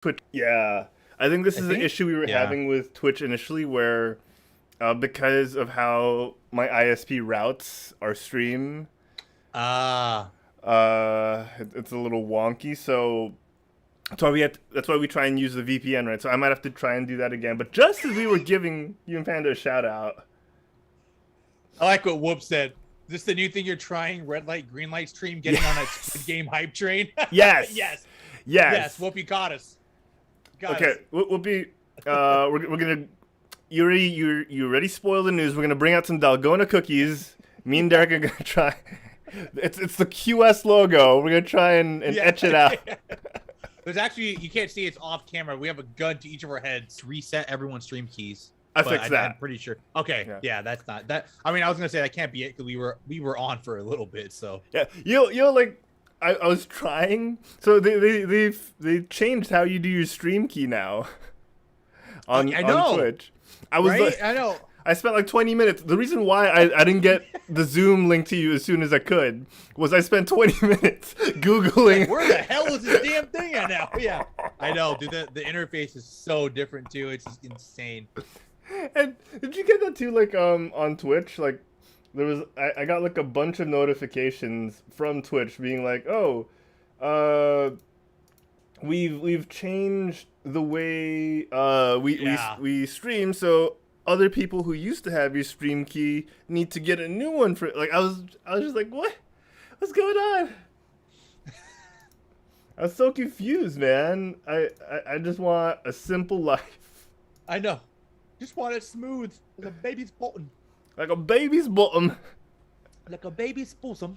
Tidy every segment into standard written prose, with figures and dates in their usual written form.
Twitch. Yeah, I think this is the issue we were having with Twitch initially, where because of how my ISP routes our stream, it's a little wonky. So that's why we try and use the VPN, right? So I might have to try and do that again. But just as we were giving you and Panda a shout out, I like what Whoop said. Is this the new thing you're trying? Red light, green light stream, getting on a Squid Game hype train? Yes. Yes. Whoop, you caught us. We'll be. We're gonna. You already spoiled the news. We're gonna bring out some Dalgona cookies. Me and Derek are gonna try. It's the QS logo. We're gonna try and etch it out. There's actually, you can't see, it's off camera. We have a gun to each of our heads to reset everyone's stream keys. I fixed that. I'm pretty sure. Okay, yeah, that's not that. I mean, I was gonna say that can't be it because we were on for a little bit. So yeah, like I was trying. So they changed how you do your stream key now. On Twitch. I know. I spent like 20 minutes. The reason why I didn't get the Zoom link to you as soon as I could was I spent 20 minutes Googling. Like, where the hell is this damn thing at now? Yeah, I know, dude. The interface is so different too. It's just insane. And did you get that too? Like on Twitch, like there was I got like a bunch of notifications from Twitch being like, oh, we've changed the way we stream, so other people who used to have your stream key need to get a new one for like I was just like, what's going on? I was so confused, man. I just want a simple life. I know. Just want it smooth, like a baby's bottom. Like a baby's bottom. Like a baby's bosom.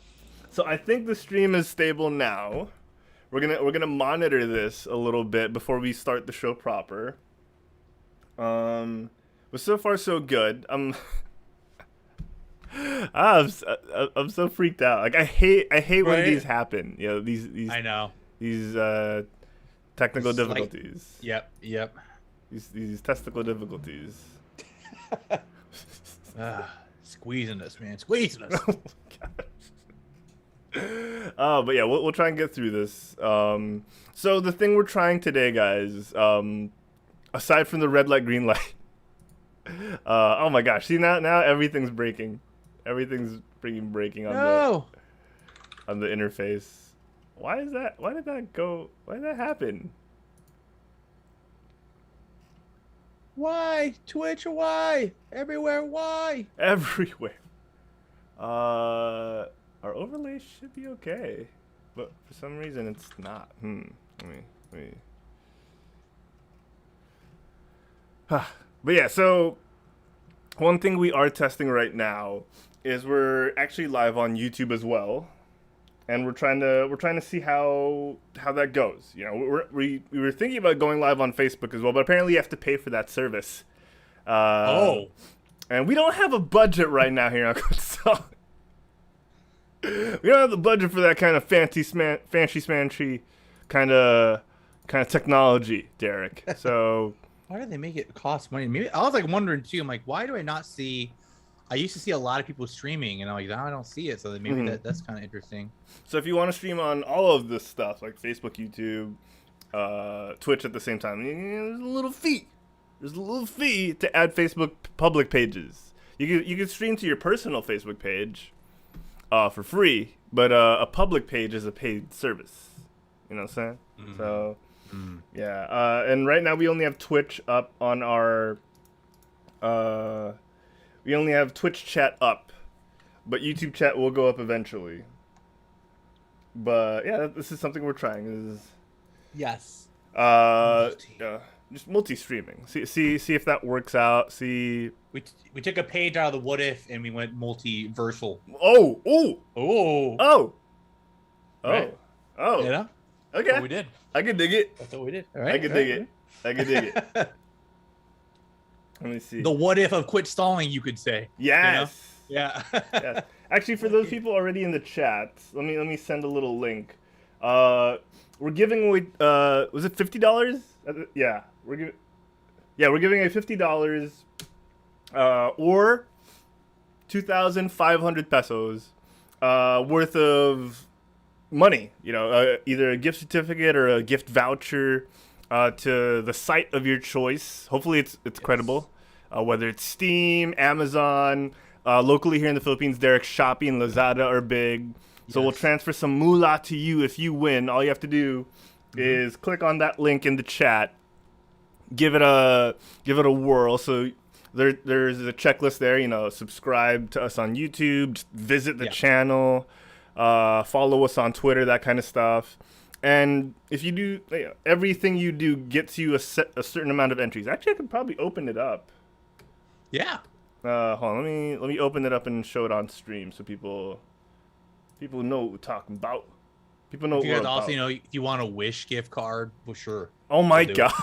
So I think the stream is stable now. We're gonna monitor this a little bit before we start the show proper. But so far so good. I'm so freaked out. Like I hate when these happen. You know, these I know. These technical difficulties. Yep. These testicle difficulties. Squeezing us, man. Squeezing us. Oh my gosh. But yeah, we'll try and get through this. So the thing we're trying today, guys, aside from the red light, green light. Oh my gosh! See now everything's breaking. Everything's breaking on the interface. Why is that? Why did that go? Why did that happen? Why Twitch? Why everywhere? Why everywhere? Our overlay should be okay, but for some reason it's not. Let me. But yeah, so one thing we are testing right now is we're actually live on YouTube as well, and we're trying to see how that goes. You know, we were thinking about going live on Facebook as well, but apparently you have to pay for that service. And we don't have a budget right now here, so we don't have the budget for that kind of fancy smanchy kind of technology, Derek. So. Why do they make it cost money? Maybe I was like wondering too. I'm like, why do I not see? I used to see a lot of people streaming, and I'm like, now I don't see it. So maybe that's kind of interesting. So if you want to stream on all of this stuff, like Facebook, YouTube, Twitch at the same time, there's a little fee. There's a little fee to add Facebook public pages. You can stream to your personal Facebook page for free, but a public page is a paid service. You know what I'm saying? Mm-hmm. So. Yeah, and right now we only have Twitch up on our, we only have Twitch chat up, but YouTube chat will go up eventually. But yeah, this is something we're trying. Yes. Just multi-streaming. See if that works out. See. We took a page out of the what if and we went multiversal. Oh. Right. Oh. Yeah. Okay. That's what we did. I can dig it. That's what we did. All right. I can dig it. Let me see. The what if of quit stalling, you could say. Yes. You know? Yeah. Yes. Actually, for those people already in the chat, let me send a little link. We're giving away. Was it $50? Yeah. We're giving away $50, or 2,500 pesos, worth of money, either a gift certificate or a gift voucher to the site of your choice. Hopefully it's credible. Whether it's Steam, Amazon, locally here in the Philippines, Derek, Shopee and Lazada are big. So we'll transfer some moolah to you if you win. All you have to do is click on that link in the chat. Give it a whirl. So there's a checklist there. You know, subscribe to us on YouTube. Just visit the channel. Follow us on Twitter. That kind of stuff. And if you do, everything you do gets you a certain amount of entries. Actually, I could probably open it up. Yeah. Hold on. Let me open it up and show it on stream so people know what we're talking about. People know. If you guys also, you know, if you want a Wish gift card, well, sure. Oh my god.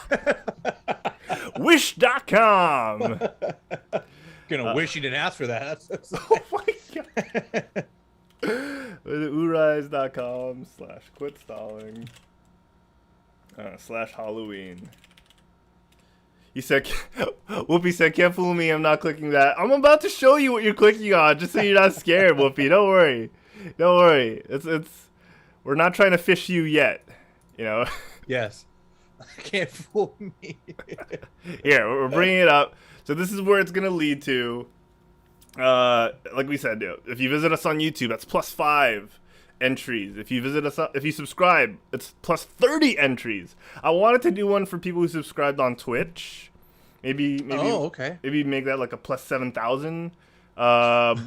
Wish.com. Gonna wish you didn't ask for that. Oh my god. urise.com/quitstalling /Halloween. He said, Whoopi said, can't fool me, I'm not clicking that. I'm about to show you what you're clicking on, just so you're not scared, Whoopi. Don't worry. We're not trying to fish you yet, you know? Yes. Can't fool me. Here, we're bringing it up. So this is where it's going to lead to. Like we said, if you visit us on YouTube, that's +5 entries. If you subscribe, it's +30 entries. I wanted to do one for people who subscribed on Twitch. Maybe. Oh, okay. Maybe make that like a +7,000. But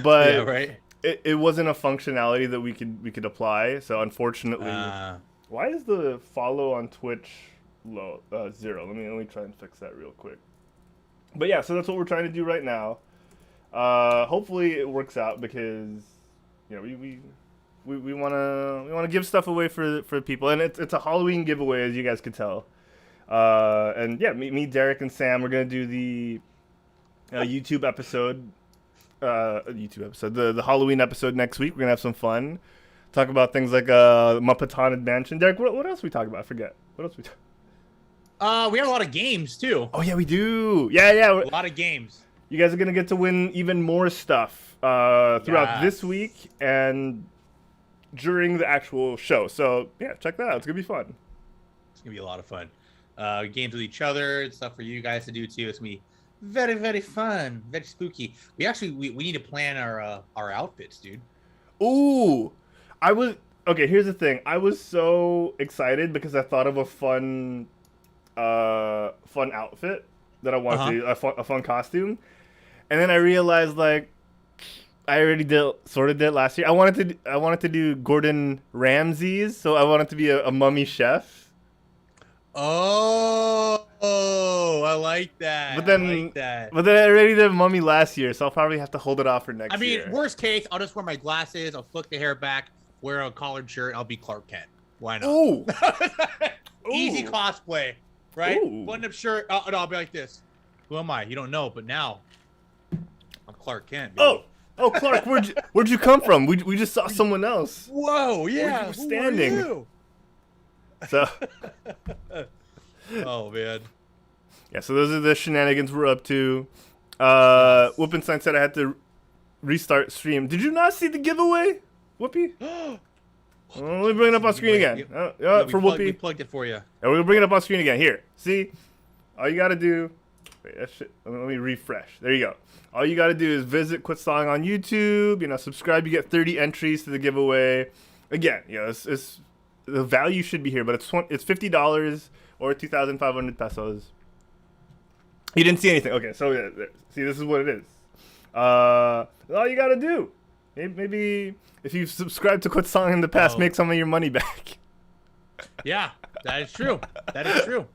yeah, right. It wasn't a functionality that we could apply. So unfortunately, why is the follow on Twitch low 0? Let me try and fix that real quick. But yeah, so that's what we're trying to do right now. Hopefully it works out because, you know, we want to give stuff away for people, and it's a Halloween giveaway, as you guys could tell. And yeah, me, Derek, and Sam, we're gonna do the YouTube episode. The Halloween episode next week. We're gonna have some fun. Talk about things like Muppet Haunted Mansion. Derek, what else we talk about? I forget. What else we talk? We have a lot of games too. Oh yeah, we do. Yeah. A lot of games. You guys are gonna get to win even more stuff throughout this week and during the actual show. So yeah, check that out. It's gonna be fun. It's gonna be a lot of fun. Games with each other, stuff for you guys to do too. It's gonna be very, very fun, very spooky. We need to plan our outfits, dude. Ooh, okay. Here's the thing. I was so excited because I thought of a fun outfit that I wanted to do, a fun costume, and then I realized like I already did last year. I wanted to do Gordon Ramsay's, so I wanted to be a mummy chef. Oh, I like that. But then I already did mummy last year, so I'll probably have to hold it off for next year. I mean, worst case, I'll just wear my glasses, I'll flick the hair back, wear a collared shirt, I'll be Clark Kent. Why not? Ooh. Easy cosplay, right? Button-up shirt. No, I'll be like this. Who am I? You don't know, but now I'm Clark Kent. Baby. Oh, Clark, where'd you come from? We just saw someone else. Whoa, yeah. You were standing. Who are you? So. Oh man. Yeah, so those are the shenanigans we're up to. Whoopenstein said I had to restart stream. Did you not see the giveaway, Whoopi? Let me bring it up on screen again. For Whoopi. We plugged it for you. And we're gonna bring it up on screen again. Here, see? All you gotta do. Wait, that shit. Let me refresh. There you go. All you gotta do is visit Quit Stalling on YouTube. You know, subscribe. You get 30 entries to the giveaway. Again, you know, it's the value should be here, but it's $50 or 2,500 pesos. You didn't see anything. Okay, so yeah, see, this is what it is. All you gotta do, maybe if you've subscribed to Quit Stalling in the past, make some of your money back. Yeah, that is true. That is true.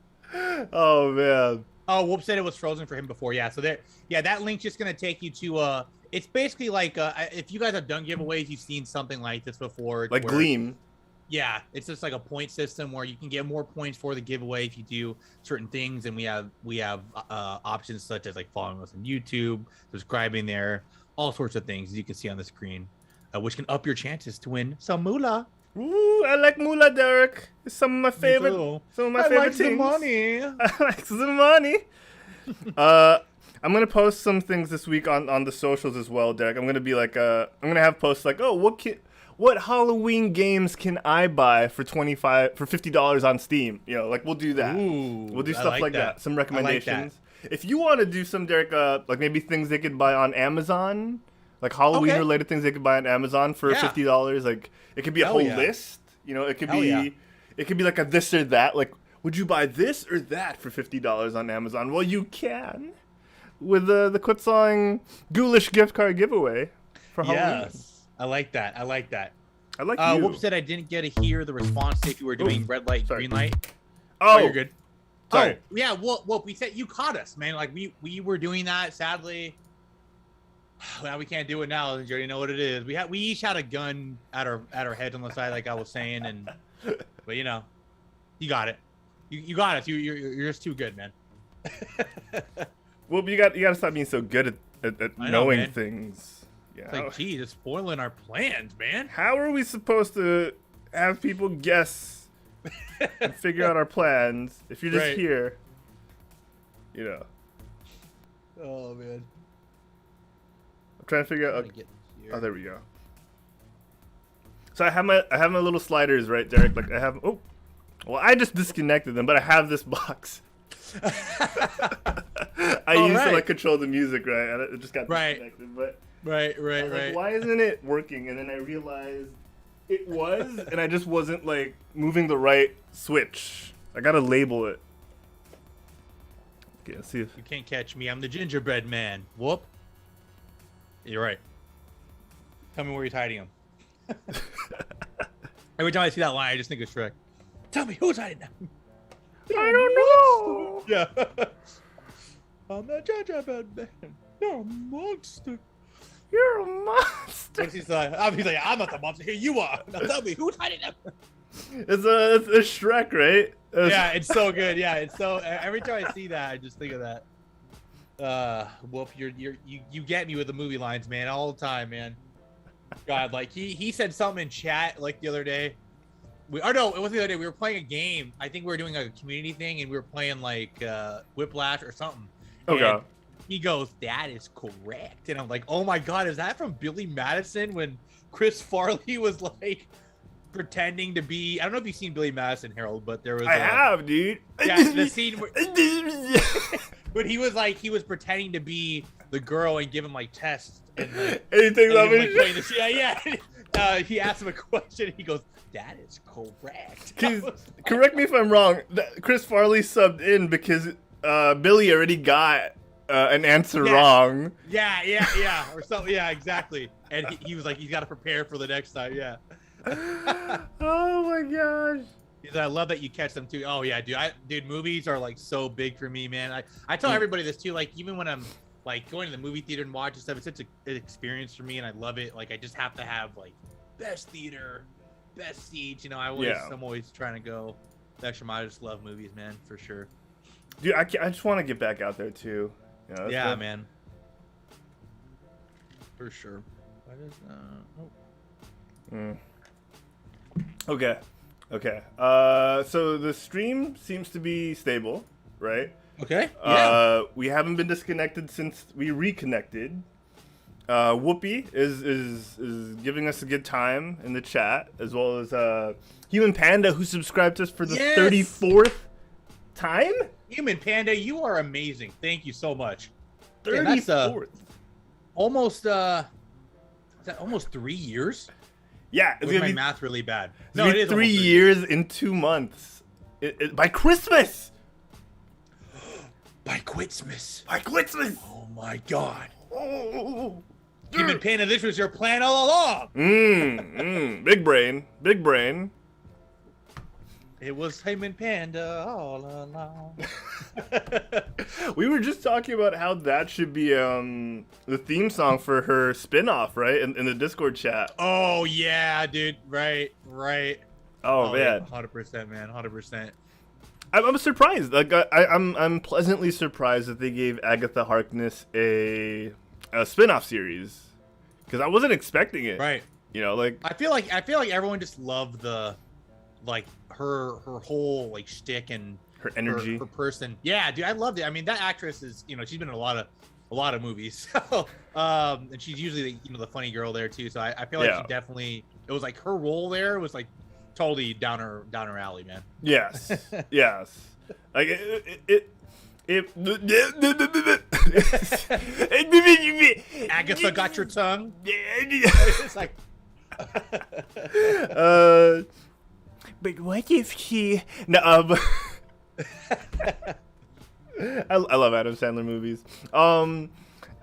Oh man. Oh, Whoop said it was frozen for him before. Yeah, so that link's just gonna take you to it's basically like if you guys have done giveaways, you've seen something like this before. Like Gleam. Yeah, it's just like a point system where you can get more points for the giveaway if you do certain things, and we have options such as like following us on YouTube, subscribing there, all sorts of things as you can see on the screen, which can up your chances to win some moolah. Ooh, I like moolah, Derek. It's some of my favorite. Some of my favorite things. The money. I like the money. I'm gonna post some things this week on the socials as well, Derek. I'm gonna be like I'm gonna have posts like, oh, what Halloween games can I buy for $50 on Steam? You know, like we'll do that. Ooh, We'll do I stuff like that. Some recommendations. that. If you want to do some, Derek, like maybe things they could buy on Amazon, like Halloween related things they could buy on Amazon for $50. Like it could be a whole list. You know, it could be it could be like a this or that. Like, would you buy this or that for $50 on Amazon? Well, you can with the Quitsong Ghoulish gift card giveaway for Halloween. Yes. I like that. I like you. Whoop said I didn't get to hear the response if you were doing red light, green light. Oh, you're good. Sorry. Oh, yeah. Well, we said you caught us, man. Like we were doing that. Sadly, well, we can't do it now. You already know what it is. We each had a gun at our heads on the side, like I was saying, but you know, you got it. You got us. You're just too good, man. Well, you got to stop being so good at knowing things. Yeah. It's like, geez, it's spoiling our plans, man. How are we supposed to have people guess and figure out our plans if you're just here? You know. Oh man. I'm trying to figure out. Oh, there we go. So I have my little sliders, right, Derek? Like I have. Oh, well, I just disconnected them, but I have this box. I used to like control the music, right? And it just got disconnected, but. Right. Like, why isn't it working? And then I realized it was, and I just wasn't like moving the right switch. I gotta label it. Okay, let's see if you can't catch me. I'm the gingerbread man. Whoop. You're right. Tell me where you're hiding him. Every time I see that line, I just think of Shrek. Tell me who's hiding them. I don't know. Yeah. I'm the gingerbread man. You're a monster. You're a monster. He's like, I'm not the monster. Here you are. Now tell me who's hiding them. It's a Shrek, right? Yeah, it's so good. Yeah, it's so. Every time I see that, I just think of that. Wolf, you get me with the movie lines, man, all the time, man. God, like he said something in chat like the other day. It wasn't the other day. We were playing a game. I think we were doing a community thing, and we were playing like Whiplash or something. Okay. He goes, "That is correct," and I'm like, "Oh my God, is that from Billy Madison when Chris Farley was like pretending to be?" I don't know if you've seen Billy Madison, Harold, but there was. I have, dude. Yeah, the scene when he was pretending to be the girl and give him like tests and anything about me. Yeah. He asked him a question. He goes, "That is correct." Correct me if I'm wrong. Chris Farley subbed in because Billy already got an answer wrong. Yeah. Or something. Yeah, exactly. And he was like, he's got to prepare for the next time. Yeah. Oh my gosh. He's like, I love that you catch them too. Oh yeah, dude. Movies are like so big for me, man. I tell everybody this too. Like even when I'm like going to the movie theater and watching stuff, it's such an experience for me, and I love it. Like I just have to have like best theater, best seats. You know, I'm always trying to go the extra mile. I just love movies, man, for sure. Dude, I just want to get back out there too. You know, yeah, man. For sure. Okay. So the stream seems to be stable, right? Okay. Yeah. We haven't been disconnected since we reconnected. Whoopi is giving us a good time in the chat, as well as Human Panda, who subscribed to us for the 34th time. Human Panda, you are amazing. Thank you so much. 34th. Almost. Is that almost 3 years? Yeah, it's my math really bad. No, it is 3 years in 2 months. By Christmas. By Quitsmas. Oh my God. Oh. Human Panda, this was your plan all along. Big brain. It was Human Panda all along. We were just talking about how that should be the theme song for her spin-off, right? In the Discord chat. Oh yeah, dude. Right. Oh man. 100%, man. 100%. I'm surprised. Like I'm pleasantly surprised that they gave Agatha Harkness a spin-off series, because I wasn't expecting it. Right. You know, like I feel like everyone just loved the her whole like shtick and her energy, her person. Yeah, dude, I loved it. I mean, that actress is, she's been in a lot of movies. So, and she's usually the funny girl there too. So I feel like she definitely It was like her role there was like totally down her alley, man. Yes, yes. Like Agatha got your tongue. It's like. But what if she? No. I love Adam Sandler movies.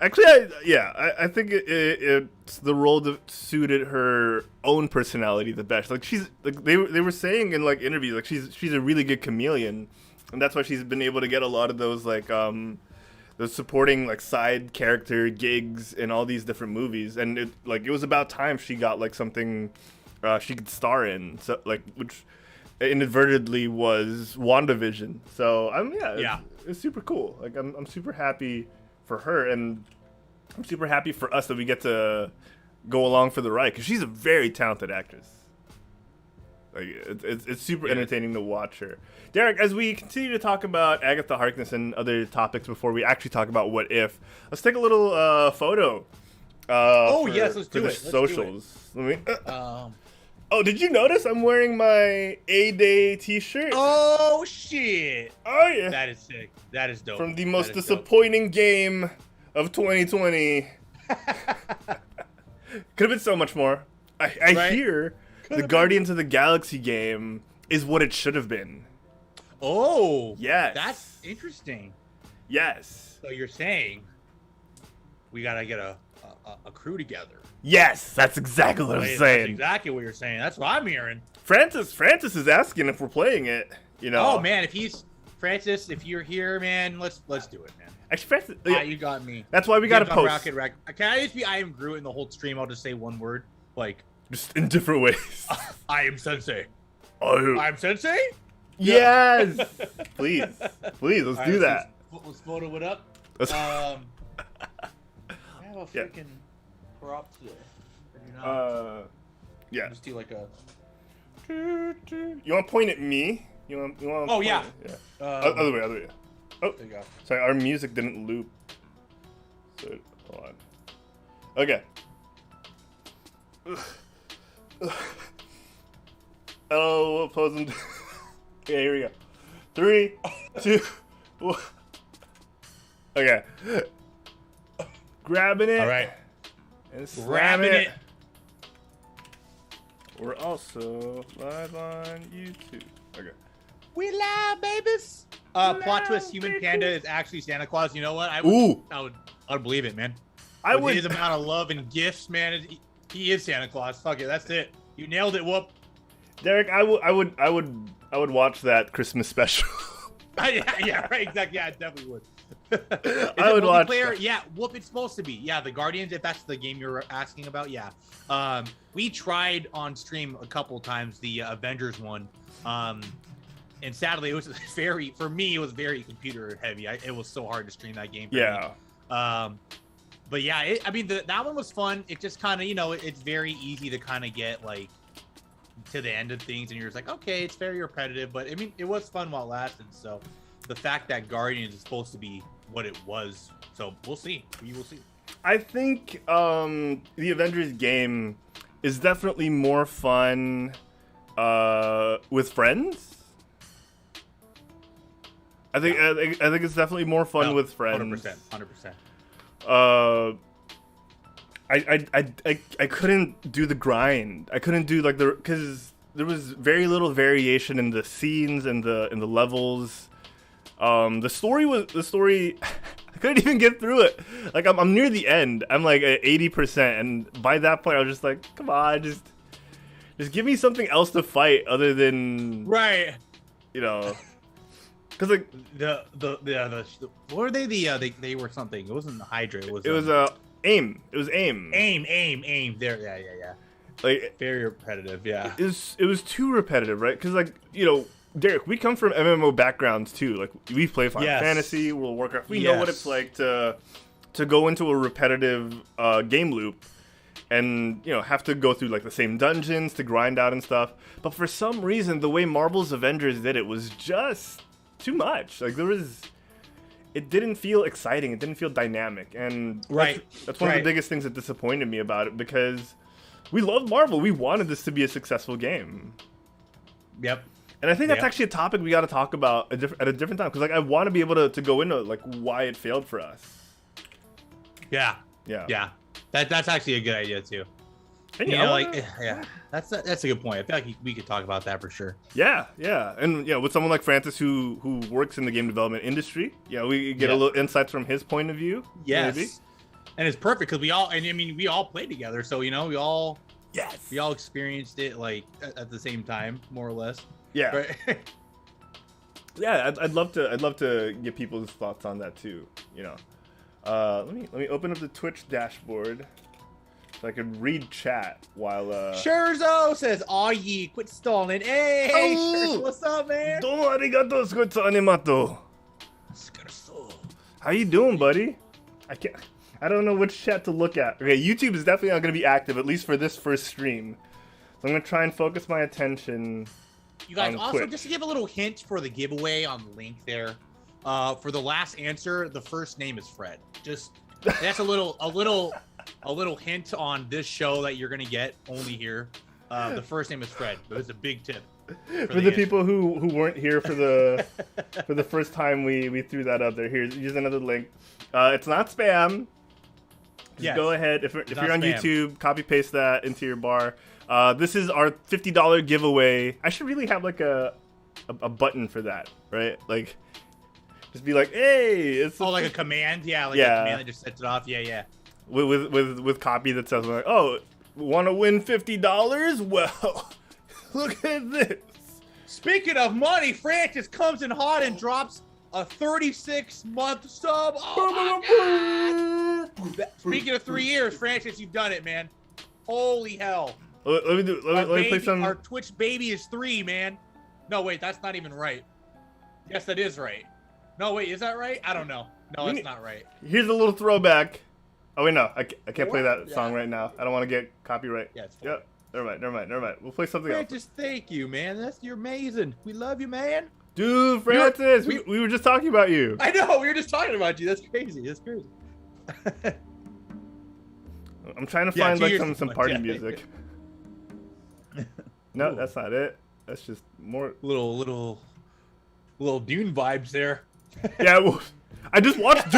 Actually, I think it's the role that suited her own personality the best. Like she's like they were saying in like interviews, like she's a really good chameleon, and that's why she's been able to get a lot of those like those supporting like side character gigs in all these different movies. And it was about time she got like something she could star in. So like which inadvertently was WandaVision. So it's super cool. Like I'm super happy for her, and I'm super happy for us that we get to go along for the ride because she's a very talented actress. Like it's super entertaining to watch her. Derek, as we continue to talk about Agatha Harkness and other topics before we actually talk about What If, let's take a little photo. Let's do it. Socials. Let me. Oh, did you notice I'm wearing my A-Day t-shirt? Oh, shit. Oh, yeah. That is sick. That is dope. From the most disappointing game of 2020. Could have been so much more. I hear the Guardians of the Galaxy game is what it should have been. Oh. Yes. That's interesting. Yes. So you're saying we got to get a crew together. Yes, that's exactly what I'm saying. That's exactly what you're saying. That's what I'm hearing. Francis is asking if we're playing it. You know. Oh man, Francis, if you're here, man, let's do it, man. Actually, Francis, you got me. That's why we got to post. Can I just be I am Groot in the whole stream? I'll just say one word, like just in different ways. I am Sensei. Oh. I'm Sensei. Yes. Please, let's do that. Let's photo it up. I have a freaking prop today. Yeah. Just do like a. You want to point at me? You want? Oh yeah. Other way. Oh, there you go. Sorry, our music didn't loop. So hold on. Okay. Oh, what pose? Okay, here we go. 3, 2, 1. Okay. Grabbing it. All right. And slamming it. We're also live on YouTube. Okay. We live, babies. Plot twist: Human Panda is actually Santa Claus. You know what? I would believe it, man. With his amount of love and gifts, man. He is Santa Claus. Fuck it, that's it. You nailed it. Whoop. Derek, I would watch that Christmas special. yeah, right. Exactly. Yeah, I definitely would. I would watch. Yeah, whoop. It's supposed to be. Yeah, the Guardians. If that's the game you're asking about, yeah. We tried on stream a couple times the Avengers one. And sadly, it was for me, it was very computer heavy. It was so hard to stream that game. Yeah. But yeah, that one was fun. It just kind of, it's very easy to kind of get like to the end of things, and you're just like, okay, it's very repetitive. But I mean, it was fun while it lasted. So the fact that Guardians is supposed to be what it was, so we'll see. We will see. I think the Avengers game is definitely more fun with friends. I think it's definitely more fun with friends. 100%. I couldn't do the grind. I couldn't do like because there was very little variation in the scenes and the levels. The story. I couldn't even get through it. Like I'm near the end. I'm like at 80%, and by that point I was just like, come on, just give me something else to fight other than right. Because like the what were they? They were something. It wasn't Hydra. It was AIM. It was AIM. AIM. There. Yeah. Like very repetitive. Yeah. It was too repetitive, right? Because like Derek, we come from MMO backgrounds too. Like we play Final Fantasy, World of Warcraft. We know what it's like to go into a repetitive game loop, and have to go through like the same dungeons to grind out and stuff. But for some reason, the way Marvel's Avengers did it was just too much. Like it didn't feel exciting. It didn't feel dynamic, and that's one of the biggest things that disappointed me about it, because we love Marvel. We wanted this to be a successful game. Yep. And I think that's actually a topic we got to talk about at a different time, because like I want to be able to go into like why it failed for us. Yeah. That's actually a good idea too. And, you know, like that's a good point. I feel like we could talk about that for sure. Yeah, and with someone like Francis who works in the game development industry, we get a little insights from his point of view. Yes. Maybe. And it's perfect because we all played together, so we all experienced it like at the same time, more or less. Yeah. Right? Yeah, I'd love to get people's thoughts on that too. Let me open up the Twitch dashboard so I can read chat while. Scherzo says, "Aw ye, quit stalling." Hey, Scherzo, what's up, man? Domo arigato, scherzo animato. How you doing, buddy? I don't know which chat to look at. Okay, YouTube is definitely not going to be active, at least for this first stream. So I'm going to try and focus my attention. You guys, also, Twitch. just to give a little hint for the giveaway on the link there, for the last answer, the first name is Fred. That's a little hint on this show that you're gonna get only here. The first name is Fred. But it's a big tip for the people who weren't here for the for the first time we threw that up there. Here's another link. It's not spam. Just go ahead if you're on spam. YouTube, copy paste that into your bar. This is our $50 giveaway. I should really have like a button for that, right? Like, just be like, hey, it's like a command, a command that just sets it off, with copy that says like, oh, want to win $50? Well, look at this. Speaking of money, Francis comes in hot and drops a 36-month sub. Oh my God! Speaking of 3 years, Francis, you've done it, man. Holy hell. Let me play some. Our Twitch baby is 3, man. No, wait, that's not even right. Yes, that is right. No, wait, is that right? I don't know. No, that's not right. Here's a little throwback. Oh, wait, no. I can't play that song right now. I don't want to get copyright. Yeah, it's fine. Yep. Never mind. We'll play something else. Francis, thank you, man. You're amazing. We love you, man. Dude, Francis, we were just talking about you. I know. We were just talking about you. That's crazy. I'm trying to find like some party music. No, that's not it. That's just more little Dune vibes there. Yeah, well, I just watched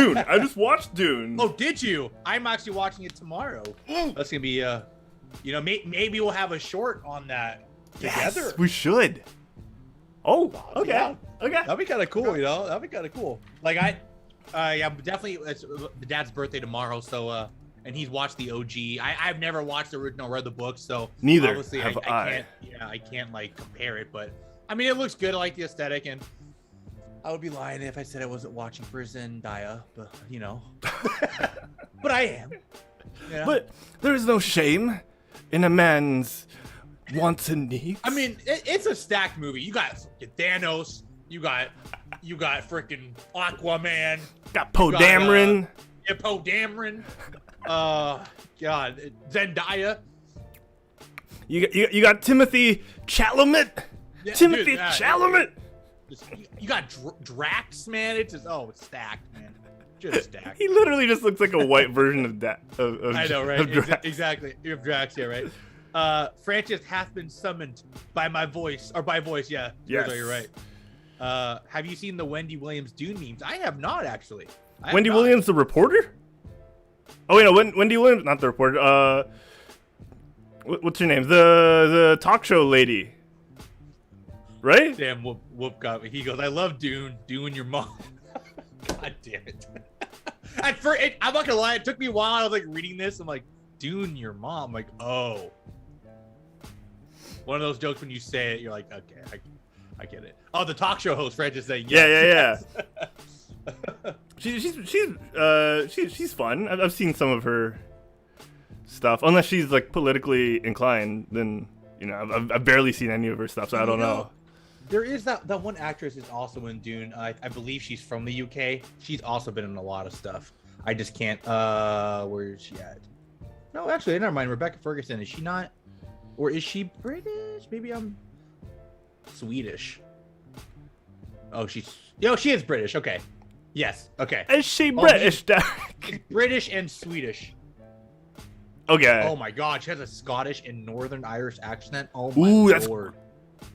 Dune. Oh, did you? I'm actually watching it tomorrow. That's gonna be maybe we'll have a short on that together. Yes, we should. Oh, okay. Yeah. Okay. That'd be kind of cool, That'd be kind of cool. Like definitely. It's the dad's birthday tomorrow, so and he's watched the OG. I've never watched the original, read the book, so neither obviously have I can't. I can't like compare it, but I mean it looks good. I like the aesthetic, and I would be lying if I said I wasn't watching for Zendaya, but but I am. But there is no shame in a man's wants and needs. I mean, it's a stacked movie. You got Thanos. You got freaking Aquaman. Got Poe Dameron. Poe Dameron. God, Zendaya. You got Timothy Chalamet. Yeah, Timothy Chalamet. You got Drax, man. It's stacked, man. Just stacked. He literally just looks like a white version of that. I know, right? Exactly. You have Drax here, right? Francis hath been summoned by my voice, or by voice, yeah. Yes. You're right. Have you seen the Wendy Williams Dune memes? I have not, actually. Wendy Williams, the reporter? Oh, wait, no, Wendy Williams, not the reporter. What's her name? The talk show lady. Right? Damn, Whoop got me. He goes, I love Dune. Dune your mom. God damn it. I'm not gonna lie, it took me a while. I was like reading this. I'm like, Dune your mom. I'm like, oh. One of those jokes when you say it, you're like, okay, I get it. Oh, the talk show host, Fred, just saying yes. Yeah. She's fun. I've seen some of her stuff. Unless she's like politically inclined, then I've barely seen any of her stuff, so I don't know. There is that one actress is also in Dune. I believe she's from the UK. She's also been in a lot of stuff. I just can't. Where is she at? No, actually, never mind. Rebecca Ferguson. Is she not? Or is she British? Maybe I'm Swedish. Oh, she is British. Okay. Yes. Okay. Is she British, Derek? She's British and Swedish. Okay. Oh my god, she has a Scottish and Northern Irish accent. Oh my Ooh, lord,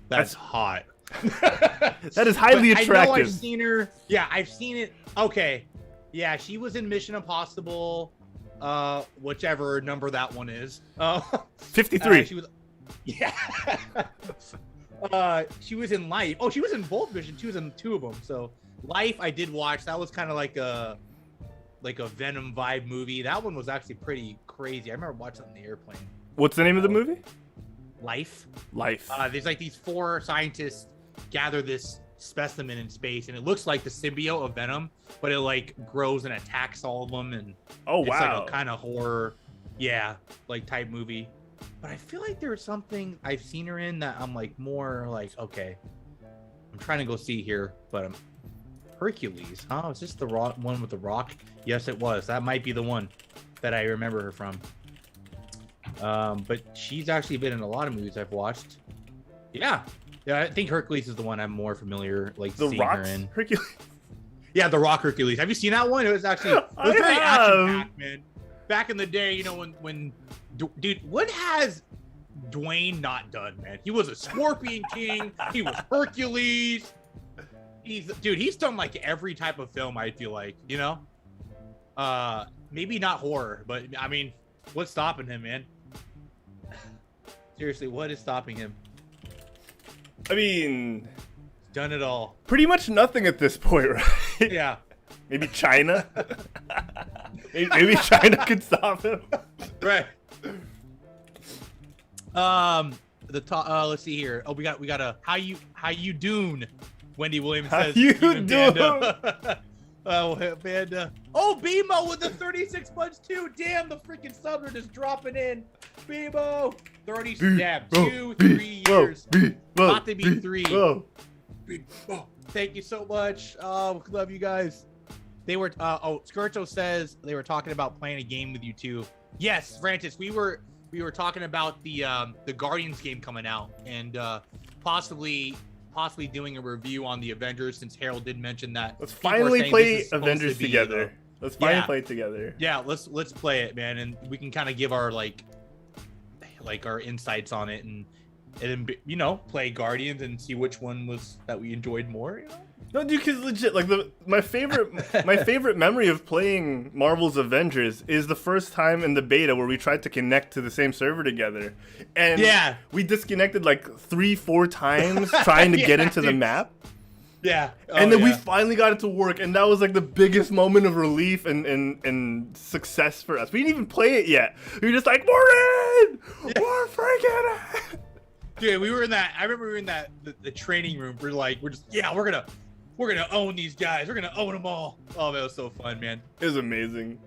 that's hot. That is highly But attractive. I know I've seen her. Yeah, I've seen it. Okay, yeah, she was in Mission Impossible, whichever number that one is. 53. She was. Yeah. She was in Life. Oh, she was in both Mission. She was in 2 of them. So Life, I did watch. That was kind of like a Venom vibe movie. That one was actually pretty crazy. I remember watching it on the airplane. What's the name of the movie? Life. Life. There's like these 4 scientists gather this specimen in space, and it looks like the symbiote of Venom, but it like grows and attacks all of them, and Oh, it's wow. like a kind of horror, like type movie. But I feel like there's something I've seen her in that I'm like more like, okay, I'm trying to go see here, but Hercules, huh? Is this the one with the Rock? Yes, it was. That might be the one that I remember her from. But she's actually been in a lot of movies I've watched. Yeah, I think Hercules is the one I'm more familiar, like The seeing Rock her in. Hercules. Yeah, The Rock Hercules. Have you seen that one? It was actually very action-packed, man. Back in the day, you know, when dude, what has Dwayne not done, man? He was a Scorpion King. He was Hercules. He's done like every type of film, I feel like, you know? Maybe not horror, but I mean, what's stopping him, man? Seriously, what is stopping him? I mean, He's done it all. pretty much nothing at this point, right? Yeah. Maybe China. maybe China could stop him. Right. Let's see here. Oh, we got a how you doing? Wendy Williams How says. you Even doing? Panda. Oh, Panda. Oh, BMO with the 36 months too. Damn, the freaking subs are just dropping in. BMO. 30. Damn. 2, 3 years. Not to be 3. BMO. Thank you so much. Oh, love you guys. They were. Skircho says they were talking about playing a game with you too. Yes, Francis. We were talking about the Guardians game coming out, and possibly doing a review on the Avengers, since Harold did mention that. Let's people are finally saying play this is supposed Avengers to be together. Let's finally play it together. Yeah, let's play it, man, and we can kind of give our like our insights on it, and you know, play Guardians and see which one was that we enjoyed more. You know? No, dude, because legit, like my favorite memory of playing Marvel's Avengers is the first time in the beta where we tried to connect to the same server together, and we disconnected like 3-4 times trying to get into the map. Yeah, and then we finally got it to work, and that was like the biggest moment of relief and success for us. We didn't even play it yet. We were just like, we're in, we're freaking in. Dude, we were in that. I remember we were in that the training room. We're gonna own these guys. We're gonna own them all. Oh, that was so fun, man. It was amazing.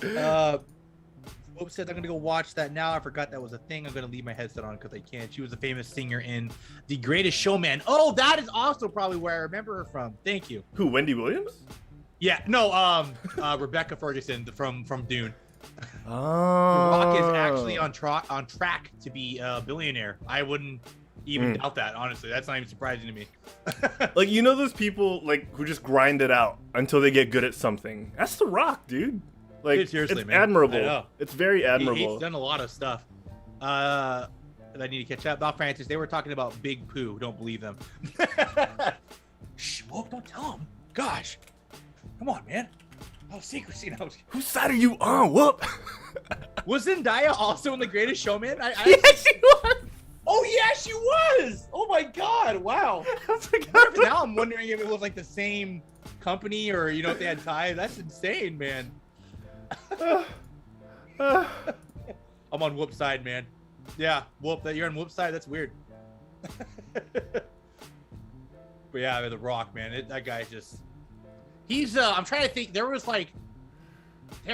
Hope said I'm gonna go watch that now. I forgot that was a thing. I'm gonna leave my headset on because I can't. She was a famous singer in The Greatest Showman. Oh, that is also probably where I remember her from. Thank you. Who? Wendy Williams? Yeah. No. Rebecca Ferguson from Dune. Oh. The Rock is actually on track to be a billionaire. I wouldn't even doubt that, honestly. That's not even surprising to me. Like, you know those people like who just grind it out until they get good at something? That's The Rock, dude. Like, seriously, it's man. admirable. I know. It's very admirable. He's done a lot of stuff. I need to catch up. About Francis, they were talking about Big Pooh. Don't believe them. Shh, well, don't tell him. Gosh. Come on, man. Oh, secrecy. No. Whose side are you on? Whoop. Was Zendaya also in The Greatest Showman? Yes, she was. Oh, yeah, she was. Oh, my God. Wow. Now I'm wondering if it was like the same company or, you know, if they had ties. That's insane, man. I'm on Whoop's side, man. Yeah, Whoop. That you're on Whoop's side. That's weird. But yeah, The Rock, man. That guy just. He's. I'm trying to think. There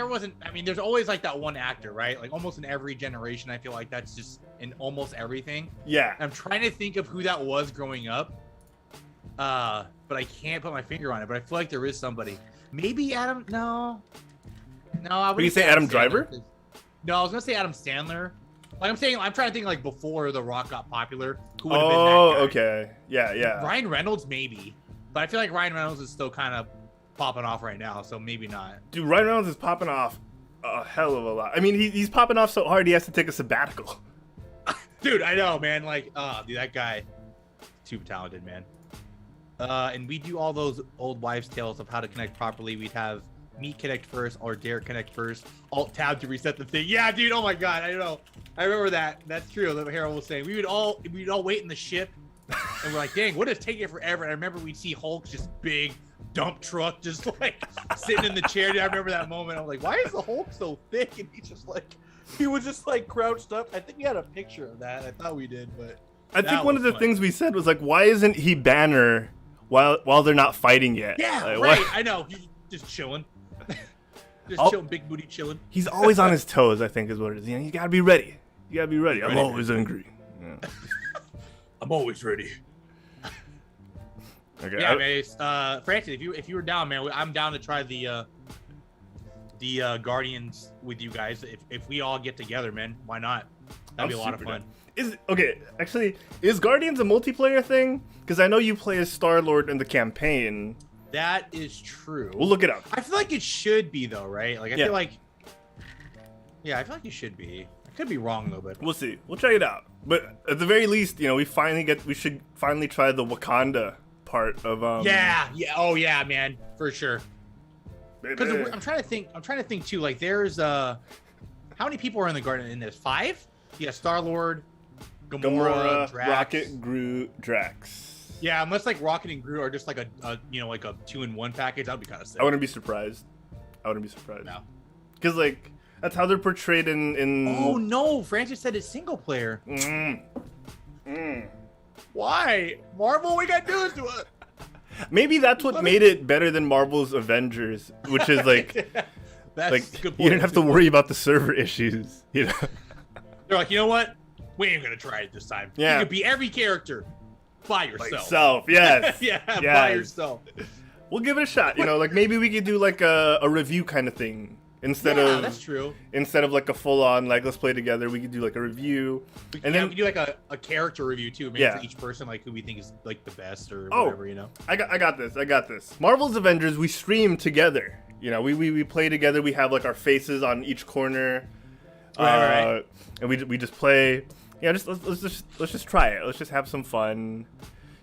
wasn't. I mean, there's always like that one actor, right? Like almost in every generation, I feel like that's just in almost everything. Yeah. I'm trying to think of who that was growing up. But I can't put my finger on it. But I feel like there is somebody. Maybe Adam. No. I Were you say Adam Driver? No, I was gonna say Adam Sandler. Like I'm trying to think like before The Rock got popular. Who would have been that guy? Okay. Yeah. Ryan Reynolds, maybe. But I feel like Ryan Reynolds is still kind of popping off right now, so maybe not. Dude, Ryan Reynolds is popping off a hell of a lot. I mean, he's popping off so hard he has to take a sabbatical. Dude, I know, man. Like, dude, that guy, too talented, man. And we do all those old wives' tales of how to connect properly. We'd have me connect first or Derek connect first. Alt tab to reset the thing. Yeah, dude. Oh my god, I know. I remember that. That's true. That Harold was saying. We'd all wait in the ship, and we're like, dang, what is taking forever? And I remember we'd see Hulk, just big dump truck, just like sitting in the chair. Dude, I remember that moment. I'm like, why is the Hulk so thick? And he's just like. He was just like crouched up. I think we had a picture of that. I thought we did, but I think one of the things we said was like, why isn't he Banner while they're not fighting yet? Yeah, like, right. What? I know. He's just chilling. Chilling, big booty chilling. He's always on his toes, I think is what it is. You know, you gotta be ready. You gotta be ready. I'm always angry. Yeah. I'm always ready. Okay. Yeah, man. Francis, if you were down, man, I'm down to try the Guardians with you guys. If we all get together, man, why not? That'd be a lot of fun. Is Guardians a multiplayer thing? Because I know you play as Star-Lord in the campaign. That is true. We'll look it up. I feel like it should be though, right? Like I feel like it should be. I could be wrong though, but we'll see. We'll check it out. But at the very least, you know, we should finally try the Wakanda part of Yeah. Oh yeah, man, for sure. Because I'm trying to think too. Like, there's how many people are in the garden in this? 5? Yeah, Star-Lord, Gamora, Drax. Rocket, Groot, Drax. Yeah, unless like Rocket and Groot are just like a 2-in-1 package, that'd be kind of sick. I wouldn't be surprised. No. Because like that's how they're portrayed in. Oh no, Francis said it's single player. Why? Marvel, we gotta do this to us. Maybe that's what made it better than Marvel's Avengers, which is like, that's like a good point. You didn't have to worry about the server issues. You know, they're like, you know what? We ain't gonna try it this time. Yeah, you could be every character by yourself. Yes. By yourself. We'll give it a shot. You know, like maybe we could do like a review kind of thing instead of that's true. Instead of like a full on like let's play together, we could do like a review, and then we could do like a character review too, maybe for each person, like who we think is like the best or whatever. You know, I got this. Marvel's Avengers, we stream together. You know, we play together. We have like our faces on each corner, right. And we just play. Yeah, let's just try it. Let's just have some fun.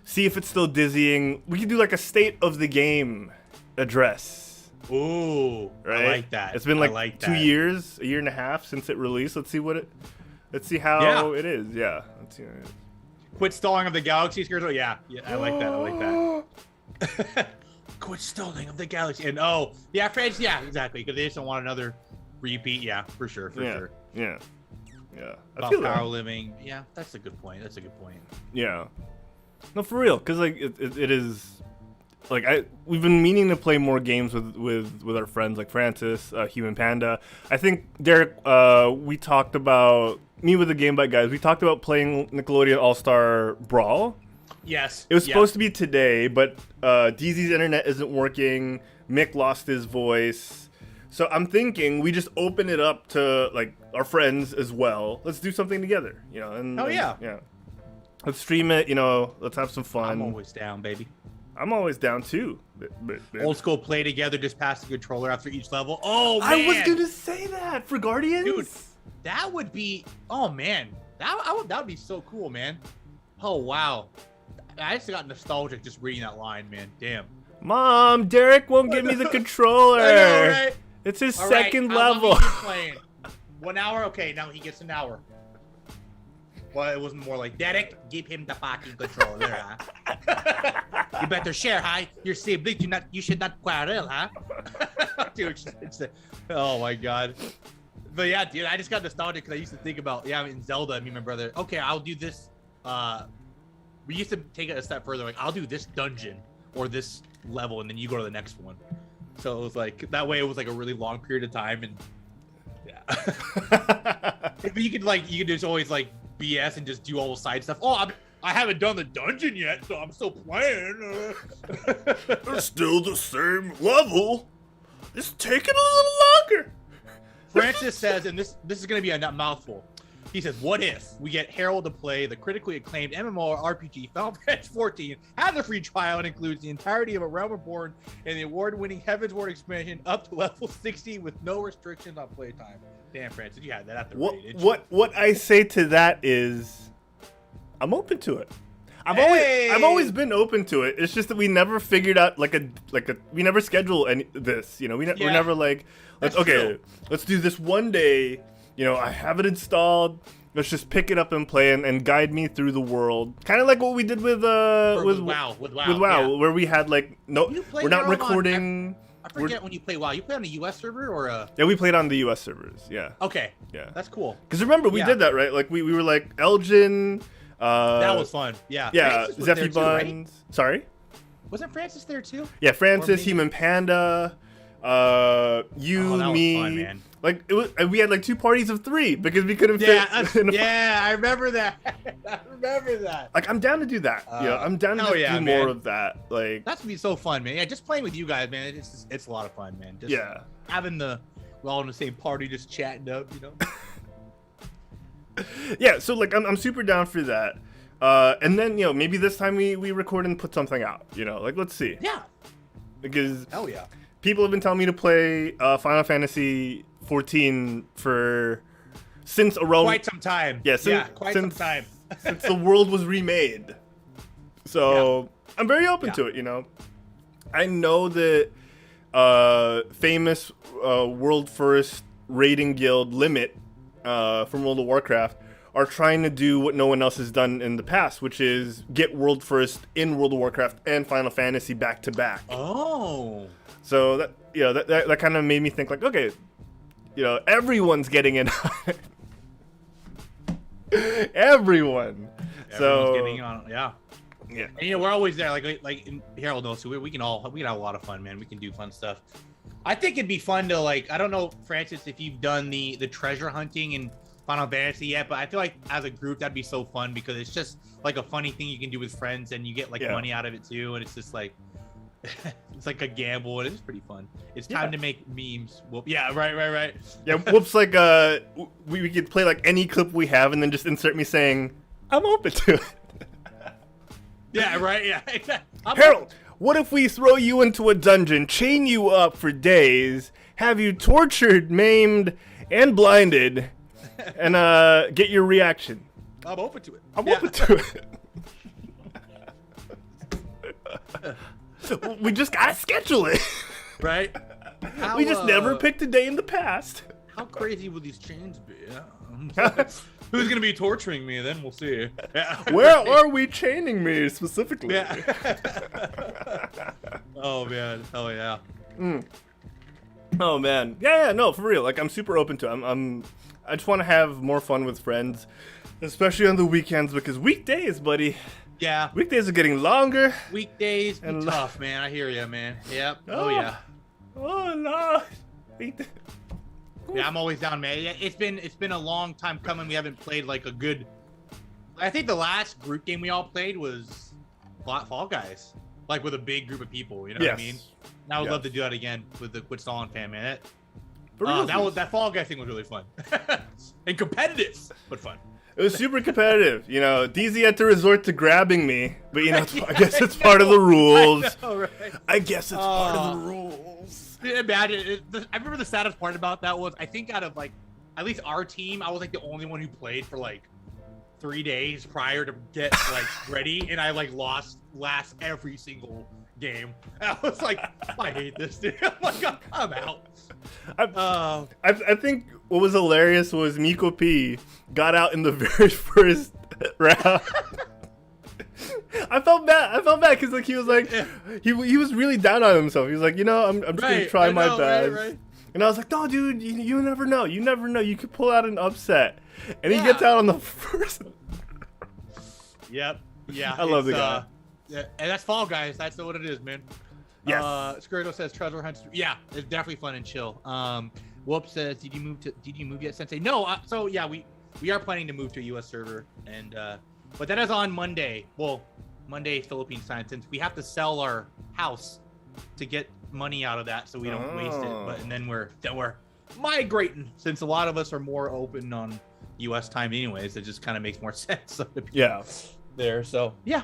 See if it's still dizzying. We could do like a state of the game address. Ooh, right? I like that. It's been like 2 years, a year and a half since it released. Let's see how it is. Yeah. Let's see. Quit stalling of the galaxy, Skirtle. Yeah, I like that. Quit stalling of the galaxy. And friends, exactly. Because they just don't want another repeat. Yeah, for sure. Yeah. About power living. Yeah, that's a good point. Yeah. No, for real. Because like it is. Like we've been meaning to play more games with our friends like Francis, Human Panda. I think Derek, we talked about me with the Game Bite guys. We talked about playing Nickelodeon All-Star Brawl. Yes. It was supposed to be today, but DZ's internet isn't working. Mick lost his voice, so I'm thinking we just open it up to like our friends as well. Let's do something together, you know. And yeah. Let's stream it. You know, let's have some fun. I'm always down, baby. I'm always down too. But old school play together, just pass the controller after each level. Oh man, I was gonna say that for Guardians. Dude, that would be. Oh man, that would be so cool, man. Oh wow, I just got nostalgic just reading that line, man. Damn. Mom, Derek won't give me the controller. I know, right? It's his second level. How long have you been playing? 1 hour. Okay, now he gets an hour. Well, it wasn't more like, Derek, give him the fucking controller, huh? You better share, huh? Your siblings, you should not quarrel, huh? Dude, oh my god. But yeah, dude, I just got nostalgic because I used to think about, in Zelda, me and my brother, okay, I'll do this. We used to take it a step further, like, I'll do this dungeon or this level, and then you go to the next one. So it was like, that way it was like a really long period of time, and but you could just always like BS and just do all the side stuff. I haven't done the dungeon yet, so I'm still playing. It's still the same level. It's taking a little longer. Francis says, and this is going to be a mouthful. He says, what if we get Herald to play the critically acclaimed MMORPG Final Fantasy 14, has a free trial, and includes the entirety of A Realm Reborn and the award-winning Heavensward expansion up to level 60 with no restrictions on playtime. Damn, Francis, you had that at the rate. What I say to that is, I'm open to it. I've always been open to it. It's just that we never figured out we never schedule this. You know, we're never like, let's do this one day. You know, I have it installed. Let's just pick it up and play and guide me through the world. Kind of like what we did with WoW, where we had like we're not recording. I forget when you play WoW. You play on the US server or a? Yeah, we played on the US servers. Yeah. Okay. Yeah. That's cool. Because remember we did that, right? Like we were like Elgin. That was fun. Yeah. Yeah. Zephy Buns. Right? Sorry. Wasn't Francis there too? Yeah, Francis, Human Panda, me. Was fun, man. Like it was, we had like 2 parties of 3 because we couldn't fit. I remember that. Like I'm down to do that. I'm down to do more of that. Like that's gonna be so fun, man. Yeah, just playing with you guys, man. It's a lot of fun, man. Just having we're all in the same party, just chatting up, you know. Yeah, so like I'm super down for that. And then maybe this time we record and put something out. Like let's see. Yeah. Because hell yeah. People have been telling me to play Final Fantasy 14 since A Realm. Quite some time. Yeah, some time. Since the world was remade. So I'm very open to it. I know that famous world first raiding guild Limit from World of Warcraft are trying to do what no one else has done in the past, which is get world first in World of Warcraft and Final Fantasy back to back. Oh. So that kind of made me think like, okay, everyone's getting in. Everyone. Everyone's getting on. Yeah. Yeah. And we're always there. Like Harold knows, so we can have a lot of fun, man. We can do fun stuff. I think it'd be fun to I don't know, Francis, if you've done the treasure hunting in Final Fantasy yet, but I feel like as a group that'd be so fun because it's just like a funny thing you can do with friends and you get money out of it too, and it's just like it's like a gamble and it's pretty fun. It's time to make memes. Whoop. Yeah, right. Yeah, Whoops, like we could play like any clip we have and then just insert me saying, I'm open to it. Yeah, right, yeah. Harold, what if we throw you into a dungeon, chain you up for days, have you tortured, maimed, and blinded, and get your reaction? I'm open to it. I'm open to it. We just gotta schedule it. Right? We just never picked a day in the past. How crazy will these chains be? Who's gonna be torturing me? Then we'll see. Where are we chaining me specifically? Yeah. Oh man. Oh yeah. Oh man. Yeah. No, for real. Like I'm super open to it. I just want to have more fun with friends, especially on the weekends because weekdays, buddy. Yeah. Weekdays are getting longer. Weekdays be tough, man. I hear you, man. Yep. Oh yeah. Oh no. Yeah, I'm always down, man. Yeah, it's been a long time coming. We haven't played like a good. I think the last group game we all played was Fall Guys, like with a big group of people. You know what I mean? And I would love to do that again with the Stalin fan, man. That Fall Guy thing was really fun and competitive, but fun. It was super competitive. DZ had to resort to grabbing me, but I guess it's part of the rules. I know, right? I guess it's part of the rules. Imagine. I remember the saddest part about that was I think out of at least our team, I was the only one who played for 3 days prior to get ready, and I lost every single game. I was I hate this, dude. I'm out. I think what was hilarious was Miko P got out in the very first round. I felt bad because he was he was really down on himself. He was like, I'm just gonna try my best. Right. And I was like, no, dude, you never know. You never know. You could pull out an upset. And he gets out on the first. Yep. Yeah. I love the guy. Yeah, and that's Fall Guys. That's what it is, man. Yes. Skirto says treasure hunts. Yeah, it's definitely fun and chill. Whoop says, did you move yet, Sensei? No. So yeah, we are planning to move to a US server, and but that is on Monday. Well, Monday Philippines time, since we have to sell our house to get money out of that, so we don't waste it. But and then we're migrating, since a lot of us are more open on U.S. time, anyways. It just kind of makes more sense. Yeah. There. So yeah.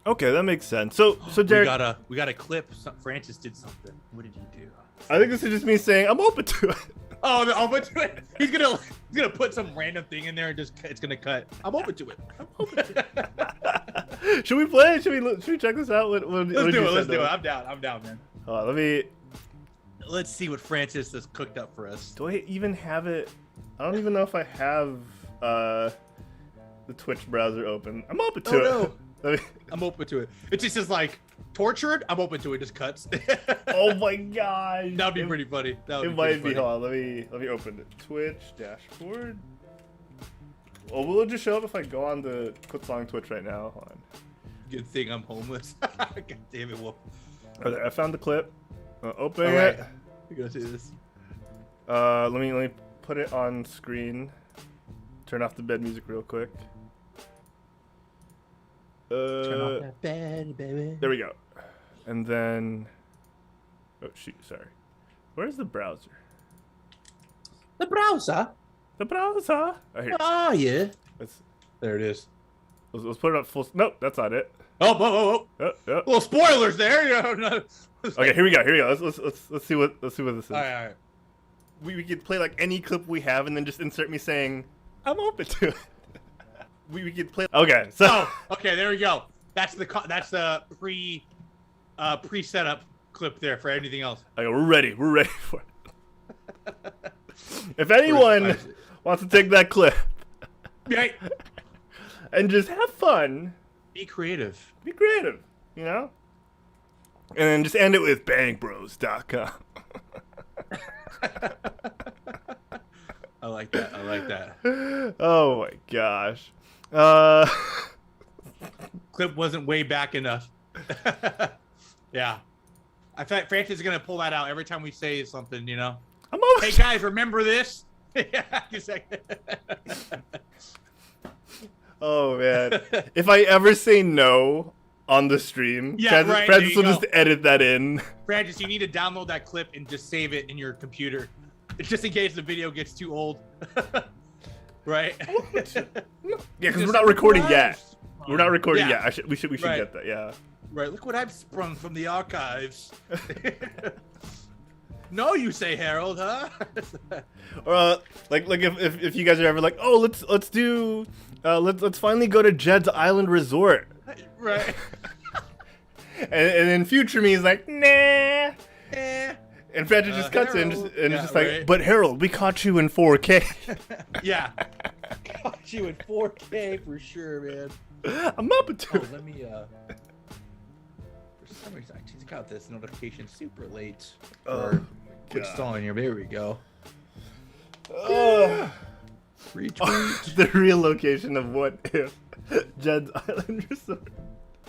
Okay, that makes sense. So Derek, we got a clip. Francis did something. What did he do? I think this is just me saying I'm open to it. Oh, I'm open to it. He's gonna put some random thing in there and it's gonna cut. I'm open to it. I'm open to it. Should we play? Should we check this out? Let's do it. Let's do it. I'm down, man. Hold on, Let's see what Francis has cooked up for us. Do I even have it? I don't even know if I have the Twitch browser open. I'm open to it. No. I'm open to it. It just is like tortured. I'm open to it. Just cuts. Oh my gosh. That'd be pretty funny. It might be. Hold on. Let me open it. Twitch dashboard. Well, will it just show up if I go on the Quitsong Twitch right now? Hold on. Good thing I'm homeless. God damn it, Wolf. Okay, I found the clip. Open it. We're gonna see this. Let me put it on screen. Turn off the bed music real quick. Turn off that bed, baby. There we go. And then, oh shoot, sorry. Where's the browser? The browser. The browser. Oh, here. Ah, yeah. There it is. Let's put it up full. Nope, that's not it. Oh. Little spoilers there. Okay, here we go. Let's see what this is. All right. We could play like any clip we have, and then just insert me saying, "I'm open to it." we could play. Okay, so. Okay, there we go. That's the pre-setup clip there for anything else. Okay, we're ready. We're ready for it. If anyone wants to take that clip, right, and just have fun, be creative, you know, and then just end it with bangbros.com. I like that. Oh my gosh. Clip wasn't way back enough. Yeah. I thought Francis is gonna pull that out every time we say something, you know. Hey guys, remember this? Oh man. If I ever say no on the stream, Francis will just edit that in. Francis, you need to download that clip and just save it in your computer. Just in case the video gets too old. Right? Yeah, because we're not recording yet. We're not recording yet. We should get that, yeah. Right, look what I've sprung from the archives. No, you say, Harold, huh? Or like if you guys are ever like, oh, let's finally go to Jed's Island Resort. Right. and then future me is like, nah. And Francis just cuts in and it's just like, but Harold, we caught you in 4K. Yeah. Caught you in 4K for sure, man. I'm up to it. Let me for some reason I just got this notification super late. Quick stalling here. There we go. Retweet. The real location of what if Jed's Island Resort.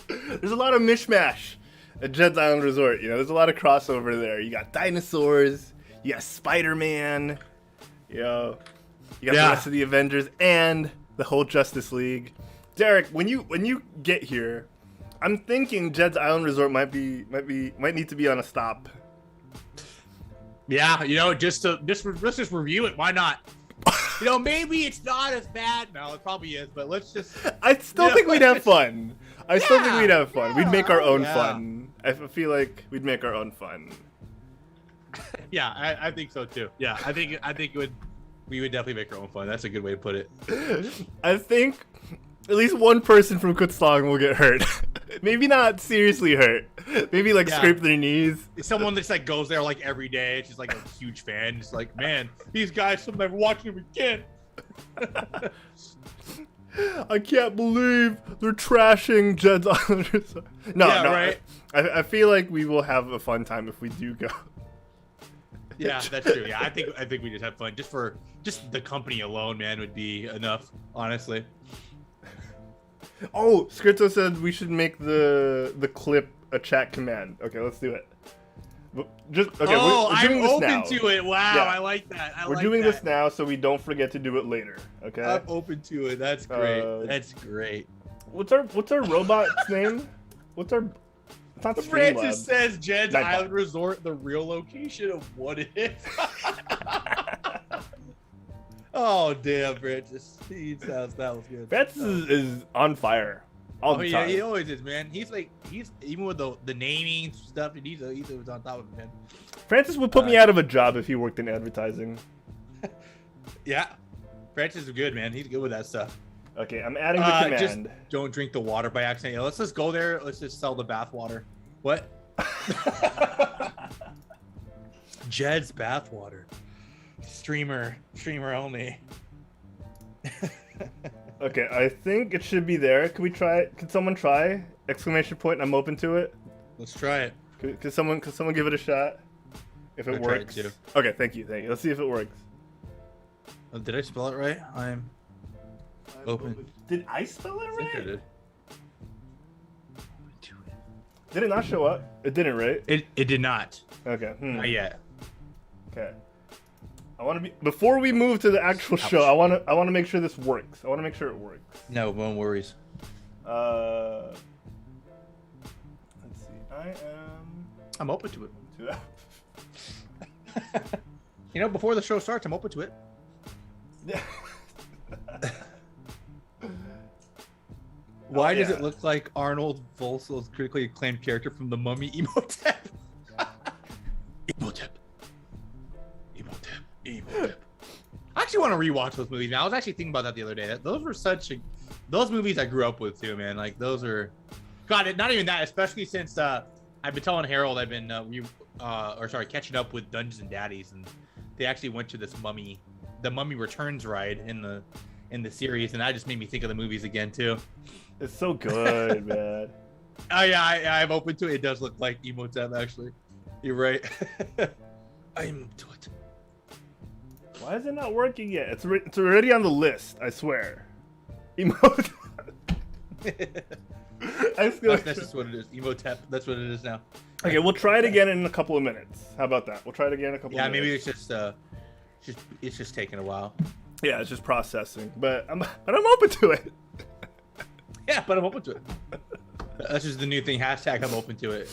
There's a lot of mishmash at Jed's Island Resort. You know, there's a lot of crossover there. You got dinosaurs. You got Spider-Man. You know, you got the rest of the Avengers and the whole Justice League. Derek, when you get here, I'm thinking Jed's Island Resort might need to be on a stop. Yeah, you know, let's just review it. Why not? You know, maybe it's not as bad. No, it probably is, but let's just. I still think we'd have fun. Still think we'd have fun. We'd make our own fun. I feel like we'd make our own fun. Yeah, I think so too. Yeah, I think we would definitely make our own fun. That's a good way to put it. I think at least one person from Quitsong will get hurt. Maybe not seriously hurt. Maybe like scrape their knees. Someone that's like goes there like every day. It's just like a huge fan. It's like, man, these guys, I'm never watching them again. I can't believe they're trashing Jed's Island Resort. No. Right. I feel like we will have a fun time if we do go. Yeah, that's true. Yeah, I think we just have fun. Just the company alone, man, would be enough, honestly. Oh, Skritzo said we should make the clip a chat command. Okay, let's do it. We're doing I'm this open now. to it. Wow, yeah. I like that. We're doing this now so we don't forget to do it later. Okay. I'm open to it. That's great. That's great. What's our robot's name? It's not Streamlab. Francis says Jed's Island Resort, the real location of what if. Oh damn, Francis. That was good. Francis is on fire all the yeah, time. he always is, man. He's even with the naming stuff, and he's on top of it, man. Francis would put me out of a job if he worked in advertising. Yeah, Francis is good, man. He's good with that stuff. Okay, I'm adding the command. Just don't drink the water by accident. Yeah, let's just go there. Let's just sell the bath water. What? Jed's bath water. Streamer only. Okay, I think it should be there. Can we try it? Can someone try? Exclamation point, I'm open to it. Let's try it. Could someone give it a shot? If it works. Try it too. Okay, thank you. Let's see if it works. Did I spell it right? I'm open. Did I spell it I think I right? did. Did it not show up? It didn't, right? It did not. Okay. Not yet. Okay. I want to be before we move to the actual show. I want to make sure this works. I want to make sure it works. No worries. Let's see. I'm open to it. To You know, before the show starts, I'm open to it. Why does it look like Arnold Vosloo's critically acclaimed character from the Mummy Emotep? Emotep. I actually want to rewatch those movies. Now, I was actually thinking about that the other day. Those were those movies I grew up with too, man. Like those are, God, not even that. Especially since I've been telling Harold I've been catching up with Dungeons and Daddies, and they actually went to the Mummy Returns ride in the series, and that just made me think of the movies again too. It's so good, man. Oh yeah, I'm open to it. It does look like Emotep, actually. You're right. I'm to it. Why is it not working yet? It's already on the list. I swear. Emote. That's just what it is. Emotep. That's what it is now. Okay, we'll try it again in a couple of minutes. How about that? We'll try it again in a couple. of minutes. Yeah, maybe it's just taking a while. Yeah, it's just processing, but I'm open to it. Yeah, but I'm open to it. That's just the new thing. Hashtag I'm open to it.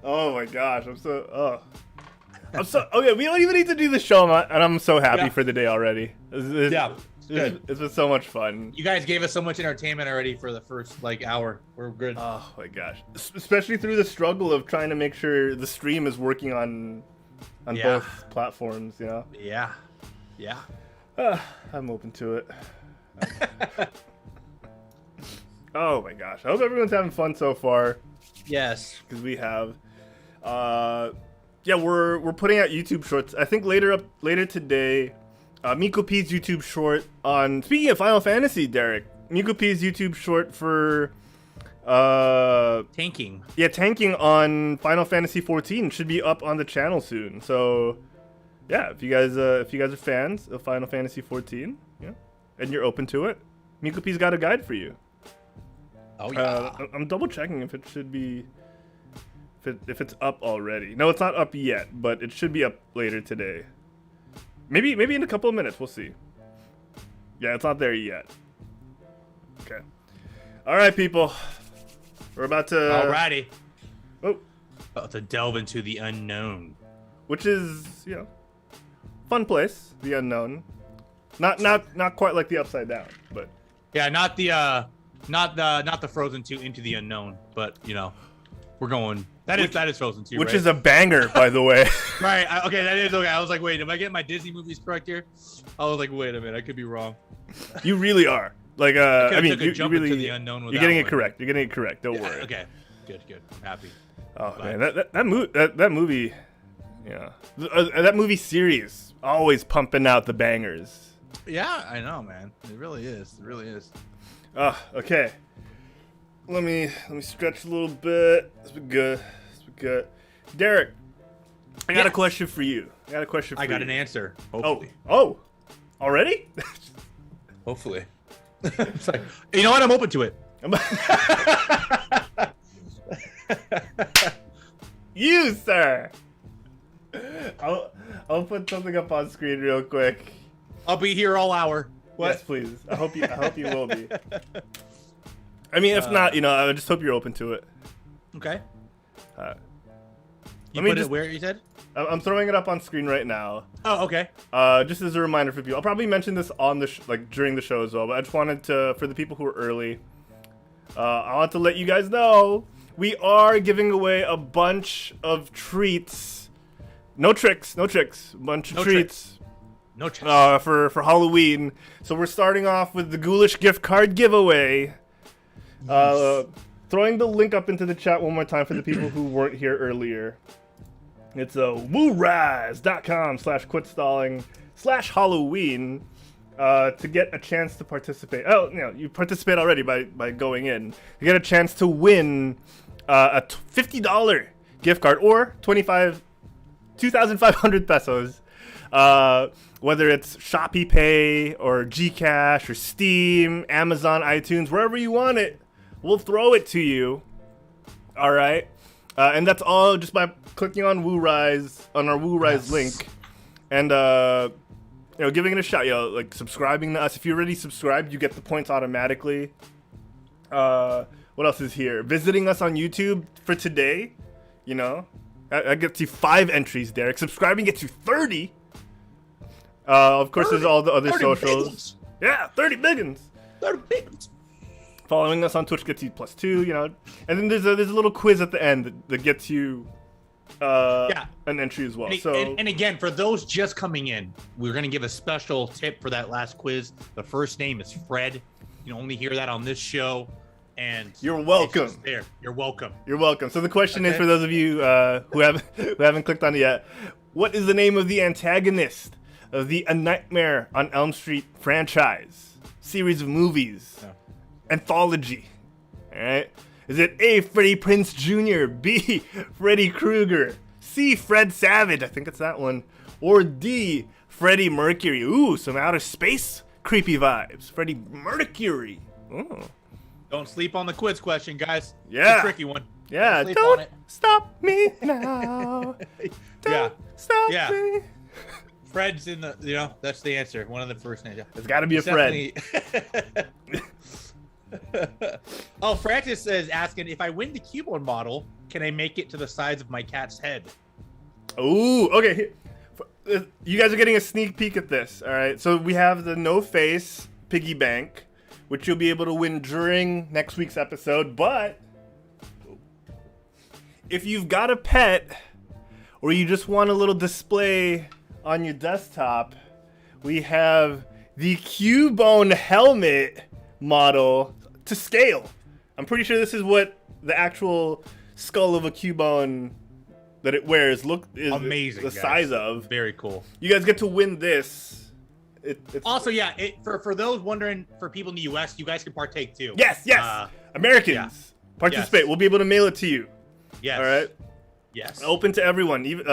Oh my gosh, I'm so okay. We don't even need to do the show, and I'm so happy for the day already. It's been so much fun. You guys gave us so much entertainment already for the first hour. We're good. Oh my gosh, especially through the struggle of trying to make sure the stream is working on both platforms. You know. Yeah. I'm open to it. Oh my gosh, I hope everyone's having fun so far. Yes, because we have. We're putting out YouTube shorts. I think later today, Miko P's YouTube short on. Speaking of Final Fantasy, Derek, Miko P's YouTube short for tanking. Yeah, tanking on Final Fantasy 14 should be up on the channel soon. So, yeah, if you guys are fans of Final Fantasy 14, yeah, and you're open to it, Miko P's got a guide for you. Oh yeah. I'm double checking if it should be. If it's up already. No, it's not up yet, but it should be up later today. Maybe in a couple of minutes. We'll see. Yeah, it's not there yet. Okay. All right, people. We're about to. Alrighty. Oh. About to delve into the unknown. Which is, fun place. The unknown. Not quite like the Upside Down, but. Yeah, not the Frozen 2 Into the Unknown, but we're going. That is Frozen 2, which right? is a banger, by the way. Right. Okay, that is okay. I was like, wait, am I getting my Disney movies correct here? I was like, wait a minute, I could be wrong. You really are. Like, I mean, you really. Into the unknown with you're getting it correct. You're getting it correct. Don't worry. Okay. Good. I'm happy. Oh man, that movie, yeah, that movie series always pumping out the bangers. Yeah, I know, man. It really is. Okay. Let me stretch a little bit. This be good. Derek, I got a question for you. I got an answer. Hopefully. Oh, already? Hopefully. It's like, you know what? I'm open to it. You, sir. I'll put something up on screen real quick. I'll be here all hour. What? Yes, please. I hope you will be. I mean, if not, I just hope you're open to it. Okay. Let You me put just it where you said? I'm throwing it up on screen right now. Oh, okay. Just as a reminder for people. I'll probably mention this on the during the show as well. But I just wanted to, for the people who are early, I want to let you guys know we are giving away a bunch of treats. No tricks. Bunch of treats. No tricks. For Halloween. So we're starting off with the Ghoulish gift card giveaway. Throwing the link up into the chat one more time for the people who weren't here earlier. It's woorise.com/quitstalling/Halloween to get a chance to participate. Oh, you participate already by going in. You get a chance to win a $50 gift card or 2,500 pesos. Whether it's Shopee Pay or Gcash or Steam, Amazon, iTunes, wherever you want it, we'll throw it to you. All right. And that's all just by clicking on WooRise, on our WooRise link, and giving it a shot. Like subscribing to us. If you're already subscribed, you get the points automatically. What else is here? Visiting us on YouTube for today. That gets you 5 entries, Derek. Subscribing gets you 30. Of course, there's all the other socials. Billions. Yeah, 30 billions. 30 billions. Following us on Twitch gets you +2, and then there's a little quiz at the end that gets you an entry as well. And again, for those just coming in, we're going to give a special tip for that last quiz. The first name is Fred. You can only hear that on this show, and you're welcome. There, you're welcome. You're welcome. So the question is, for those of you who haven't clicked on it yet, what is the name of the antagonist of the A Nightmare on Elm Street franchise series of movies? Anthology. All right. Is it A, Freddie Prinze Jr., B, Freddy Krueger, C, Fred Savage, I think it's that one, or D, Freddie Mercury? Ooh, some outer space creepy vibes. Freddie Mercury. Ooh. Don't sleep on the quiz question, guys. Yeah. It's a tricky one. Yeah. Don't stop me now. Don't stop me. Fred's in the, that's the answer. One of the first names. It's got to be a Fred. Oh, Francis is asking, if I win the Cubone model, can I make it to the size of my cat's head? Ooh, okay. You guys are getting a sneak peek at this, all right? So we have the No Face Piggy Bank, which you'll be able to win during next week's episode. But if you've got a pet or you just want a little display on your desktop, we have the Cubone helmet model to scale. I'm pretty sure this is what the actual skull of a Cubone that it wears is amazing. The size of. Very cool. You guys get to win this. It's also, for those wondering, for people in the US, you guys can partake too. Yes. Americans, participate. Yes. We'll be able to mail it to you. Yes. All right. Yes. Open to everyone. Even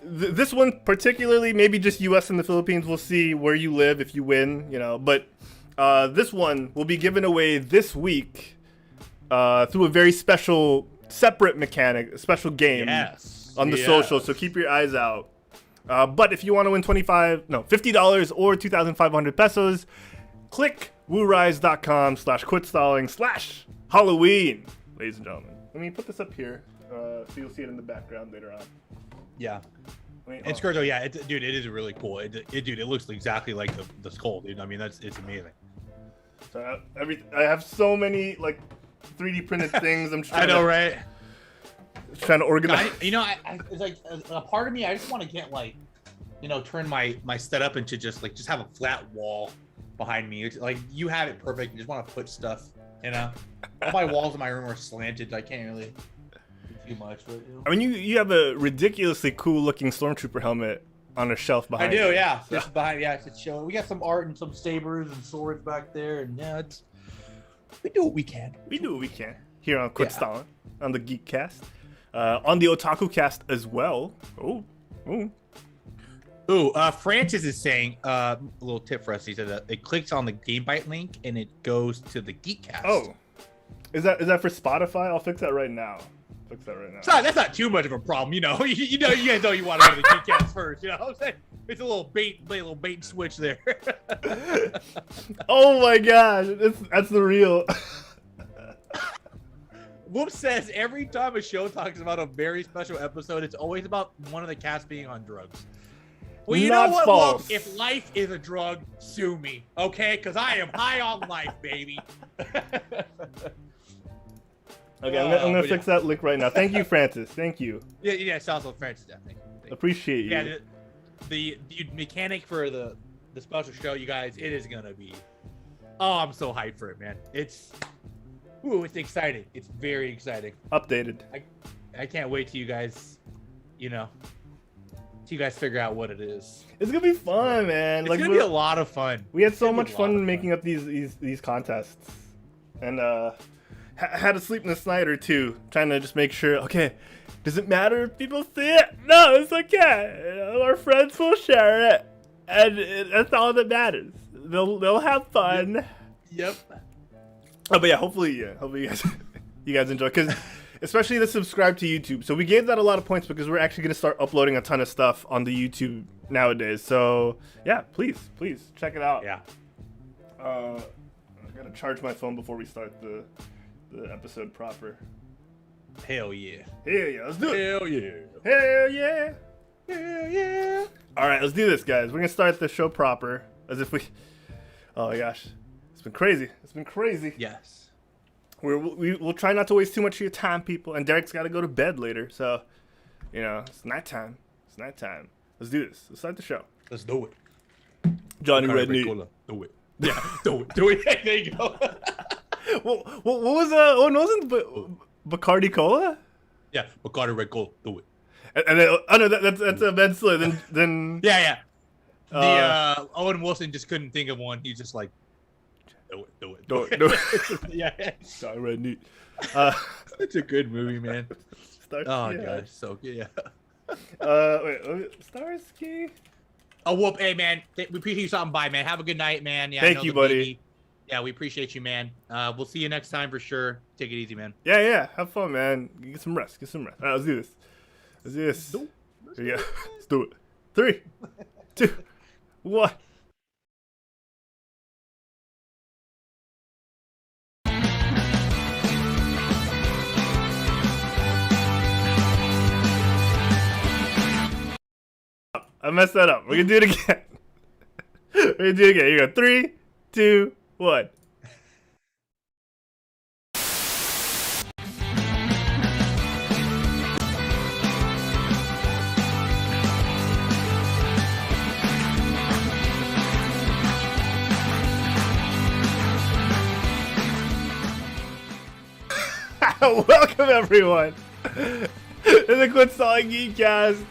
this one particularly, maybe just US and the Philippines. We'll see where you live if you win. But this one will be given away this week through a very separate mechanic, a special game on the social. So keep your eyes out. But if you want to win $50 or 2,500 pesos, click woorise.com/quitstalling/Halloween, ladies and gentlemen. Let me put this up here so you'll see it in the background later on. Yeah. And Skirto, dude, it is really cool. It looks exactly like the skull, dude. I mean, it's amazing. So I have so many 3D printed things. I'm just right? Trying to organize. It's like a part of me. I just want to get turn my setup into just have a flat wall behind me. It's like you have it perfect. You just want to put stuff. All my walls in my room are slanted. I can't really do too much. But, I mean, you have a ridiculously cool looking Stormtrooper helmet on a shelf behind. I do, you. yeah. So. Just behind, it's showing. We got some art and some sabers and swords back there, and we do what we can. We do what we can here on Quit Stalling, on the Geekcast, on the Otaku Cast as well. Francis is saying a little tip for us. He said that it clicks on the Gamebyte link and it goes to the Geekcast. Oh, is that for Spotify? I'll fix that right now. That's not too much of a problem, you guys know you want to go to the Geekcast first, I'm saying? It's a little bait and switch there. Oh my gosh, that's the real. Whoop says every time a show talks about a very special episode, it's always about one of the cast being on drugs. Well, you know what, false. Whoop? If life is a drug, sue me, okay? Because I am high on life, baby. Okay, I'm gonna fix that link right now. Thank you, Francis. Thank you. Yeah, it's also Francis. Thank you. Appreciate you. Yeah, the mechanic for the special show, you guys, it is gonna be. Oh, I'm so hyped for it, man. It's exciting. It's very exciting. Updated. I can't wait till you guys, till you guys figure out what it is. It's gonna be fun, man. It's gonna be a lot of fun. We had so much fun making up these contests, and had a sleepless night or two trying to just make sure. Okay, does it matter if people see it? No, it's okay. Our friends will share it, and that's all that matters. They'll have fun. Yep. Oh, but yeah, hopefully you guys enjoy, because especially the subscribe to YouTube. So we gave that a lot of points because we're actually gonna start uploading a ton of stuff on the YouTube nowadays. So yeah, please check it out. Yeah. I gotta charge my phone before we start the episode proper. Hell yeah. Hell yeah, let's do it. Hell yeah. Hell yeah. Hell yeah. All right, let's do this, guys. We're gonna start the show proper, as if we. Oh my gosh, it's been crazy. Yes. We'll try not to waste too much of your time, people. And Derek's got to go to bed later, so it's nighttime. Let's do this. Let's start the show. Let's do it. Johnny Red Meat. Do it. Yeah, do it. There you go. What was wasn't Bacardi Cola? Yeah, Bacardi Red Cola. Do it. And then, oh no, that's a Ben Stiller. Then yeah. The Owen Wilson just couldn't think of one. He's just like, do it. Yeah. Johnny Red Meat. It's a good movie, man. Starsky. Gosh, so good. Yeah. Wait, Starsky. Oh, Whoop. Hey, man. We appreciate you stopping by, man. Have a good night, man. Yeah, Thank you, buddy. Baby. Yeah, we appreciate you, man. We'll see you next time for sure. Take it easy, man. Yeah. Have fun, man. Get some rest. All right, let's do this. Yeah, let's do it. 3, 2, 1. I messed that up. We're gonna do it again. Here you go. 3, 2, 1. Welcome, everyone, to the Quit Stalling Geekcast.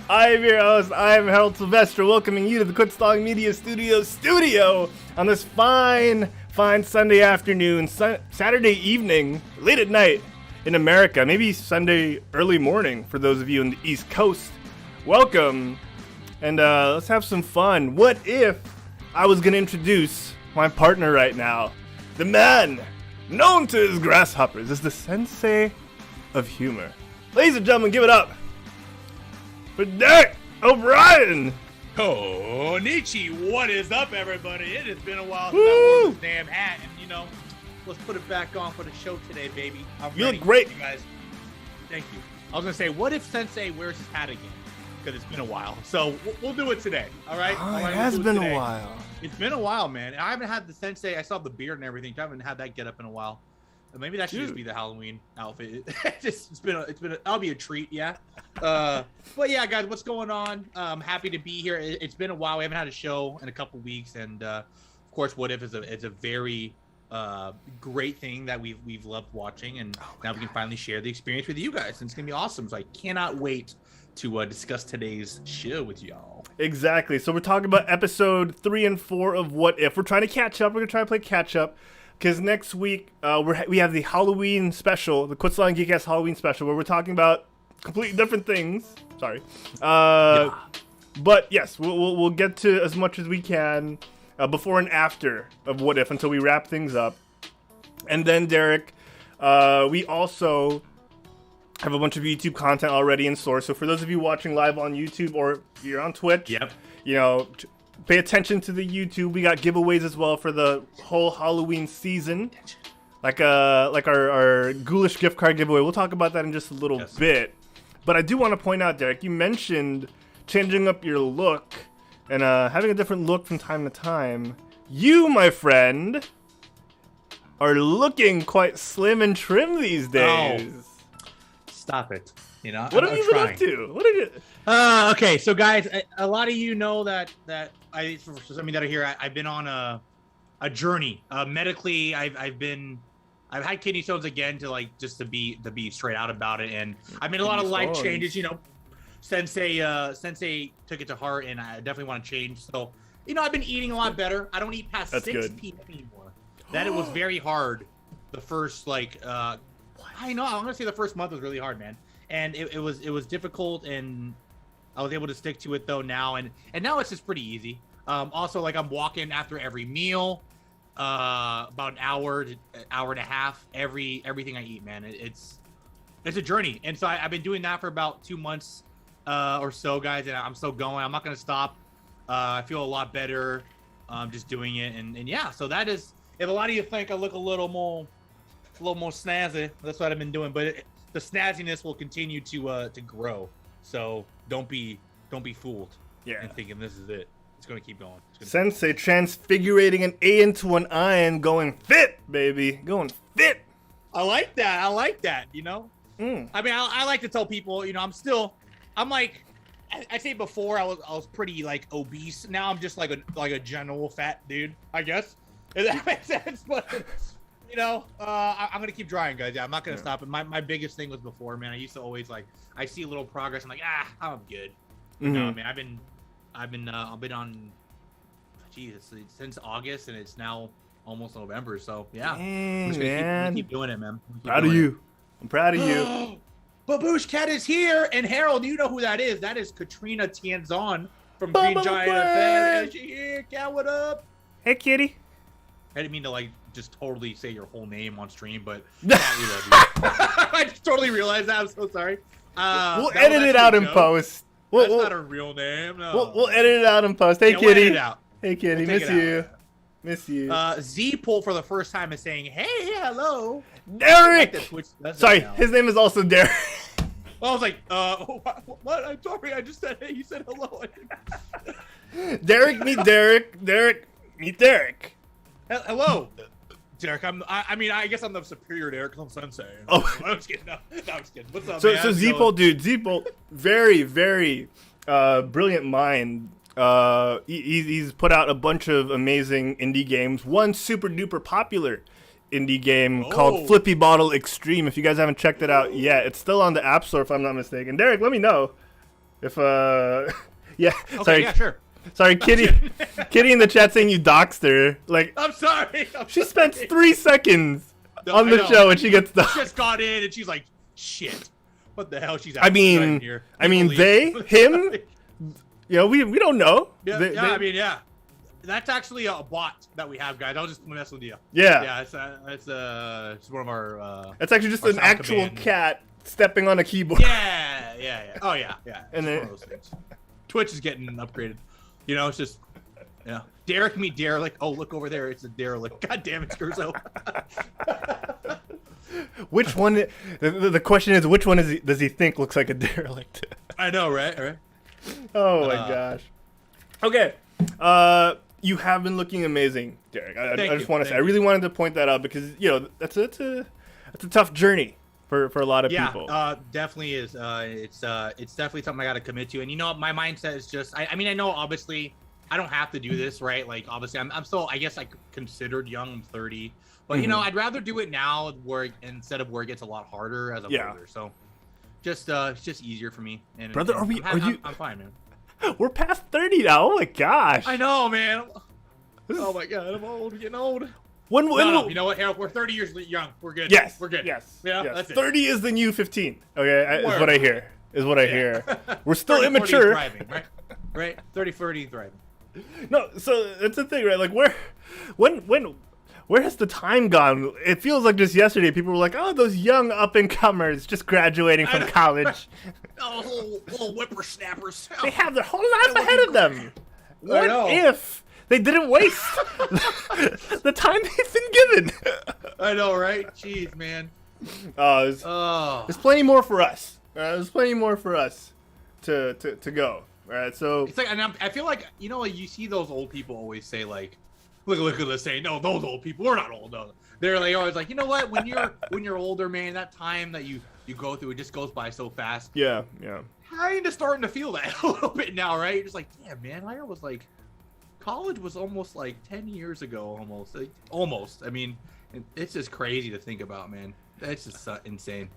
I am your host. I am Herald Silvestre, welcoming you to the Quit Stalling Media Studio on this fine Sunday afternoon, Saturday evening, late at night in America, maybe Sunday early morning for those of you in the East Coast. Welcome, and let's have some fun. What if I was going to introduce my partner right now, the man known to his grasshoppers as the sensei of humor. Ladies and gentlemen, give it up for Derek O'Brien. Konnichi, what is up, everybody? It has been a while since I wore this damn hat, and let's put it back on for the show today, baby. You look great, you guys. Thank you. I was gonna say, what if Sensei wears his hat again? Because it's been a while, so we'll do it today. All right. It has been a while. It's been a while, man. I haven't had the Sensei. I saw the beard and everything. I haven't had that get up in a while. Maybe that should just be the Halloween outfit. That'll be a treat, yeah. But yeah, guys, what's going on? I'm happy to be here. It's been a while. We haven't had a show in a couple weeks, and of course, What If is a very great thing that we've loved watching, and now we can finally share the experience with you guys, and it's gonna be awesome. So I cannot wait to discuss today's show with y'all. Exactly. So we're talking about episode 3 and 4 of What If. We're trying to catch up. We're gonna try to play catch up. Because next week, we have the Halloween special, the Quit Stalling Geekcast Halloween special, where we're talking about completely different things. Sorry. But yes, we'll get to as much as we can before and after of What If until we wrap things up. And then, Derek, we also have a bunch of YouTube content already in store. So for those of you watching live on YouTube or you're on Twitch, pay attention to the YouTube. We got giveaways as well for the whole Halloween season. like our ghoulish gift card giveaway. We'll talk about that in just a little bit. But I do want to point out, Derek, you mentioned changing up your look and having a different look from time to time. You, my friend, are looking quite slim and trim these days. Oh, stop it. You know, what have you been up to? What are you? Okay, so guys, a lot of you know that for some of you that are here, I've been on a journey. Medically, I've had kidney stones again to be straight out about it, and I made a lot of life changes. You know, Sensei took it to heart, and I definitely want to change. So, you know, I've been eating a lot better. I don't eat past 6 p.m. anymore. That it was very hard. The first I know I'm gonna say the first month was really hard, man, and it was difficult, and I was able to stick to it though now, and now it's just pretty easy. Also, like, I'm walking after every meal, about an hour to hour and a half everything I eat, man. It's a journey, and so I've been doing that for about 2 months or so, guys, and I'm still going. I'm not gonna stop. I feel a lot better just doing it, and yeah. So that is, if a lot of you think I look a little more snazzy, that's what I've been doing. But the snazziness will continue to grow. So don't be fooled. Yeah. And thinking this is it. It's gonna keep going. Sensei transfigurating an A into an I and going fit, baby, going fit. I like that. You know. I mean, I like to tell people, you know, I'm like, I say before I was pretty like obese. Now I'm just like a general fat dude, I guess. If that makes sense, but. You know, I'm gonna keep trying, guys. Yeah, I'm not gonna stop. And my biggest thing was before, man. I used to always I see a little progress. I'm like, I'm good. No, I mean, I've been on, Jesus, since August, and it's now almost November. So yeah, I'm just gonna keep doing it, man. Proud of you. I'm proud of you. Baboosh Cat is here, and Harold, you know who that is? That is Katrina Tianzon from Green Giant FM. She here, Cat, what up? Hey, kitty. I didn't mean to just totally say your whole name on stream, but we love you. I just totally realized that. I'm so sorry. We'll edit it out in post. That's not a real name. No. We'll edit it out in post. Hey, kitty. We'll edit it out. Hey, kitty. Miss you. Z pulled for the first time is saying, "Hey, hello, Derek." Sorry, his name is also Derek. I was like, what? I'm sorry. I just said, hey, you said hello. Derek, meet Derek. Derek, meet Derek. Hello, Derek. I mean, I guess I'm the superior Derek. I'm Sensei. Oh, I'm just kidding. No, I'm just kidding. What's up, so, man? So Zeepol, dude, Zeepol, very, very brilliant mind. He's put out a bunch of amazing indie games. One super duper popular indie game called Flippy Bottle Extreme. If you guys haven't checked it out yet, it's still on the App Store if I'm not mistaken. Derek, let me know if yeah. Okay, sorry. yeah, sure. Sorry, Kitty in the chat saying you doxed her. Like, I'm sorry. She spends 3 seconds on the show and she gets doxed. She just got in and she's like, shit. What the hell? She's I mean, they, him. You know, we don't know. Yeah, I mean, yeah. That's actually a bot that we have, guys. I'll just mess with you. Yeah. Yeah, it's one of our. It's actually just an actual cat stepping on a keyboard. Yeah. Oh yeah. And then one of those things. Twitch is getting upgraded. You know, it's just, yeah. Derek meet derelict. Oh, look over there. It's a derelict. God damn it, Skurzo. Which one? The question is, which one does he think looks like a derelict? I know, right? Oh my gosh. Okay. You have been looking amazing, Derek. I just want to say, I really wanted to point that out because, you know, that's a tough journey for a lot of people. Yeah, definitely is. It's definitely something I got to commit to. And, you know, my mindset is just, I mean, I know obviously I don't have to do this, right? Like, obviously I'm still, I guess, considered young. I'm 30. But, you know, I'd rather do it now instead of where it gets a lot harder as I'm older. So just, it's just easier for me. And brother, I'm fine, man. We're past 30 now. Oh my gosh. I know, man. Oh my God, I'm old. Getting old. No, you know what, Harold? We're 30 years young. We're good. Yes. We're good. Yes. Yeah, yes. that's it. 30 is the new 15. Okay, is what I hear. We're still 30, immature. 40 thriving, right? 30, 40 thriving. No, so that's the thing, right? Like, where has the time gone? It feels like just yesterday people were like, oh, those young up-and-comers just graduating from college. Oh, little whippersnappers. They have their whole life ahead of them. What if They didn't waste the time they've been given. I know, right? Jeez, man. There's plenty more for us. There's plenty more for us to go. All right, so it's like, and I feel like, you know, like you see those old people always say like, look at us saying, no, those old people, we're not old. No. They're like always like, you know what? When you're older, man, that time that you go through, it just goes by so fast. Yeah. Kind of starting to feel that a little bit now, right? You're just like, damn, man, I was like, college was almost like 10 years ago, almost. Like, almost. I mean, it's just crazy to think about, man. That's just insane.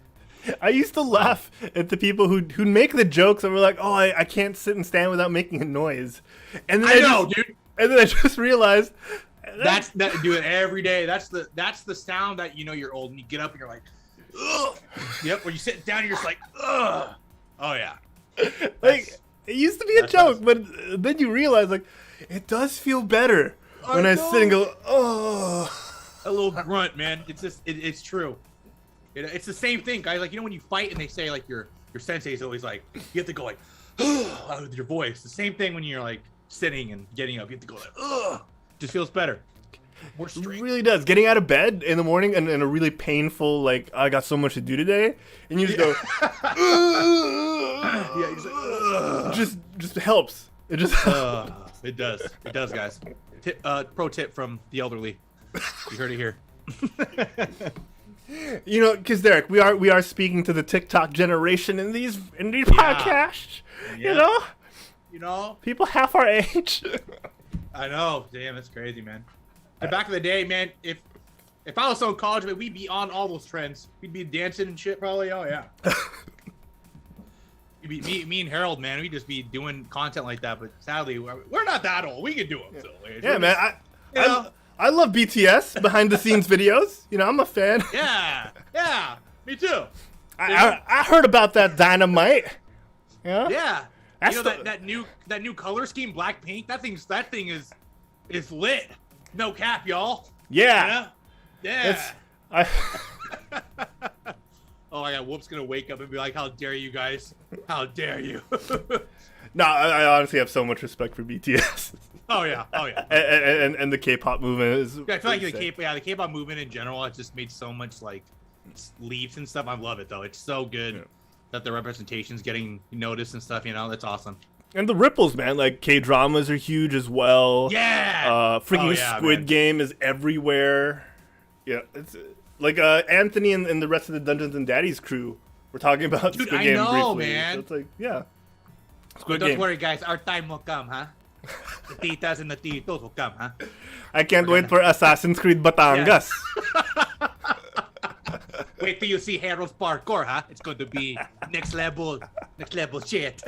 I used to laugh at the people who make the jokes and were like, oh, I can't sit and stand without making a noise. And then dude. And then I just realized that do it every day. That's the sound that you know you're old and you get up and you're like, ugh. Yep, when you sit down, you're just like, ugh. Oh yeah. Like it used to be a joke, but then you realize like it does feel better when I sit and go, oh. A little grunt, man. It's just it's true. It's the same thing, guys. Like, you know, when you fight and they say like your sensei is always like, you have to go like, ugh, with your voice. The same thing when you're like sitting and getting up. You have to go like, ugh. Just feels better. More straight. It really does. Getting out of bed in the morning and a really painful, like, I got so much to do today, and you just go, yeah, you're just like, just helps. It just it does, guys. Pro tip from the elderly. You heard it here. You know, because Derek, we are speaking to the TikTok generation in these podcasts. Yeah. You know, people half our age. I know. Damn, that's crazy, man. And back in the day, man, if I was still in college, man, we'd be on all those trends. We'd be dancing and shit, probably. Oh yeah. me and Harold, man, we'd just be doing content like that. But sadly, we're not that old. We can do them. Yeah, man. I love BTS behind the scenes videos. You know, I'm a fan. Yeah, me too. I heard about that Dynamite. Yeah. You know that new color scheme, black pink. That thing is lit. No cap, y'all. Yeah. Yeah. Oh my God, Whoop's gonna wake up and be like, "How dare you guys? How dare you?" No, I honestly have so much respect for BTS. Oh yeah. and the K-pop movement is. I feel like the K-pop movement in general has just made so much like leaps and stuff. I love it though. It's so good that the representation's getting noticed and stuff. You know, that's awesome. And the ripples, man. Like K-dramas are huge as well. Yeah. Squid Game is everywhere. Yeah, it's like Anthony and the rest of the Dungeons and Daddies crew were talking about Squid Game briefly. Man. So it's like, yeah. Don't worry, guys. Our time will come, huh? The titas and the titos will come, huh? I can't wait for Assassin's Creed Batangas. Yeah. Wait till you see Herald's parkour, huh? It's going to be next level shit.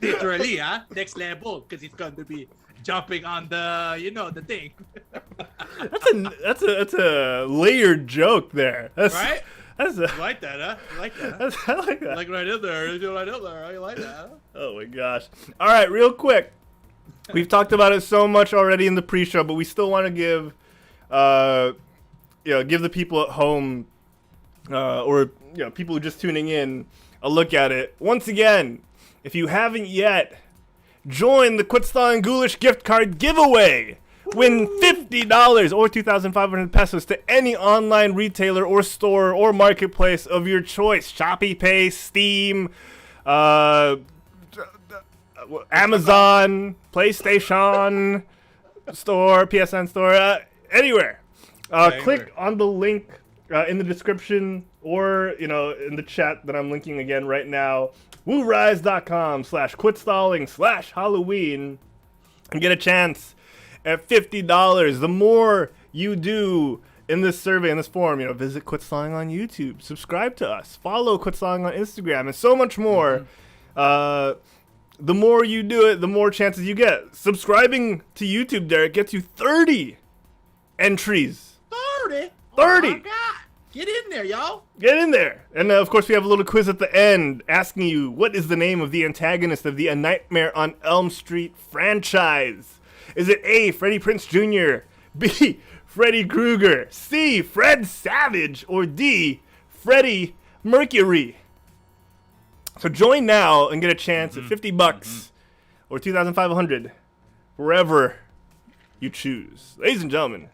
Literally, huh? Next level, because it's going to be jumping on the thing. That's a layered joke there. Right? You like that, huh? You like that? Huh? I like that. Like right in there. You like that, huh? Oh my gosh. All right, real quick. We've talked about it so much already in the pre-show, but we still want to give the people at home or people who are just tuning in a look at it. Once again, if you haven't yet, join the Quit Stalling Ghoulish gift card giveaway. Win $50 or 2,500 pesos to any online retailer or store or marketplace of your choice. Shopee Pay, Steam, Amazon, PlayStation Store, PSN Store, anywhere. Click on the link in the description or in the chat that I'm linking again right now. WooRise.com/quitstalling/Halloween and get a chance at $50. The more you do in this survey, in this form, visit Quit Stalling on YouTube, subscribe to us, follow Quit Stalling on Instagram, and so much more. The more you do it, the more chances you get. Subscribing to YouTube, Derek, gets you 30 entries. 30? 30! Oh my God. Get in there, y'all. Get in there. And, of course, we have a little quiz at the end asking you, what is the name of the antagonist of the A Nightmare on Elm Street franchise? Is it A, Freddie Prinze Jr., B, Freddy Krueger, C, Fred Savage, or D, Freddie Mercury? So join now and get a chance at $50 or 2,500, wherever you choose. Ladies and gentlemen,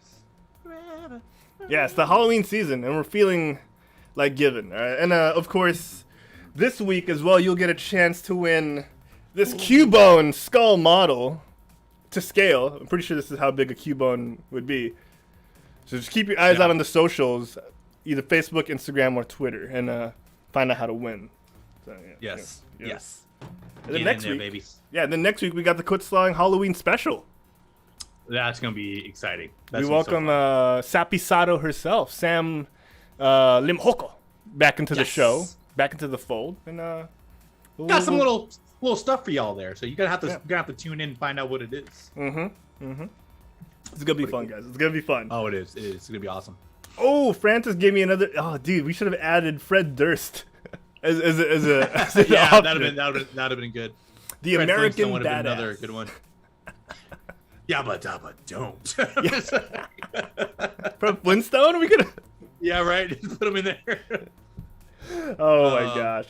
yeah, it's the Halloween season, and we're feeling like giving. All right? And of course, this week as well, you'll get a chance to win this Cubone skull model to scale. I'm pretty sure this is how big a Cubone would be. So just keep your eyes out on the socials, either Facebook, Instagram, or Twitter, and find out how to win. So, yeah, Yes. And then next week, then next week we got the Kutzlang Halloween special. That's gonna be exciting. We welcome Sapi Sato herself, Sam Lim Hoko, back into the show, back into the fold, and got some little stuff for y'all there. So you're gonna have to tune in and find out what it is. It's gonna be fun, guys. It's gonna be fun. Oh, it is. It's gonna be awesome. Oh, Francis gave me another. Oh, dude, we should have added Fred Durst as yeah, that'd have been good. The Fred American would have been another badass. good one. Yabba dabba don't. From Flintstone, we could. Yeah, right. Just put him in there. Oh my gosh.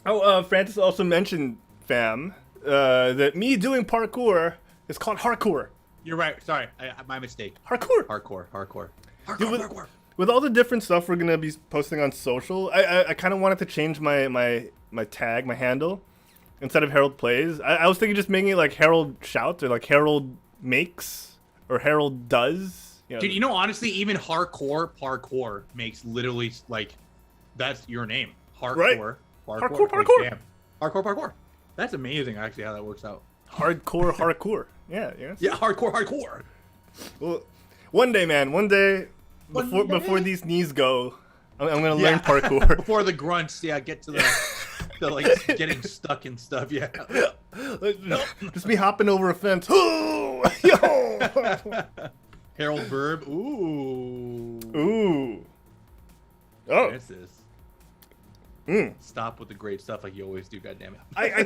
Oh, Francis also mentioned, fam, that me doing parkour is called hardcore. You're right. Sorry, my mistake. Hardcore. Dude, with all the different stuff we're gonna be posting on social, I kind of wanted to change my tag, my handle, instead of Herald Plays. I was thinking just making it like Herald Shouts or like Herald Makes or Herald Does. You know. Dude, honestly, even parkour makes literally like that's your name. Hardcore. Right. Parkour. Parkour. Like, damn. Parkour. That's amazing, actually, how that works out. Hardcore. Yeah. Yeah, hardcore. Well, one day, man. Before these knees go, I'm gonna learn parkour. Before the grunts, get to the like getting stuck and stuff. Yeah. Just me hopping over a fence. Yo. Harold Verb. Ooh. Oh. This is. Stop with the great stuff like you always do. Goddamn it. I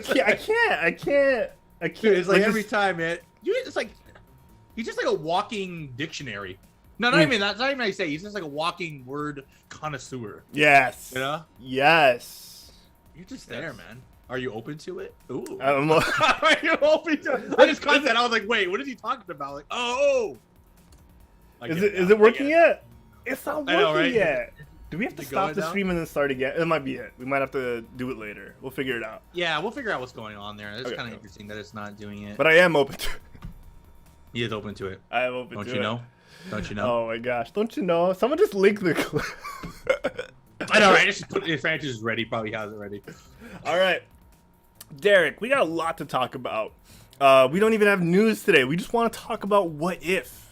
can't. Dude, it's like every time, man. It's like he's just like a walking dictionary. No, not even that's not even how you say. He's just like a walking word connoisseur. Yes. You know? Yes. You're just there, man. Are you open to it? Ooh. Are you open to it? I just caught that. I was like, wait, what is he talking about? Like, oh. Is it working yet? It's not working right? yet. Do we have to stop the now? stream and then start again? It might be it. We might have to do it later. We'll figure it out. Yeah, we'll figure out what's going on there. It's kind of interesting that it's not doing it. But I am open to it. He is open to it. I am open to it. Don't you know? Don't you know? Oh my gosh. Don't you know? Someone just linked the clip. I know, right? Just put if Francis is ready, probably has it ready. All right. Derek, we got a lot to talk about. We don't even have news today. We just want to talk about what if.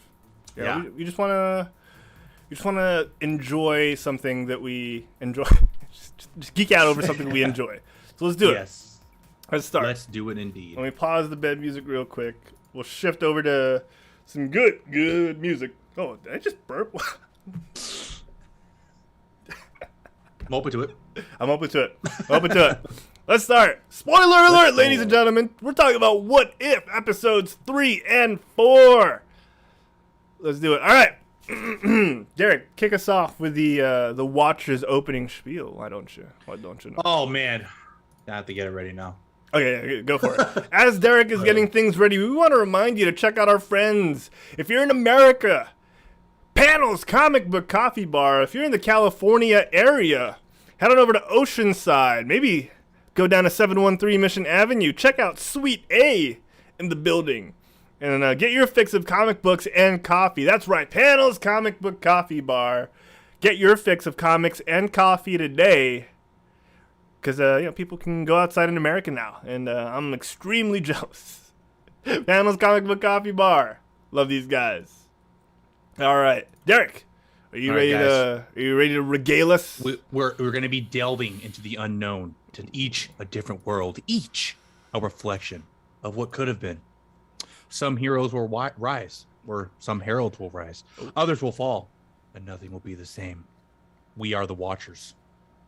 Yeah. We just want to enjoy something that we enjoy. just geek out over something we enjoy. So let's do it. Yes. Let's start. Let's do it indeed. Let me pause the bed music real quick. We'll shift over to some good music. Oh, did I just burp? I'm open to it. I'm open to it. Let's start. Spoiler alert, ladies and gentlemen. We're talking about What If episodes 3 and 4. Let's do it. All right. Derek, kick us off with the Watcher's opening spiel. Why don't you know? Oh man, I have to get it ready now. Okay, go for it. As Derek is getting things ready, we want to remind you to check out our friends. If you're in America, Panels Comic Book Coffee Bar. If you're in the California area, head on over to Oceanside. Maybe go down to 713 Mission Avenue. Check out Suite A in the building. And get your fix of comic books and coffee. That's right, Panels Comic Book Coffee Bar. Get your fix of comics and coffee today. Because people can go outside in America now. And I'm extremely jealous. Panels Comic Book Coffee Bar. Love these guys. All right. Derek, are you ready to regale us? We're going to be delving into the unknown, to each a different world, each a reflection of what could have been. Some heroes will rise, or some heralds will rise. Others will fall, and nothing will be the same. We are the Watchers.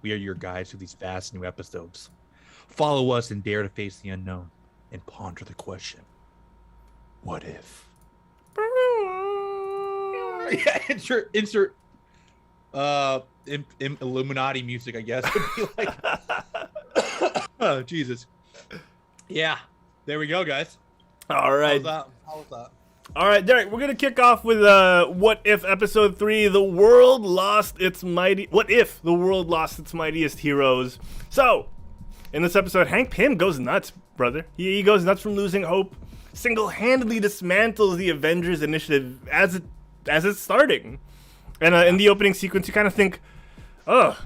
We are your guides through these vast new episodes. Follow us and dare to face the unknown and ponder the question, what if? Yeah, insert Illuminati music, I guess. Would be like, oh, Jesus. Yeah. There we go, guys. All right. How was that? All right, Derek, we're going to kick off with What If Episode 3, The World Lost Its Mighty... What if the world lost its mightiest heroes? So, in this episode, Hank Pym goes nuts, brother. He goes nuts from losing hope, single-handedly dismantles the Avengers Initiative as it's starting. And in the opening sequence, you kind of think, oh,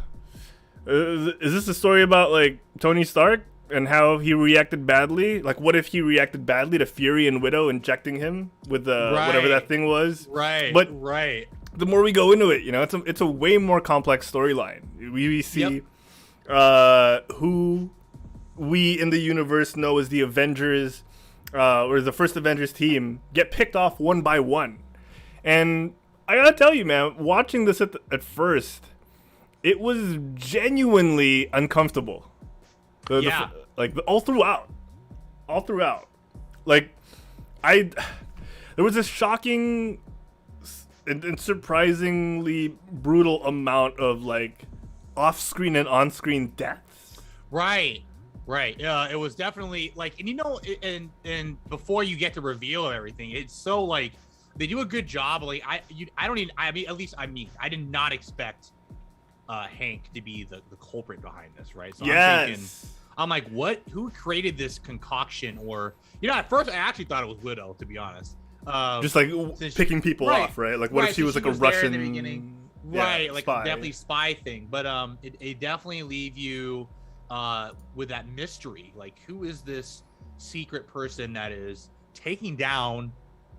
is this a story about, like, Tony Stark and how he reacted badly? Like, what if he reacted badly to Fury and Widow injecting him with whatever that thing was? Right. But right. The more we go into it, you know, it's a way more complex storyline. We see who we in the universe know as the Avengers, or the first Avengers team, get picked off one by one. And I gotta tell you, man, watching this at first, it was genuinely uncomfortable. All throughout. Like, there was a shocking and surprisingly brutal amount of, like, off-screen and on-screen deaths. Right. It was definitely, like, and you know, and before you get to reveal everything, it's so, like, they do a good job. Like, I did not expect Hank to be the culprit behind this, right? So I'm like, who created this concoction? Or, you know, at first I actually thought it was Widow, to be honest. Just like picking people off, right? Like, what if she was like a Russian in the beginning? Right, like spy. Definitely spy thing. But it definitely leave you with that mystery. Like, who is this secret person that is taking down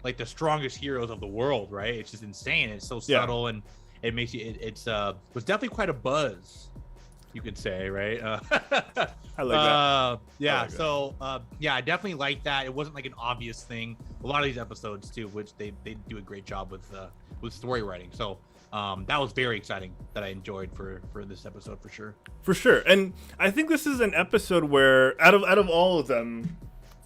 like the strongest heroes of the world, right? It's just insane. It's so subtle, and it makes you. It was definitely quite a buzz, you could say, right? I like that. I definitely like that. It wasn't like an obvious thing. A lot of these episodes too, which they do a great job with story writing. So that was very exciting. That I enjoyed for this episode for sure. For sure, and I think this is an episode where out of all of them,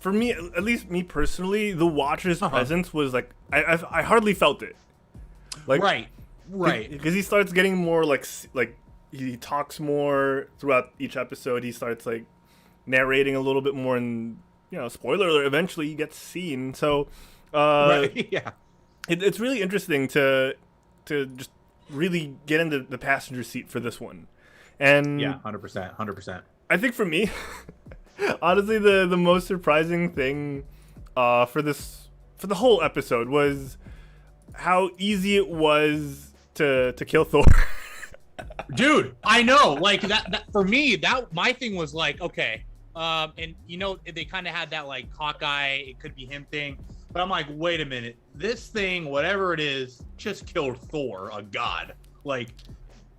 for me, at least me personally, the Watcher's presence was like I hardly felt it. Like, right, because he starts getting more like he talks more throughout each episode. He starts like narrating a little bit more, and, you know, spoiler alert, eventually he gets seen. So it's really interesting to just really get into the passenger seat for this one. And 100%. I think for me, honestly, the most surprising thing for the whole episode was how easy it was to kill Thor. Dude, I know. Like, that for me, that my thing was like, okay, and, you know, they kind of had that like Hawkeye, it could be him thing, but I'm like, wait a minute, this thing, whatever it is, just killed Thor, a god. Like,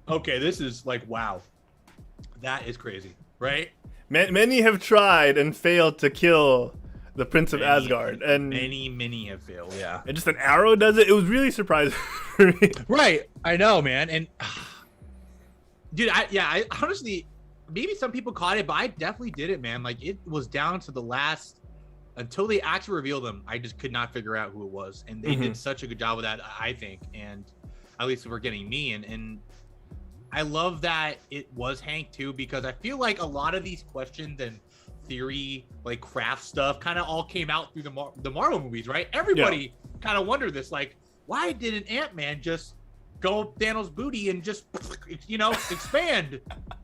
okay, this is like, wow, that is crazy, right? Many have tried and failed to kill the Prince of Asgard, and many have failed. Yeah, and just an arrow does it. It was really surprising for me. Right, I know, man. And dude, I honestly, maybe some people caught it, but I definitely did it, man. Like, it was down to the last, until they actually revealed him, I just could not figure out who it was, and they did such a good job of that, I think. And at least for getting me, and I love that it was Hank too, because I feel like a lot of these questions and theory, like craft stuff, kind of all came out through the Marvel movies, right? Everybody kind of wondered this, like, why didn't Ant-Man just go up Thanos' booty and just, you know, expand,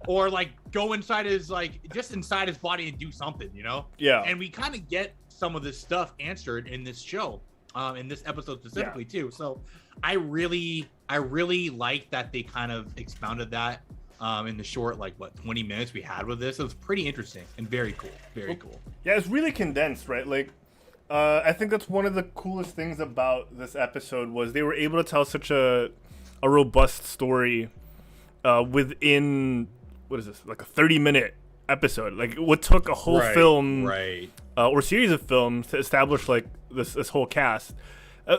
or like go inside his, like, just inside his body and do something, you know? Yeah. And we kind of get some of this stuff answered in this show, in this episode specifically too. So I really like that they kind of expounded that in the short, like, 20 minutes we had with this. It was pretty interesting and very cool. Very cool. Yeah, it's really condensed, right? Like, I think that's one of the coolest things about this episode was they were able to tell such a robust story within, what is this, like a 30-minute episode. Like, what took a whole film or series of films to establish, like, this whole cast.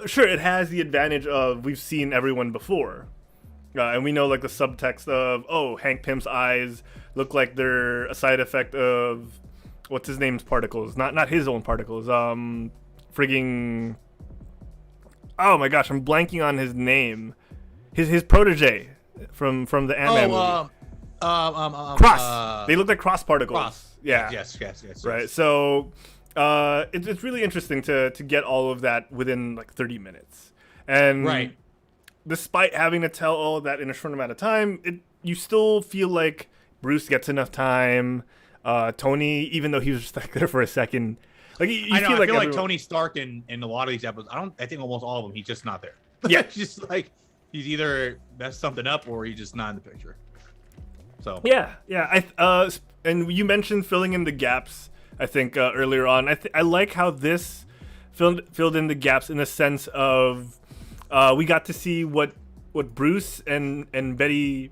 Sure, it has the advantage of we've seen everyone before. And we know, like, the subtext of, oh, Hank Pym's eyes look like they're a side effect of, what's his name's particles? Not his own particles. Frigging, oh my gosh, I'm blanking on his name. His protege from the Ant-Man movie. Cross. They look like cross particles. Cross. Yeah. Yes. Right. So it's really interesting to get all of that within like 30 minutes. And Right. despite having to tell all of that in a short amount of time, you still feel like Bruce gets enough time. Tony, even though he was just like there for a second, like you I know, feel I like feel like Tony Stark in a lot of these episodes. I think almost all of them, he's just not there. Yeah. It's just like he's either messed something up or he's just not in the picture. So yeah. And you mentioned filling in the gaps. I think earlier on, I like how this filled in the gaps in the sense of we got to see what Bruce and Betsy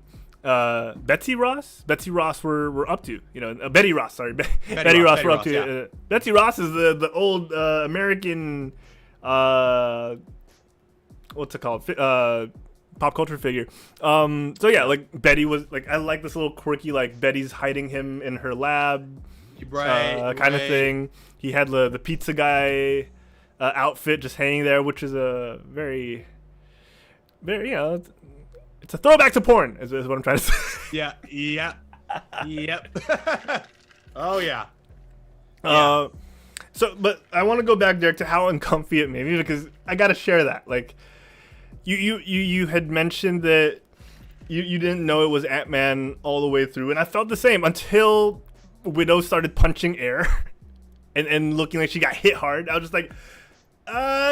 Ross were up to. You know, Betty Ross. Sorry, Betty Ross were up to. Yeah. Betsy Ross is the old American. What's it called? Pop culture figure. So yeah, like Betty was like, I like this little quirky, like Betty's hiding him in her lab, kind of thing. He had the pizza guy outfit just hanging there, which is a very, very, you know, it's a throwback to porn, is what I'm trying to say. Yeah. Yep. Oh yeah. So, but I want to go back, Derek, to how uncomfy it made me, because I got to share that. Like, you had mentioned that you didn't know it was Ant-Man all the way through, and I felt the same until Widow started punching air and looking like she got hit hard. I was just like,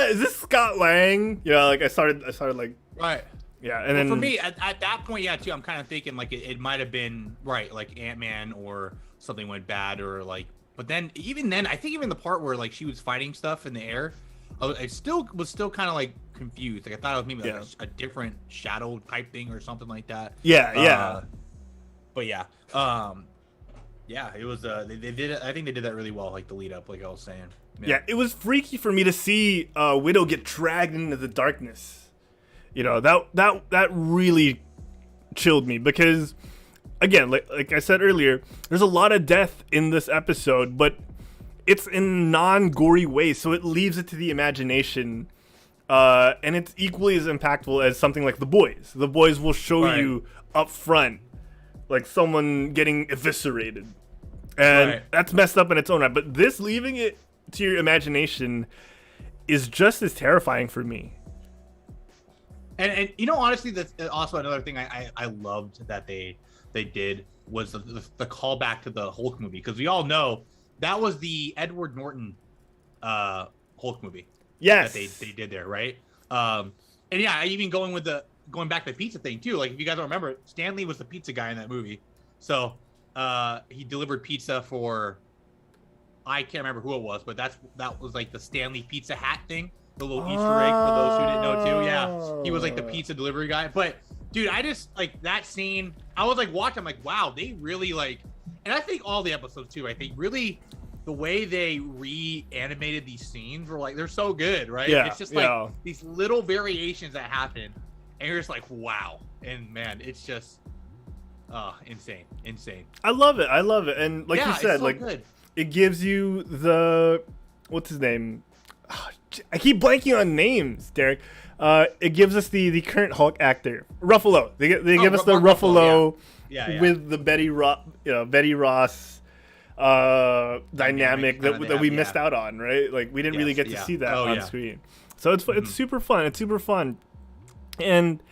is this Scott Lang? You know, like I started like, Right. yeah. And then for me at that point, yeah, too, I'm kind of thinking like it might have been right, like Ant-Man or something went bad or like. But then, even then, I think even the part where like she was fighting stuff in the air, I was still kind of like confused. Like I thought it was maybe like a different shadow type thing or something like that. Yeah. But yeah, yeah, it was. They did it. I think they did that really well. Like the lead up, like I was saying. Yeah, it was freaky for me to see Widow get dragged into the darkness. You know, that really chilled me because, again, like I said earlier, there's a lot of death in this episode, but it's in non-gory ways, so it leaves it to the imagination, and it's equally as impactful as something like The Boys. The Boys will show you up front, like someone getting eviscerated, and that's messed up in its own right. But this, leaving it to your imagination, is just as terrifying for me. And you know, honestly, that's also another thing I loved that they did was the callback to the Hulk movie, because we all know that was the Edward Norton Hulk movie. Yes, that they did there, right? And yeah, even going back to the pizza thing too. Like if you guys don't remember, Stanley was the pizza guy in that movie, so he delivered pizza for, I can't remember who it was, but that was like the Stanley pizza hat thing. The little Easter egg for those who didn't know too. Yeah, he was like the pizza delivery guy. But dude, I just like that scene. I was like watching, I'm like, wow, they really like, and I think all the episodes too. I think really the way they reanimated these scenes were like, they're so good, right? Yeah, it's just like these little variations that happen, and you're just like, wow. And man, it's just insane. I love it, and like you said, it's so like good. It gives you the, what's his name? I keep blanking on names, Derek. It gives us the current Hulk actor, Ruffalo. They give us the Ruffalo with the Betty Ross dynamic that we missed out on, right? Like we didn't really get to see that on screen. So it's super fun. It's super fun, and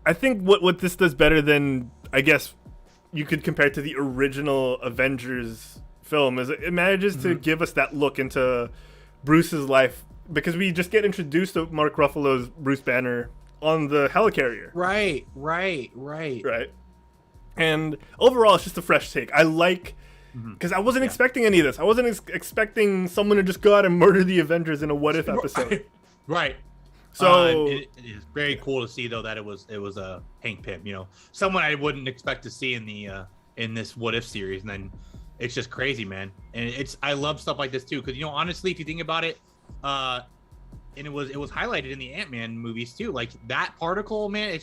I think what this does better than, I guess you could compare it to the original Avengers film, is it manages to give us that look into Bruce's life, because we just get introduced to Mark Ruffalo's Bruce Banner on the helicarrier. Right. And overall, it's just a fresh take. I like, because I wasn't expecting any of this. I wasn't expecting someone to just go out and murder the Avengers in a What If episode. Right. So it is very cool to see though that it was a Hank Pym, you know, someone I wouldn't expect to see in this What If series, and then it's just crazy, man. And I love stuff like this too, because you know, honestly, if you think about it, and it was highlighted in the Ant-Man movies too. Like that particle, man, it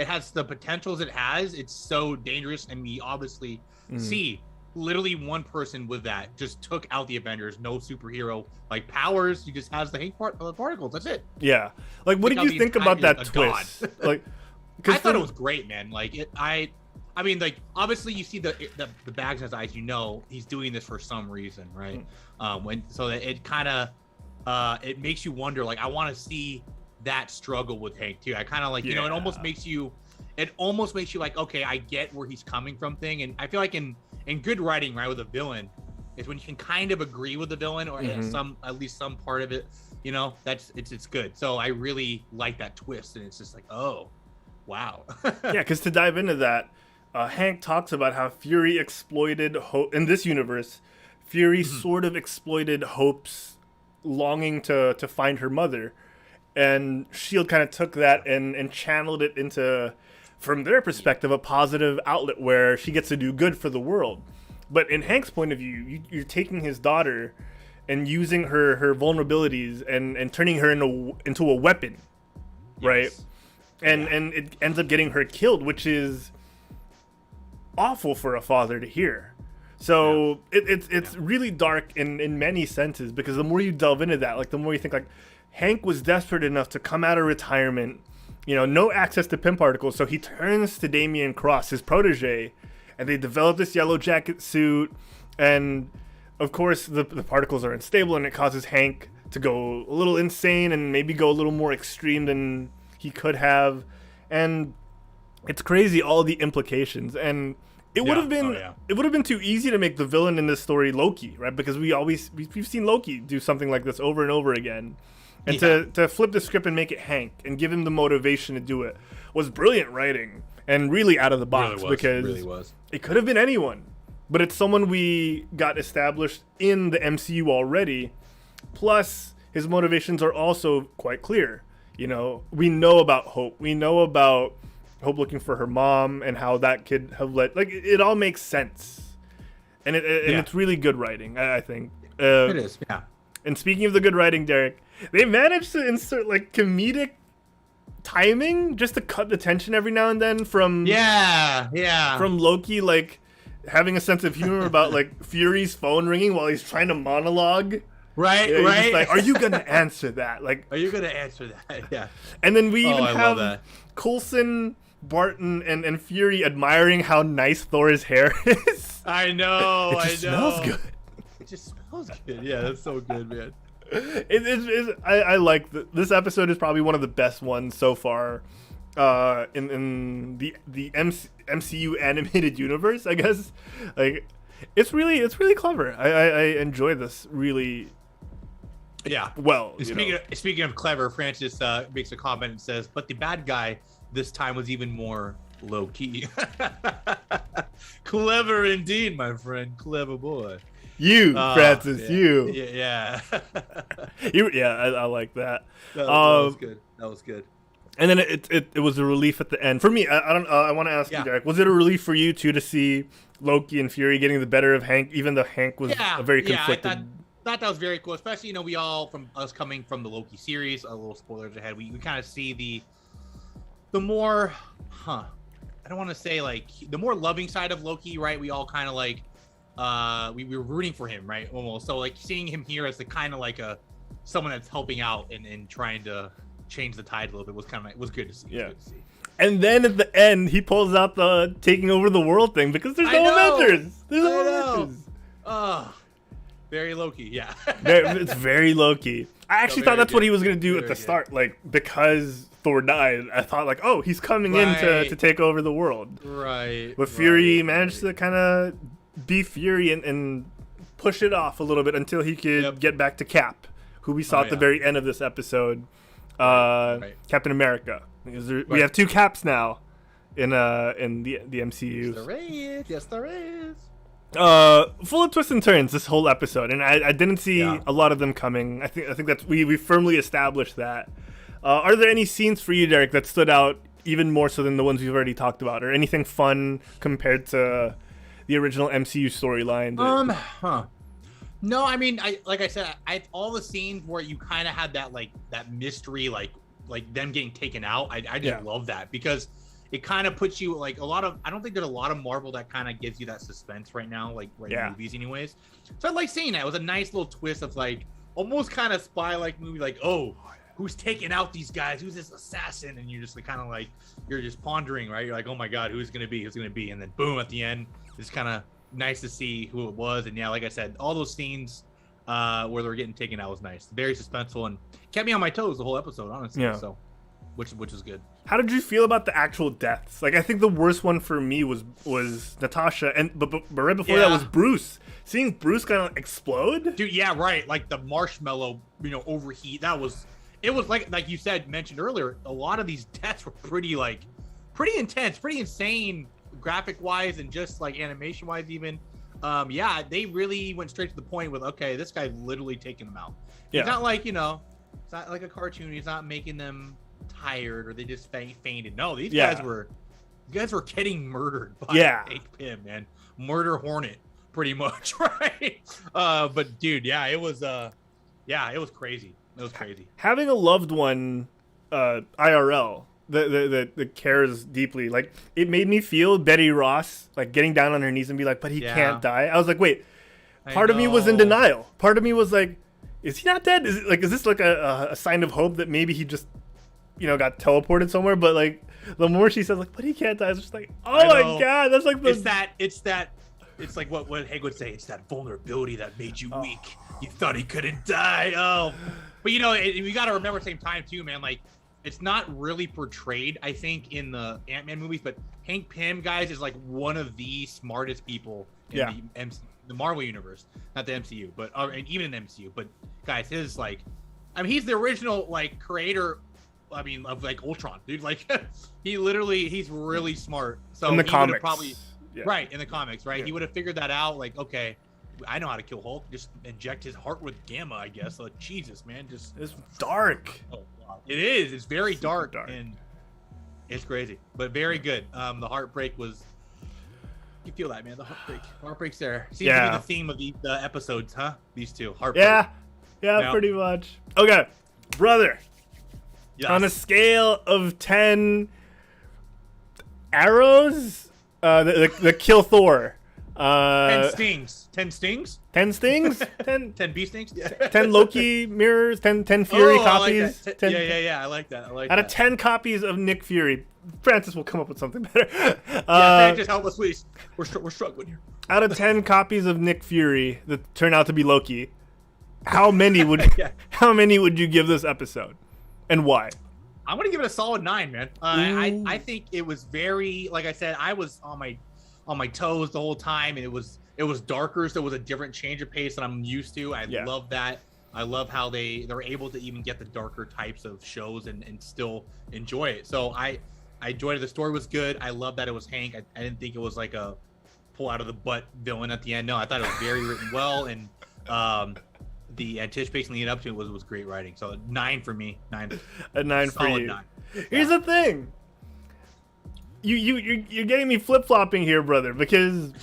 has the potentials it has. It's so dangerous, and we obviously see literally one person with that just took out the Avengers. No superhero like powers. He just has the particles. That's it. Yeah. Like, what did you think about that twist? Like, I thought it was great, man. Like I I mean, like obviously you see the bags in his eyes. You know he's doing this for some reason, right? So that it kind of it makes you wonder. Like I want to see that struggle with Hank too. I kind of like you know it almost makes you like, okay, I get where he's coming from thing. And I feel like in good writing, right, with a villain is when you can kind of agree with the villain or at least some part of it, you know, it's good. So I really like that twist. And it's just like, oh, wow. Yeah, because to dive into that, Hank talks about how Fury exploited Hope in this universe. Fury sort of exploited Hope's longing to find her mother. And S.H.I.E.L.D. kind of took that and channeled it into, from their perspective, a positive outlet where she gets to do good for the world. But in Hank's point of view, you're taking his daughter and using her vulnerabilities and turning her into a weapon, right? And it ends up getting her killed, which is awful for a father to hear. So it's really dark in many senses, because the more you delve into that, like the more you think like Hank was desperate enough to come out of retirement, you know, no access to pin particles, so he turns to Damian Cross, his protege, and they develop this yellow jacket suit, and of course the particles are unstable, and it causes Hank to go a little insane and maybe go a little more extreme than he could have, and it's crazy all the implications. And it would have been too easy to make the villain in this story Loki, right? Because we've seen Loki do something like this over and over again. And to flip the script and make it Hank and give him the motivation to do it was brilliant writing and really out of the box, because it could have been anyone, but it's someone we got established in the MCU already. Plus, his motivations are also quite clear. You know, we know about Hope. We know about Hope looking for her mom and how that could have led. Like, it all makes sense, and it's really good writing. I think it is. Yeah. And speaking of the good writing, Derek, they managed to insert like comedic timing just to cut the tension every now and then from from Loki, like having a sense of humor about like Fury's phone ringing while he's trying to monologue. Right. Just like, are you gonna answer that? Like, are you gonna answer that? Yeah. And then we even have Coulson, Barton, and Fury admiring how nice Thor's hair is. I know. It just smells good. It just smells good. Yeah, that's so good, man. I like this episode is probably one of the best ones so far in the MCU animated universe, I guess. Like, it's really clever. I enjoy this really. Yeah. Well, speaking of clever, Francis makes a comment and says, "But the bad guy this time was even more low key." Clever indeed, my friend. Clever boy. Francis, you. Yeah. I like that. That was good. That was good. And then it was a relief at the end for me. I want to ask you, Derek, was it a relief for you too to see Loki and Fury getting the better of Hank, even though Hank was a very conflicted? I thought that was very cool, especially, you know, we all, from us coming from the Loki series, a little spoilers ahead, we kind of see the more, I don't want to say like the more loving side of Loki, right? We all kind of like, we were rooting for him, right? Almost. So like seeing him here as the kind of like someone that's helping out and trying to change the tide a little bit was good to see. Yeah. And then at the end, he pulls out the taking over the world thing because there's no Avengers. There's no Avengers. Very Loki, yeah. It's very Loki. I actually thought that's what he was going to do at the start, like, because Thor died. I thought, like, oh, he's coming in to take over the world. Right. But Fury managed to kind of be Fury and push it off a little bit until he could get back to Cap, who we saw at the very end of this episode, Captain America. We have two Caps now in the MCU. Yes, there is. Full of twists and turns this whole episode, and I didn't see a lot of them coming. I think that's we firmly established that. Are there any scenes for you, Derek, that stood out even more so than the ones we've already talked about, or anything fun compared to the original MCU storyline? No, I mean, like I said, all the scenes where you kind of had that mystery, like them getting taken out. I just love that, because it kind of puts you like I don't think there's a lot of Marvel that kind of gives you that suspense right now, in movies anyways. So I like seeing that. It was a nice little twist of like almost kind of spy-like movie, like, oh, who's taking out these guys? Who's this assassin? And you're just like, kind of like, you're just pondering, right? You're like, oh my God, who's going to be? Who's going to be? And then boom, at the end, it's kind of nice to see who it was. And yeah, like I said, all those scenes where they were getting taken out was nice. Very suspenseful and kept me on my toes the whole episode, honestly. Yeah. So, which is good. How did you feel about the actual deaths? Like, I think the worst one for me was Natasha, and but right before that was Bruce. Seeing Bruce kind of explode, dude. Yeah, right. Like the marshmallow, overheat. It was like you said, mentioned earlier. A lot of these deaths were pretty intense, pretty insane, graphic wise, and just like animation wise, even. Yeah, they really went straight to the point with, okay, this guy's literally taking them out. Yeah. It's not like it's not like a cartoon. He's not making them tired or they just fainted. No, these guys were getting murdered by Hank Pym, man. Murder hornet, pretty much, right? But dude, it was crazy. It was crazy. Having a loved one, IRL, that cares deeply, like it made me feel Betty Ross, like getting down on her knees and be like, but he can't die. I was like, wait. Part of me was in denial. Part of me was like, is he not dead? Is this like a sign of hope that maybe he just got teleported somewhere? But like the more she says like, but he can't die, it's just like, oh my God, that's like it's like what Hank would say, it's that vulnerability that made you weak. You thought he couldn't die. But we got to remember at the same time too, man, like it's not really portrayed, I think, in the Ant-Man movies, but Hank Pym, guys, is like one of the smartest people in the Marvel universe, not the MCU, but and even in the MCU. But guys, he's the original like creator. Of like Ultron, dude. Like he's really smart. So in the comics, right in the comics, right? Yeah. He would have figured that out. Like, okay, I know how to kill Hulk. Just inject his heart with gamma, I guess. Like, Jesus, man, it's dark. Oh, wow. It is. It's very dark, and it's crazy, but very good. The heartbreak was. You feel that, man? The heartbreak's there. Seems to be the theme of the episodes, huh? These two, heartbreak. Yeah, pretty much. Okay, brother. Yes. On a scale of 10 arrows, the kill Thor. 10 stings. 10 stings? 10 stings? 10 bee stings? 10 Loki mirrors, 10 Fury copies. Like 10, I like that. Out of 10 copies of Nick Fury. Francis will come up with something better. Francis, help us, please. We're struggling here. Out of 10 copies of Nick Fury that turn out to be Loki, how many would you give this episode? And why? I'm gonna give it a solid 9, man. I think it was very, like I said, I was on my toes the whole time, and it was darker, so it was a different change of pace than I'm used to. I love that. I love how they're able to even get the darker types of shows and still enjoy it. So I enjoyed it. The story was good. I love that it was Hank. I didn't think it was like a pull out of the butt villain at the end. No, I thought it was very written well, and the anticipation leading up to it was great writing. So 9 for me. 9. A 9 for you. 9. Here's the thing. You're getting me flip flopping here, brother, because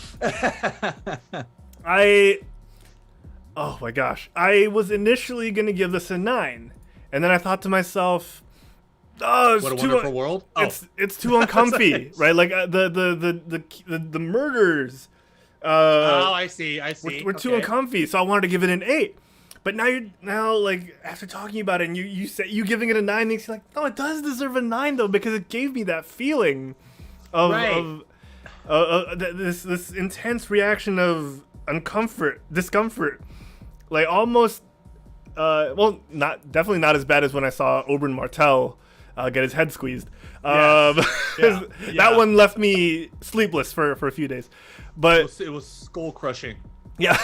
oh my gosh, I was initially gonna give this a 9, and then I thought to myself, oh, what a wonderful world. It's too uncomfy, right? Like the murders. I see. We're too uncomfy, so I wanted to give it an 8. But now like after talking about it, and you giving it a 9, makes you like, no, it does deserve a 9 though, because it gave me that feeling of this intense reaction of discomfort, like almost definitely not as bad as when I saw Oberyn Martell get his head squeezed. That one left me sleepless for a few days, but it was skull crushing. Yeah.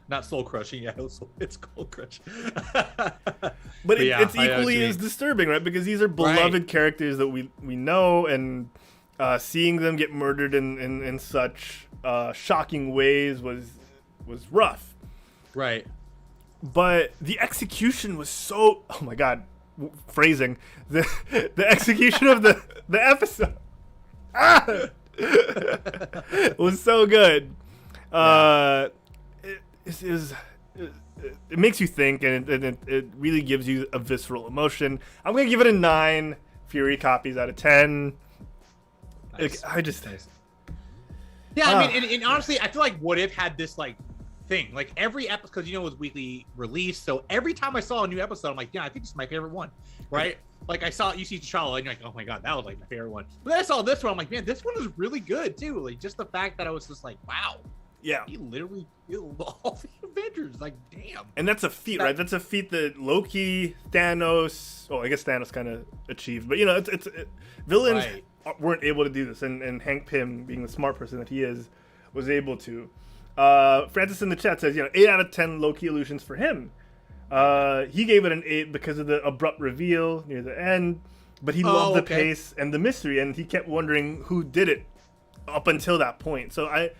Not soul crushing, it's skull crushing. but it's equally as disturbing, right? Because these are beloved characters that we know, and seeing them get murdered in such shocking ways was rough. Right. But the execution was so, oh my God, phrasing, the execution of the episode was so good. It makes you think, and it really gives you a visceral emotion. I'm going to give it a 9 Fury copies out of 10. Nice. I just... Nice. Yeah, I mean, and honestly, I feel like What If had this, like, thing. Like every episode, because it was weekly release, so every time I saw a new episode, I'm like, yeah, I think this is my favorite one, right? Like I saw you see T'Challa, and you're like, oh my god, that was like my favorite one. But then I saw this one, I'm like, man, this one is really good too. Like just the fact that I was just like, wow, yeah, he literally killed all the Avengers. Like, damn. And that's a feat, right? That's a feat that Loki, Thanos. Oh, I guess Thanos kind of achieved, but it's villains weren't able to do this, and Hank Pym, being the smart person that he is, was able to. Francis in the chat says, 8 out of 10 Loki illusions for him. He gave it an 8 because of the abrupt reveal near the end, but he loved the pace and the mystery, and he kept wondering who did it up until that point. So I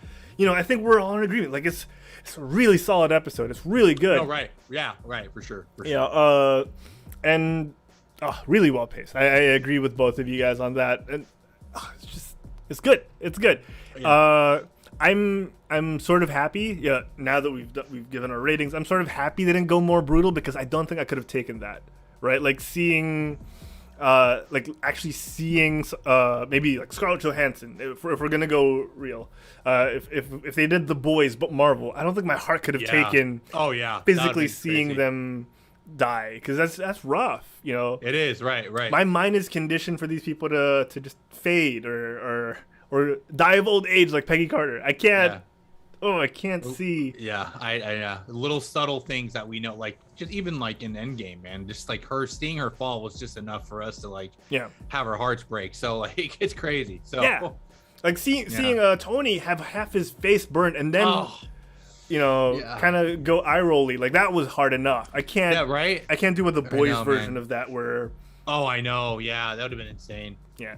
think we're all in agreement. Like it's a really solid episode. It's really good. Oh right, yeah, right, for sure. And really well paced. I agree with both of you guys on that. And it's good. It's good. Yeah. I'm sort of happy. Yeah, now that we've given our ratings, I'm sort of happy they didn't go more brutal, because I don't think I could have taken that. Right, like seeing, actually seeing maybe like Scarlett Johansson. If we're gonna go real, if they did The Boys but Marvel, I don't think my heart could have taken. Oh yeah, physically seeing them die, because that's rough. It is right. My mind is conditioned for these people to just fade or die of old age like Peggy Carter. I can't. Yeah. Oh, I can't see. Yeah, I little subtle things that we know, like just even like in Endgame, man, just like seeing her fall was just enough for us to have our hearts break. So like it's crazy. So yeah, like seeing Tony have half his face burnt and then kind of go eye rolly, like that was hard enough. I can't. Yeah, right. I can't do with the boys version of that where. Oh, I know. Yeah, that would have been insane. Yeah.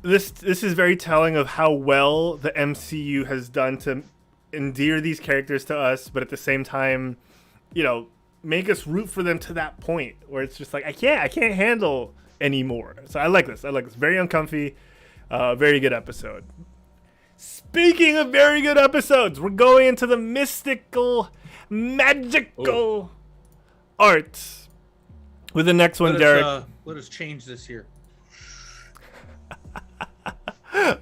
This is very telling of how well the MCU has done to endear these characters to us, but at the same time, make us root for them to that point where it's just like I can't handle anymore. So I like this. Very uncomfy. Very good episode. Speaking of very good episodes, we're going into the mystical, magical art with the next one, Derek. Let us change this here.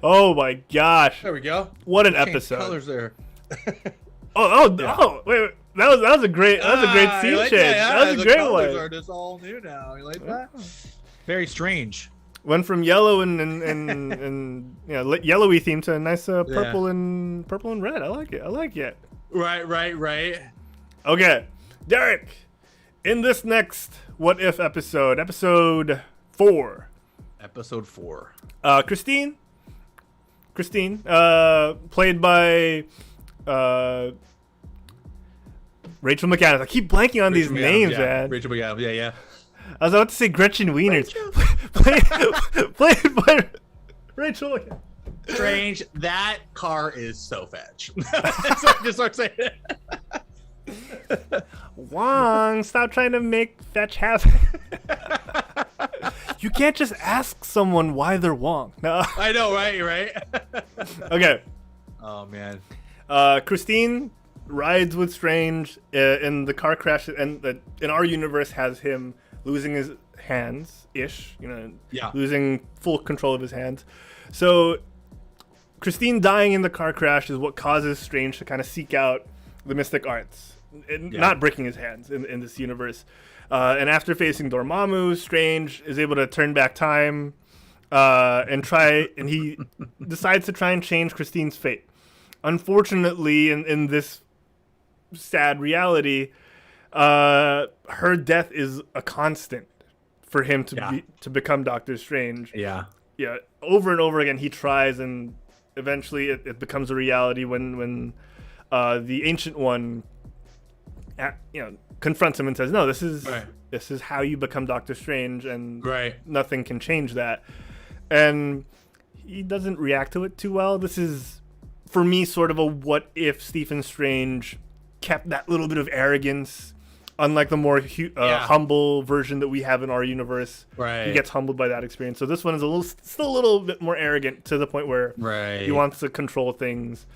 Oh my gosh! There we go. What an episode! Colors there. Wait! That was a great scene change. That was a great one. Are just all new now. You like that? Very strange. Went from yellow and yellowy theme to a nice purple and red. I like it. Right. Okay, Derek. In this next What If episode 4. Episode 4. Christine, played by Rachel McAdams. I keep blanking on these names, man. Rachel McAdams, yeah. I was about to say Gretchen Wieners. Played by Rachel McAdams. Strange. That car is so fetch. Just start saying it. Wong, stop trying to make fetch happen. You can't just ask someone why they're Wong. No. I know, right? Okay. Oh, man. Christine rides with Strange in the car crash, and in our universe has him losing his hands-ish, losing full control of his hands. So Christine dying in the car crash is what causes Strange to kind of seek out the mystic arts, not breaking his hands in this universe. And after facing Dormammu, Strange is able to turn back time and he decides to try and change Christine's fate. Unfortunately, in this sad reality, her death is a constant for him to become Doctor Strange. Yeah. Over and over again, he tries, and eventually it becomes a reality when the Ancient One, confronts him and says, "No, this is how you become Doctor Strange, and nothing can change that." And he doesn't react to it too well. This is, for me, sort of a what if Stephen Strange kept that little bit of arrogance, unlike the more humble version that we have in our universe. He gets humbled by that experience. So this one is still a little bit more arrogant, to the point where he wants to control things.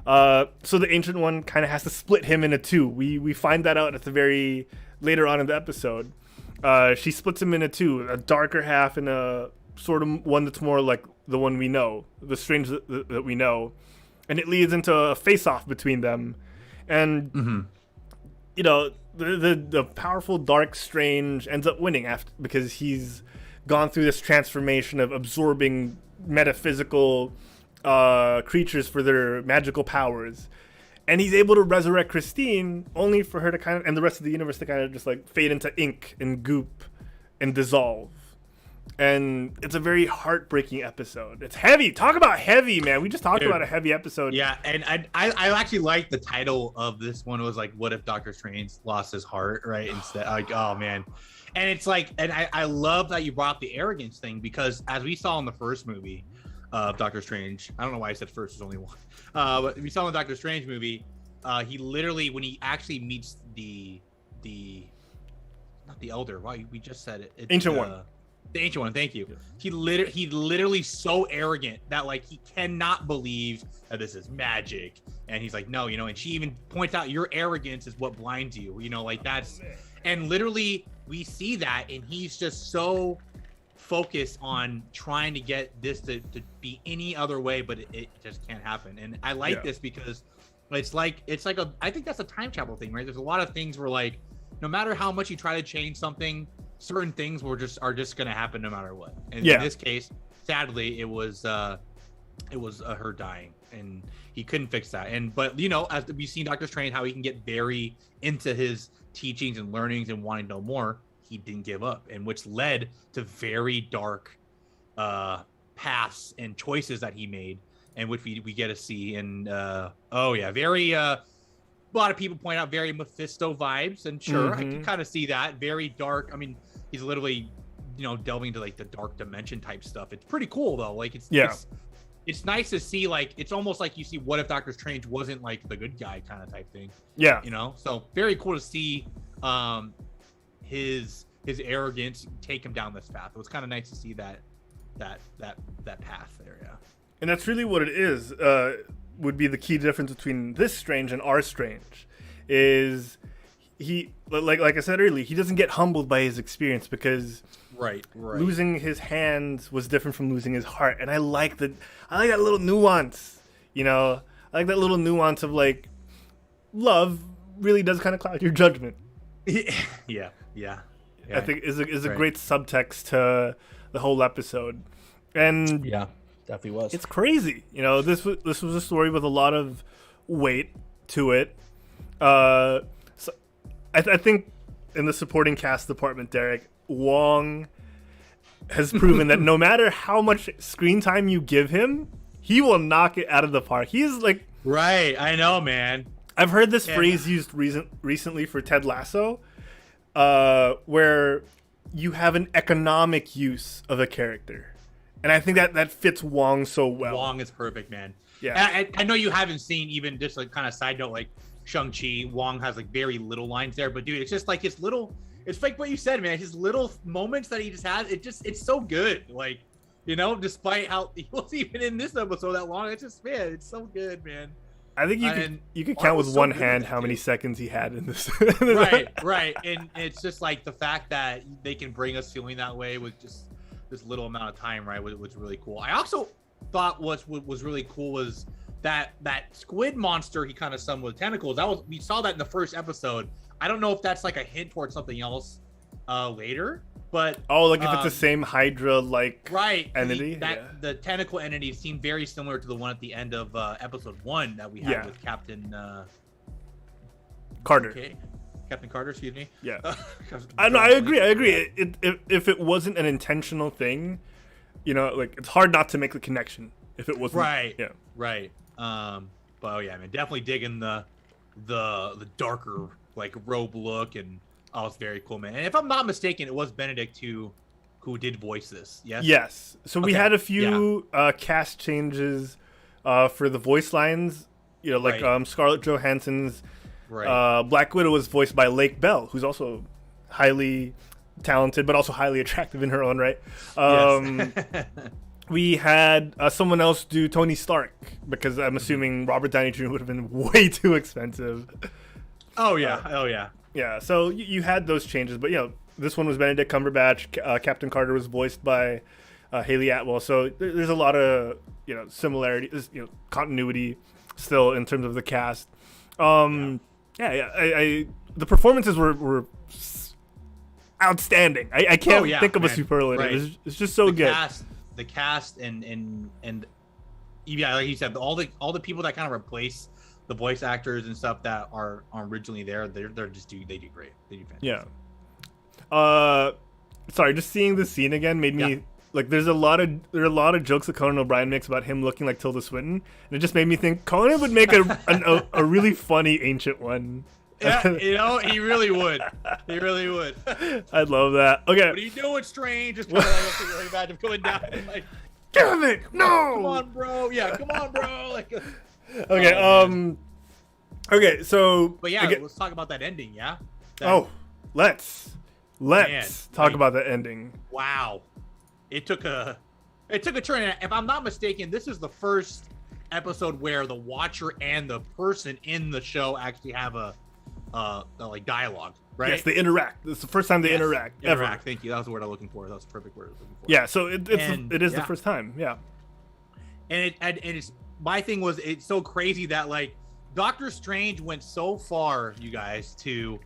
So the Ancient One kind of has to split him into two. We find that out at the very later on in the episode. She splits him into two, a darker half and a sort of one that's more like the one we know, the Strange that we know. and it leads into a face-off between them, and you know, the powerful Dark Strange ends up winning because he's gone through this transformation of absorbing metaphysical creatures for their magical powers, and he's able to resurrect Christine, only for her to kind of, and the rest of the universe to kind of just like fade into ink and goop and dissolve. And it's a very heartbreaking episode. It's heavy. Talk about heavy, man. We just talked about a heavy episode. Yeah, and I actually like the title of this one. Was like, what if Doctor Strange lost his heart, right? Instead, like, oh man. And it's like, and I love that you brought up the arrogance thing, because as we saw in the first movie of Doctor Strange, I don't know why I said first, there's only one. But we saw in the Doctor Strange movie, he literally, when he actually meets the not the elder, why we just said it. Ancient One. The Ancient One, thank you. Yes. He literally so arrogant that like he cannot believe that this is magic, and he's like, no, you know. And she even points out, your arrogance is what blinds you, you know, like that's. And literally we see that, and he's just so focused on trying to get this to be any other way, but it just can't happen. And I like this because it's like a, I think that's a time travel thing, right? There's a lot of things where like, no matter how much you try to change something, certain things are just gonna happen no matter what. And in this case, sadly, it was her dying, and he couldn't fix that. And but you know, as we've seen Doctor Strange, how he can get very into his teachings and learnings and wanting to know more, he didn't give up, and which led to very dark paths and choices that he made, and which we get to see. And very a lot of people point out very Mephisto vibes, and sure, I can kind of see that. Very dark. I mean, he's literally, you know, delving into like the dark dimension type stuff. It's pretty cool though. Like it's nice to see. Like it's almost like you see, what if Doctor Strange wasn't like the good guy kind of type thing. Yeah, you know. So very cool to see his arrogance take him down this path. It was kind of nice to see that path there. Yeah, and that's really what it is. Would be the key difference between this Strange and our Strange, is he, like I said earlier, he doesn't get humbled by his experience, because losing his hands was different from losing his heart. And I like that little nuance, you know. I like that little nuance of like, love really does kind of cloud your judgment. Yeah. I think is a great subtext to the whole eepisode. And definitely was. It's crazy, you know. This was a story with a lot of weight to it. So I think in the supporting cast department, Derek, Wong has proven that no matter how much screen time you give him, he will knock it out of the park. He's like, right. I know, man. I've heard this phrase used recently for Ted Lasso, where you have an economic use of a character. And I think that fits Wong so well. Wong is perfect, man. Yeah. I know you haven't seen, even just like kind of side note, like Shang-Chi, Wong has like very little lines there, but dude, it's just like his little, it's like what you said, man, his little moments that he just has, it's so good. Like, you know, despite how he wasn't even in this episode that long, it's just, man, it's so good, man. I think you could count with one hand how many seconds he had in this. Right. And it's just like the fact that they can bring us feeling that way with just this little amount of time, right, was really cool. I also thought what was really cool was that squid monster he kind of summoned with tentacles. We saw that in the first episode. I don't know if that's like a hint towards something else later, but if it's the same Hydra like entity. The tentacle entity seemed very similar to the one at the end of episode 1 that we had with Captain Carter. Okay. Captain Carter, excuse me. Yeah. I agree. If it wasn't an intentional thing, you know, like it's hard not to make the connection if it wasn't. Right. Yeah. Right. But man, definitely digging the darker like robe look, and it's very cool, man. And if I'm not mistaken, it was Benedict who did voice this. Yes. Yes. So we had a few cast changes for the voice lines. You know, like Scarlett Johansson's. Right. Black Widow was voiced by Lake Bell, who's also highly talented, but also highly attractive in her own right. Yes. We had someone else do Tony Stark, because I'm assuming Robert Downey Jr. would have been way too expensive. Oh yeah. Yeah. So you had those changes, but you know, this one was Benedict Cumberbatch. Captain Carter was voiced by Haley Atwell. So there's a lot of similarities, continuity still in terms of the cast. I the performances were outstanding. I can't think of a superlative. Right. It's just so good. The cast and yeah, like you said, all the people that kind of replace the voice actors and stuff that are originally there, they do great. They do fantastic. Yeah. Sorry, just seeing the scene again made me like. There are a lot of jokes that Conan O'Brien makes about him looking like Tilda Swinton, and it just made me think Conan would make a really funny ancient one. Yeah, he really would. He really would. I'd love that. Okay. What are you doing, Strange? Just kind of like imagine coming down like, damn it, no! Come on, bro. Yeah, come on, bro. Like. Okay. Okay. So. But yeah, let's talk about that ending. Yeah. Let's talk about the ending. Wow. It took a turn. If I'm not mistaken, this is the first episode where the watcher and the person in the show actually have a like dialogue, right? Yes, they interact. It's the first time they interact. Ever. Thank you. That was the word I'm looking for. That was the perfect word I was looking for. Yeah, so it is the first time. Yeah. And it's my thing was it's so crazy that like Doctor Strange went so far, you guys, to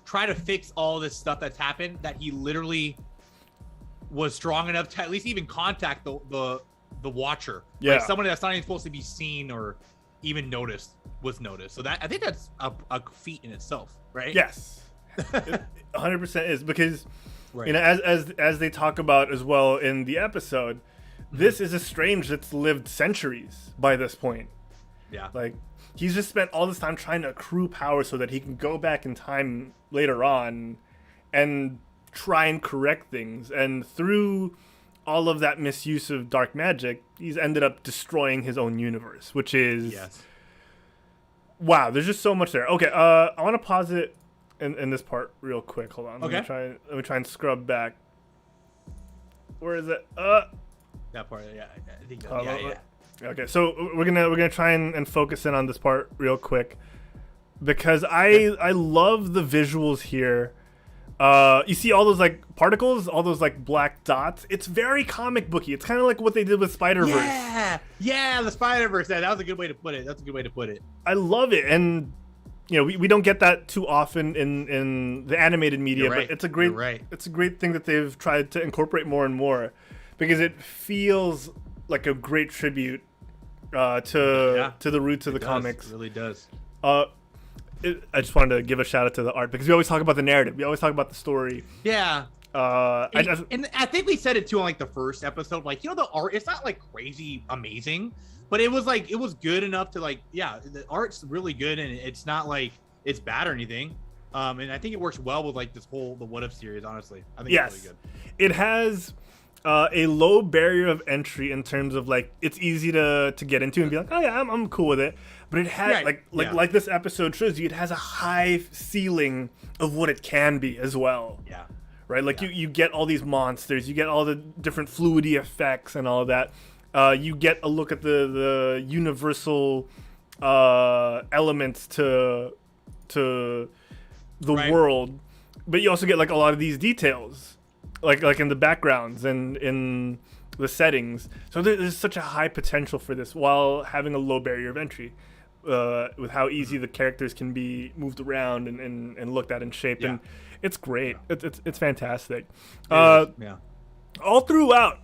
try to fix all this stuff that's happened that he literally was strong enough to at least even contact the watcher. Yeah. Like someone that's not even supposed to be seen or even was noticed. So that I think that's a feat in itself, right? Yes. 100% is because as they talk about as well in the episode, this is a Strange that's lived centuries by this point. Yeah. Like he's just spent all this time trying to accrue power so that he can go back in time later on and try and correct things. And through all of that misuse of dark magic, he's ended up destroying his own universe, which is wow. There's just so much there. Okay, I want to pause it in this part real quick. Hold on. Okay. Let me try and scrub back. Where is it? That part. Yeah. I think. Okay, so we're gonna try and focus in on this part real quick because I love the visuals here. You see all those like particles, all those like black dots. It's very comic booky. It's kind of like what they did with Spider-Verse. Yeah, the Spider-Verse. That was a good way to put it. I love it, and we don't get that too often in the animated media, but it's a great thing that they've tried to incorporate more and more because it feels like a great tribute to the roots of the comics. It really does. I just wanted to give a shout out to the art because we always talk about the narrative. We always talk about the story. Yeah. And I think we said it too on like the first episode. Like, the art, it's not like crazy amazing, but it was good enough to like, the art's really good and it's not like it's bad or anything. And I think it works well with like the What If series, honestly. I think it's really good. It has a low barrier of entry in terms of like it's easy to get into and be like, oh yeah, I'm cool with it. But it has like this episode shows you, it has a high ceiling of what it can be as well. Yeah. Right. Like you get all these monsters, you get all the different fluidity effects and all of that. You get a look at the universal elements to the world, but you also get like a lot of these details. Like in the backgrounds and in the settings. So there's such a high potential for this while having a low barrier of entry with how easy the characters can be moved around and looked at and shaped. And it's great. It's fantastic. All throughout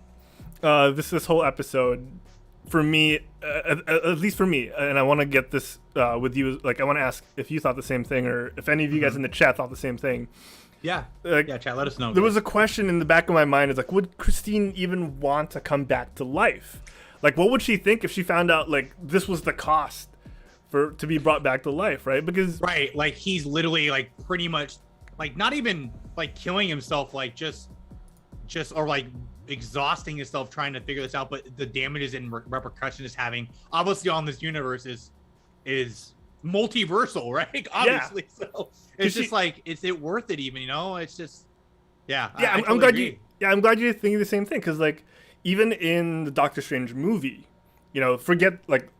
this whole episode, for me, at least for me, and I want to get this with you, like I want to ask if you thought the same thing or if any of you guys in the chat thought the same thing. Chat, let us know. There was a question in the back of my mind. It's like, would Christine even want to come back to life? Like, what would she think if she found out, like, this was the cost to be brought back to life, right? Because... Right, like, he's literally, like, pretty much, like, not even, like, killing himself, like, just or, like, exhausting himself trying to figure this out, but the damages and repercussions it's having, obviously, on this universe is multiversal, right? Obviously, so it's just like, is it worth it even? It's just, I'm glad agree. I'm glad you're thinking the same thing because like even in the Doctor Strange movie, forget like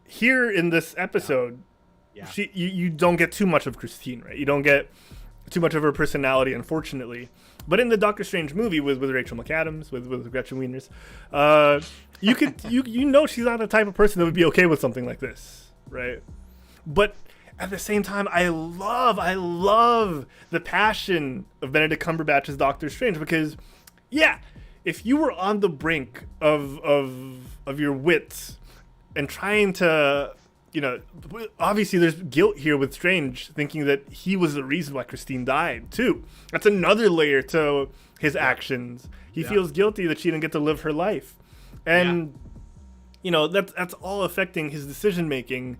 here in this episode, you don't get too much of Christine, right? You don't get too much of her personality, unfortunately. But in the Doctor Strange movie with Rachel McAdams, with Gretchen Wieners, you know she's not the type of person that would be okay with something like this, right? But at the same time, I love the passion of Benedict Cumberbatch's Doctor Strange, because, yeah, if you were on the brink of your wits and trying to, obviously there's guilt here with Strange, thinking that he was the reason why Christine died too. That's another layer to his actions. He feels guilty that she didn't get to live her life, and that's all affecting his decision making.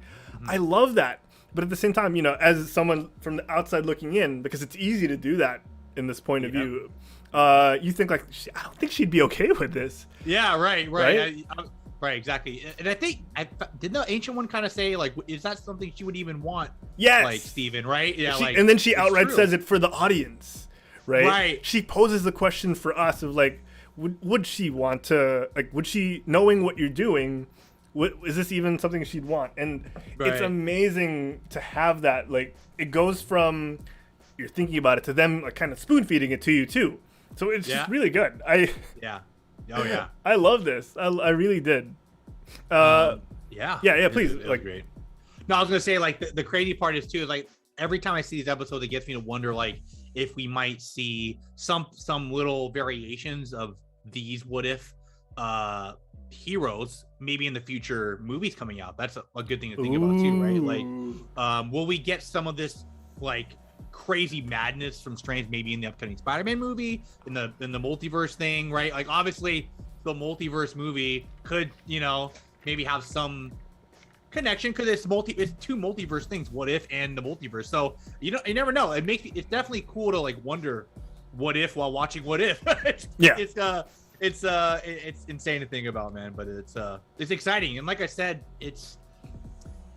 I love that, but at the same time, as someone from the outside looking in, because it's easy to do that in this point of view, you think like, I don't think she'd be okay with this. Yeah, right. Right, exactly. And I think, didn't the Ancient One kind of say, like, is that something she would even want? Yes. Like, Steven, right? Yeah, and then she outright says it for the audience, right? Right. She poses the question for us of, like, would she want to, like, would she, knowing what you're doing, is this even something she'd want? And it's amazing to have that. Like, it goes from you're thinking about it to them, like, kind of spoon feeding it to you, too. So it's just really good. Oh yeah, I love this. I really did. Yeah. Please, it was great. No, I was gonna say, like, the crazy part is too, like, every time I see these episodes, it gets me to wonder, like, if we might see some little variations of these what if heroes maybe in the future movies coming out. That's a good thing to think about too, right? Like, will we get some of this, like, crazy madness from Strange maybe in the upcoming Spider-Man movie, in the multiverse thing, right? Like, obviously the multiverse movie could, maybe have some connection, because it's two multiverse things, what if and the multiverse. So you never know. It's definitely cool to, like, wonder what if while watching what if. It's insane to think about, man, but it's exciting. And like I said, it's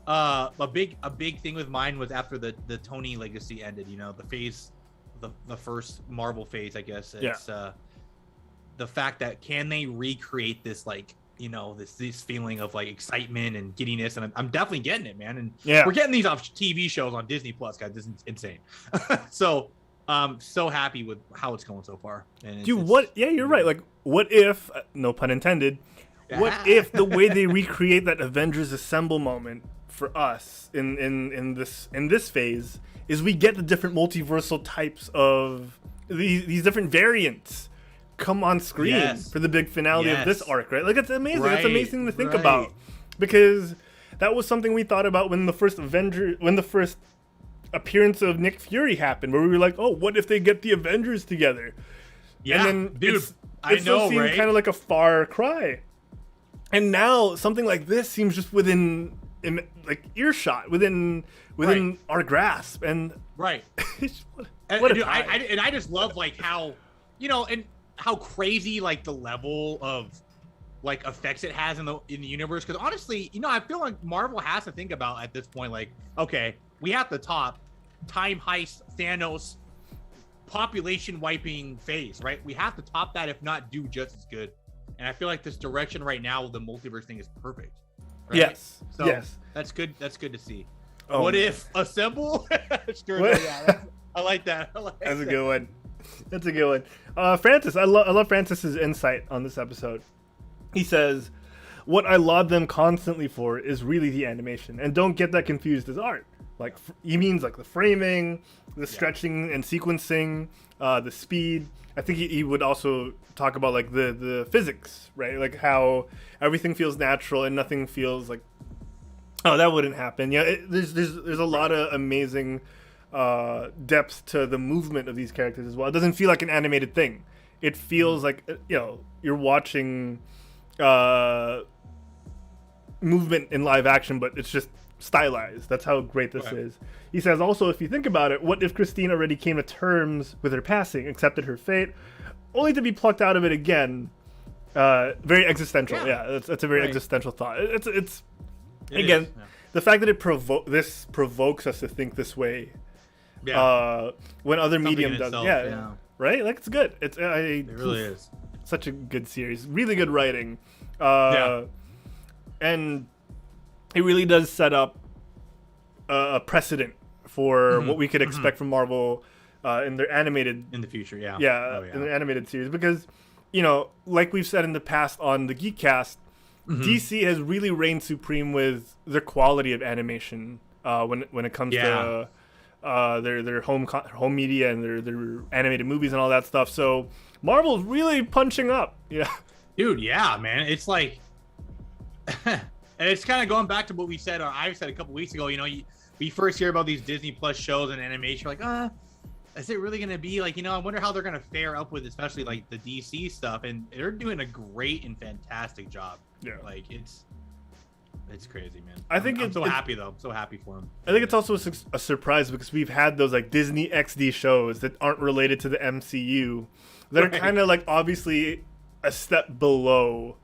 a big thing with mine was after the Tony legacy ended, the phase, the first Marvel phase, I guess. It's the fact that, can they recreate this, like, this feeling of, like, excitement and giddiness, and I'm definitely getting it, man. And we're getting these off TV shows on Disney Plus, guys. This is insane. So so happy with how it's going so far. And you're right. Like, what if, no pun intended, what if the way they recreate that Avengers Assemble moment for us in this phase is we get the different multiversal types of these different variants come on screen for the big finale of this arc, right? Like, it's amazing. It's amazing to think about, because that was something we thought about when the first appearance of Nick Fury happened, where we were like, oh, what if they get the Avengers together? Yeah, and then dude, it still seemed kind of like a far cry. And now something like this seems just within earshot, within our grasp, and I just love, like, how, and how crazy, like, the level of, like, effects it has in the universe. Because honestly, I feel like Marvel has to think about at this point, like, okay, we have to top time heist Thanos population wiping phase, right? We have to top that, if not do just as good. And I feel like this direction right now with the multiverse thing is perfect. Right? Yes. So yes. That's good to see. Oh, what if Assemble? I like that. That's a good one. That's a good one. Francis, I love Francis's insight on this episode. He says, what I laud them constantly for is really the animation, and don't get that confused as art. Like, he means, like, the framing, the stretching and sequencing, the speed. I think he would also talk about, like, the physics, right? Like, how everything feels natural and nothing feels like, oh, that wouldn't happen. Yeah, there's a lot of amazing depth to the movement of these characters as well. It doesn't feel like an animated thing. It feels like, you're watching movement in live action, but it's just stylized. That's how great this is. He says also, if you think about it, what if Christine already came to terms with her passing, accepted her fate, only to be plucked out of it again? Very existential. That's a very existential thought. It's again, the fact that this provokes us to think this way. When other medium does, right? Like, it's good. It really is such a good series. Really good writing. And it really does set up a precedent for what we could expect from Marvel in their animated in the future. Yeah. in their animated series, because like we've said in the past on the Geekcast, DC has really reigned supreme with the quality of animation when it comes to their home media and their animated movies and all that stuff. So Marvel's really punching up. Dude, yeah, man. It's like, and it's kind of going back to what we said, or I said a couple weeks ago. We first hear about these Disney Plus shows and animation, like, is it really gonna be like, I wonder how they're gonna fare up with, especially like the DC stuff, and they're doing a great and fantastic job. Yeah, like it's crazy, man. I'm so happy though. I'm so happy for him. I think it's also a surprise because we've had those like Disney XD shows that aren't related to the MCU that are kind of like obviously a step below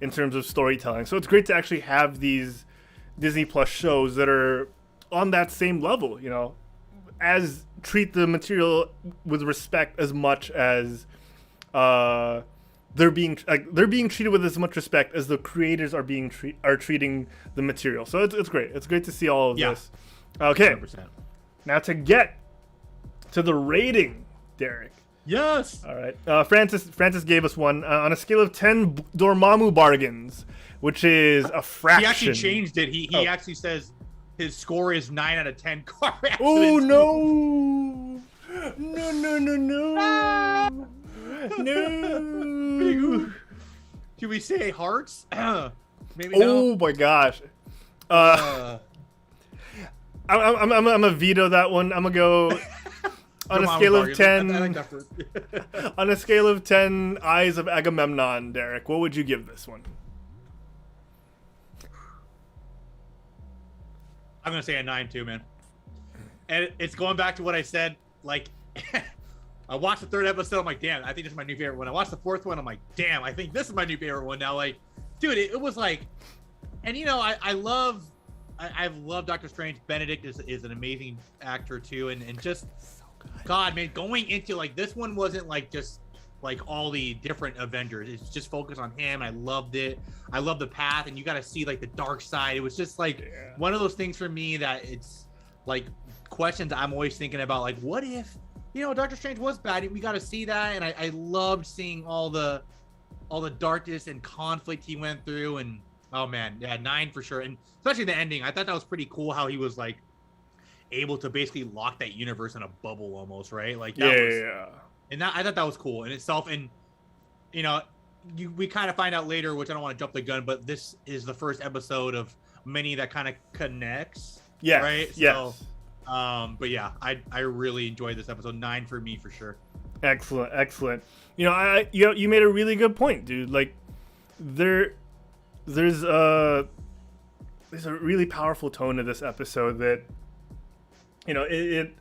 in terms of storytelling. So it's great to actually have these Disney Plus shows that are on that same level, as treat the material with respect as much as they're being treated with as much respect as the creators are treating the material. So it's great. It's great to see all of this. Okay. 100%. Now to get to the rating, Derek. Yes. All right. Francis gave us one on a scale of 10 Dormammu bargains, which is a fraction. He actually changed it. He actually says his score is 9 out of 10 car accidents. Oh no! No! No! Should we say hearts? Maybe. Oh my gosh! I'm gonna veto that one. I'm gonna go. On a scale of 10, on a scale of 10 Eyes of Agamemnon, Derek, what would you give this one? I'm gonna say a 9 too, man. And it's going back to what I said. Like, I watched the 3rd episode. I'm like, damn, I think this is my new favorite one. I watched the 4th one. I'm like, damn, I think this is my new favorite one now. Like, dude, it was like, and I've loved Doctor Strange. Benedict is an amazing actor too, and just. God, man, going into like this one wasn't like just like all the different Avengers. It's just focused on him. I loved it. I love the path, and you got to see like the dark side. It was just like one of those things for me that it's like questions I'm always thinking about. Like, what if Doctor Strange was bad? We got to see that, and I loved seeing all the darkness and conflict he went through. And oh man, yeah, 9 for sure. And especially the ending, I thought that was pretty cool. How he was like able to basically lock that universe in a bubble almost, right? Like that and that I thought that was cool in itself. And we kind of find out later, which I don't want to jump the gun, but this is the first episode of many that kind of connects. Yeah. Right. Yes. So, but yeah, I really enjoyed this episode. 9 for me for sure. Excellent. You made a really good point, dude. Like there's a really powerful tone to this episode that. It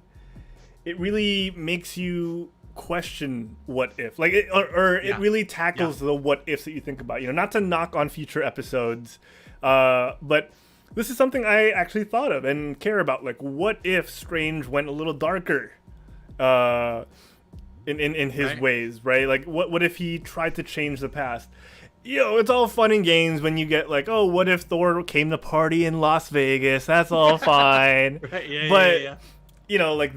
really makes you question what if, like, it really tackles the what ifs that you think about. Not to knock on future episodes, but this is something I actually thought of and care about. Like, what if Strange went a little darker, in his ways, right? Like, what if he tried to change the past? It's all fun and games when you get like, oh, what if Thor came to party in Las Vegas? That's all fine. Right, but, like,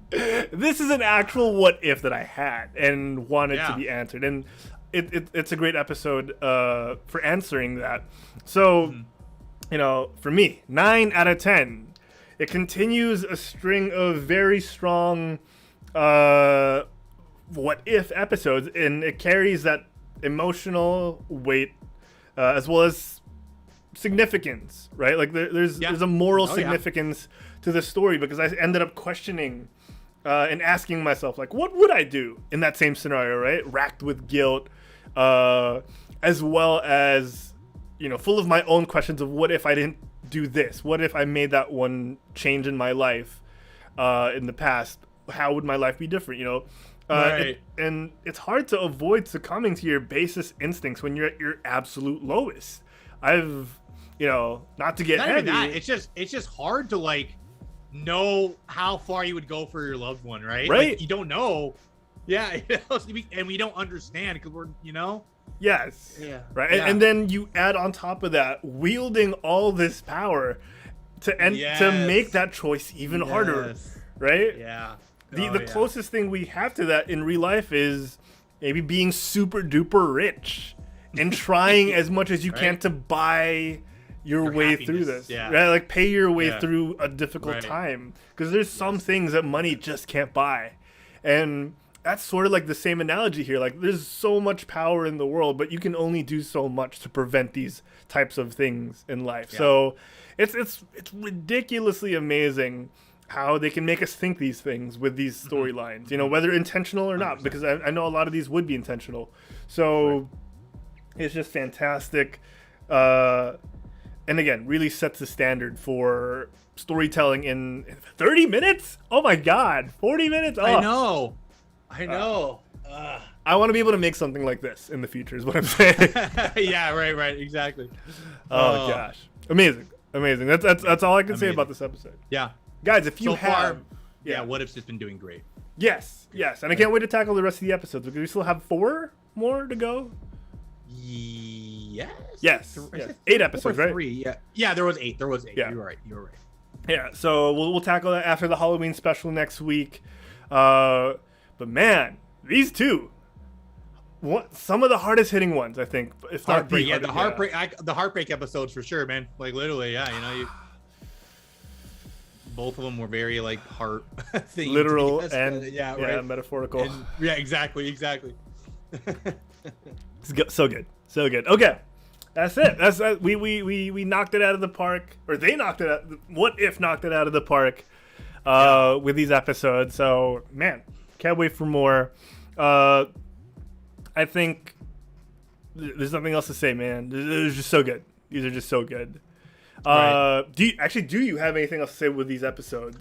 this is an actual what if that I had and wanted to be answered. And it's a great episode for answering that. So, for me, 9 out of 10. It continues a string of very strong what if episodes, and it carries that emotional weight as well as significance, right? Like there's a moral significance to the story, because I ended up questioning and asking myself, like, what would I do in that same scenario, right? Racked with guilt, as well as full of my own questions of what if I didn't do this, what if I made that one change in my life in the past, how would my life be different, Right. And it's hard to avoid succumbing to your basest instincts when you're at your absolute lowest. I've, not to get not heavy. even that. It's just hard to like know how far you would go for your loved one, right? Right. Like, you don't know. Yeah, and we don't understand because we're, Yes. Yeah. Right. Yeah. And then you add on top of that, wielding all this power, to make that choice even harder, right? Yeah. The closest thing we have to that in real life is maybe being super duper rich and trying as much as you can to buy your way through this. Yeah. Right? Like pay your way through a difficult time. Because there's some things that money just can't buy. And that's sort of like the same analogy here. Like there's so much power in the world, but you can only do so much to prevent these types of things in life. Yeah. So it's ridiculously amazing how they can make us think these things with these storylines, you know, whether intentional or not, 100%. Because I know a lot of these would be intentional. So it's just fantastic. And again, really sets the standard for storytelling in 30 minutes. Oh my God, 40 minutes. Oh. I know. I want to be able to make something like this in the future is what I'm saying. Yeah, right, exactly. Oh gosh, amazing. That's all I can say about this episode. Yeah. Guys, if you What If's just been doing great. Yes, and I can't wait to tackle the rest of the episodes because we still have 4 more to go. Yes. 8 episodes, right? 3. Yeah. There was 8. Yeah. You're right. Yeah. So we'll tackle that after the Halloween special next week. But man, these two, some of the hardest hitting ones, I think. If not the heartbreak episodes for sure, man. Like literally, both of them were very like heart things. Literal and metaphorical. And, yeah, exactly. So good. Okay, that's it. We knocked it out of the park, or they knocked it out. What If knocked it out of the park with these episodes. So man, can't wait for more. I think there's nothing else to say, man. They're just so good. These are just so good. Right. Do you have anything else to say with these episodes?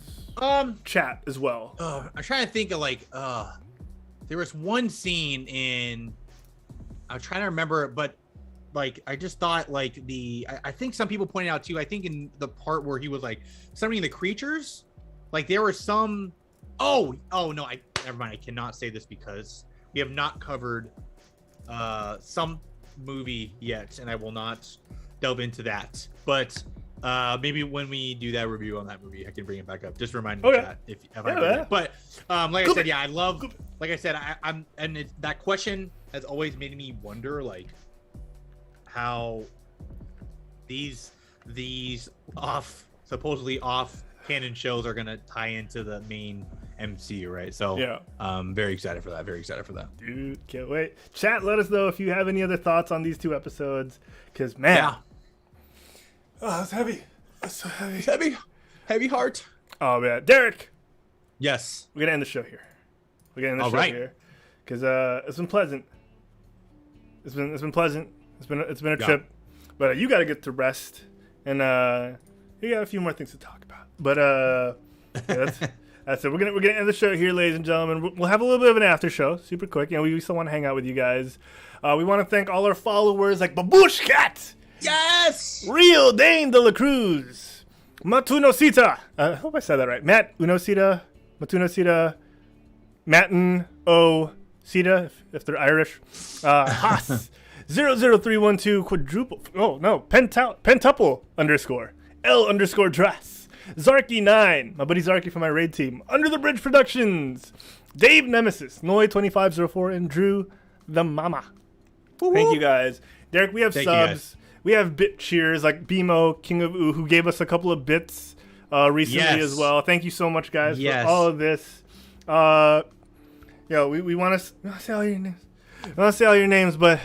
Chat as well. I'm trying to think of there was one scene in. I'm trying to remember it, but I just thought I think some people pointed out too. I think in the part where he was summoning the creatures, there were some. Oh no! Never mind. I cannot say this because we have not covered some movie yet, and I will not delve into that. But maybe when we do that review on that movie, I can bring it back up. Just remind me that if I remember. But I said, I love. Like I said, that question has always made me wonder, how these supposedly off canon shows are gonna tie into the main MCU, right? So very excited for that. Dude, can't wait. Chat, let us know if you have any other thoughts on these 2 episodes, because man, it's heavy. It's so heavy. Heavy heart. Oh man, Derek. Yes, we're gonna end the show here. Here because it's been pleasant. It's been pleasant. It's been a trip, but you got to get to rest, and you got a few more things to talk about. But that's it. We're gonna end the show here, ladies and gentlemen. We'll have a little bit of an after show, super quick. We still want to hang out with you guys. We want to thank all our followers like Babush Cat, Real Dane de la Cruz, Matunosita. I hope I said that right. Matt Unosita, Matunosita, Matten O Sita, if they're Irish. Haas 00312 quadruple. Oh no, pentuple _ L_ dress. Zarky 9, my buddy Zarky from my raid team. Under the Bridge Productions. Dave Nemesis, Noi 2504, and Drew the Mama. Woo-hoo. Thank you guys. Derek, we have subs. We have bit cheers like BMO, King of Ooh, who gave us a couple of bits recently as well. Thank you so much, guys, for all of this. We want to say all your names. I want to say all your names, but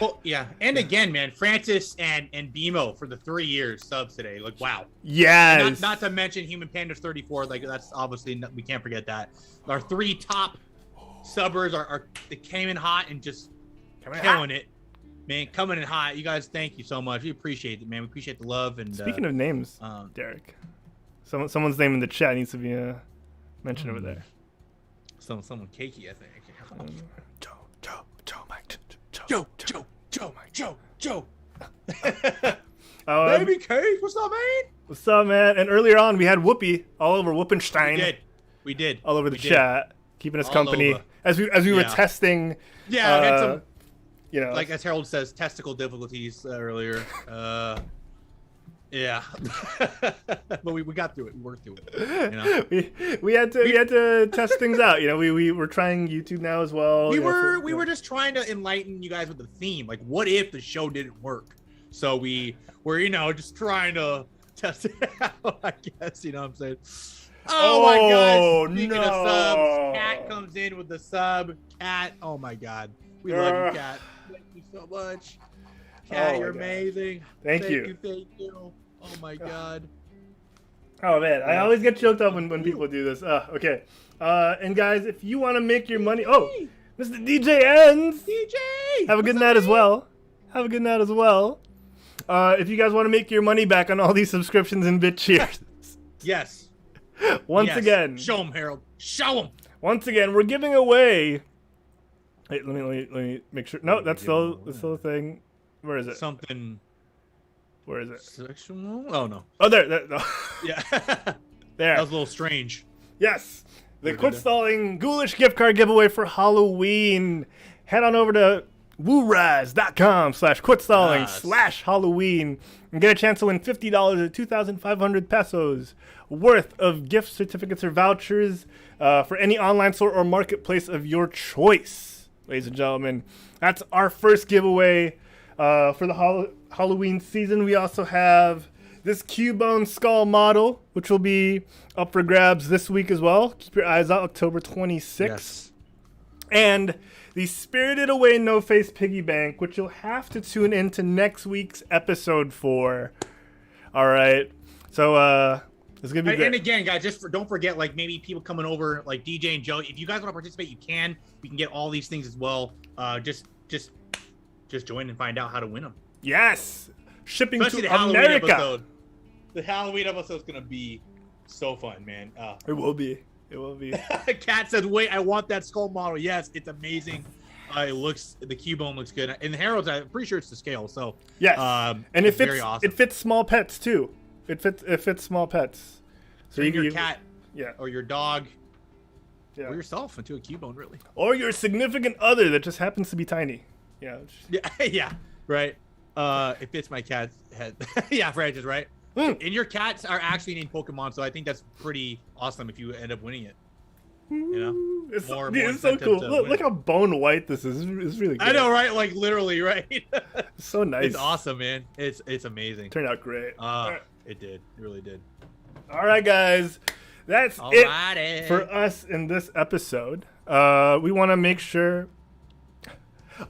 and again, man, Francis and BMO for the 3 years subs today. Wow. Yes. Not to mention Human Pandas 34. That's obviously we can't forget that. Our 3 top subbers they came in hot and just killing it, man. Coming in hot. You guys, thank you so much. We appreciate it, man. We appreciate the love. And speaking of names, Derek, someone's name in the chat needs to be mentioned over there. Someone cakey, I think. Joe. Baby Cake, what's up, man? What's up, man? And earlier on, we had Whoopi all over Whoopenstein. We did. All over the chat, keeping us company as we were testing. Yeah, I had some, like as Herald says, testicle difficulties earlier. Yeah. But we got through it. We worked through it. You know? we had to test things out. You know, we were trying YouTube now as well. We were just trying to enlighten you guys with the theme. Like, what if the show didn't work? So we were, just trying to test it out, I guess. You know what I'm saying? Oh my God. Speaking of subs, Cat comes in with the sub. Cat, oh my God. We love you, Cat. Thank you so much. Cat, you're amazing. Thank you. Thank you. Oh my God. Oh man, I always get choked up when people do this. Okay. And guys, if you want to make your money, Mr. DJ Ends. DJ. Have a good night as well. Have a good night as well. If you guys want to make your money back on all these subscriptions and bit cheers. Yes. Once again. Show them, Harold. Show them. Once again, we're giving away. Wait, let me make sure. No, that's still a thing. Where is it? Something. Where is it? Sexual? Oh no. Oh, there. No. Yeah. There. That was a little strange. Yes. The Quit Stalling Ghoulish gift card giveaway for Halloween. Head on over to woorize.com/quitstalling/Halloween and get a chance to win $50 or 2,500 pesos worth of gift certificates or vouchers for any online store or marketplace of your choice, ladies and gentlemen. That's our first giveaway for the Halloween season. We also have this Cubone skull model, which will be up for grabs this week as well. Keep your eyes out, October 26th. Yes. And the Spirited Away No Face Piggy Bank, which you'll have to tune into next week's episode for. All right. So it's going to be great. And again, guys, don't forget, like, maybe people coming over, like DJ and Joe, if you guys want to participate, you can. We can get all these things as well. Just join and find out how to win them. Yes. Shipping especially to America. The Halloween episode is going to be so fun, man. It will be. It will be. Kat says, wait, I want that skull model. Yes, it's amazing. The Cubone looks good. And the Herald's, I'm pretty sure it's the scale. So yes. And it fits, very awesome. It fits small pets too. It fits small pets. So your cat or your dog or yourself into a Cubone, really. Or your significant other that just happens to be tiny. Yeah. Yeah. Right. It fits my cat's head. Yeah, Francis, right? And your cats are actually named Pokemon, so I think that's pretty awesome if you end up winning it. You know, it's so cool. Look how bone white this is. It's really good. I know, right? Like literally, right? It's so nice. It's awesome, man. It's amazing. Turned out great. It did. It really did. All right, guys. That's it for us in this episode. We want to make sure.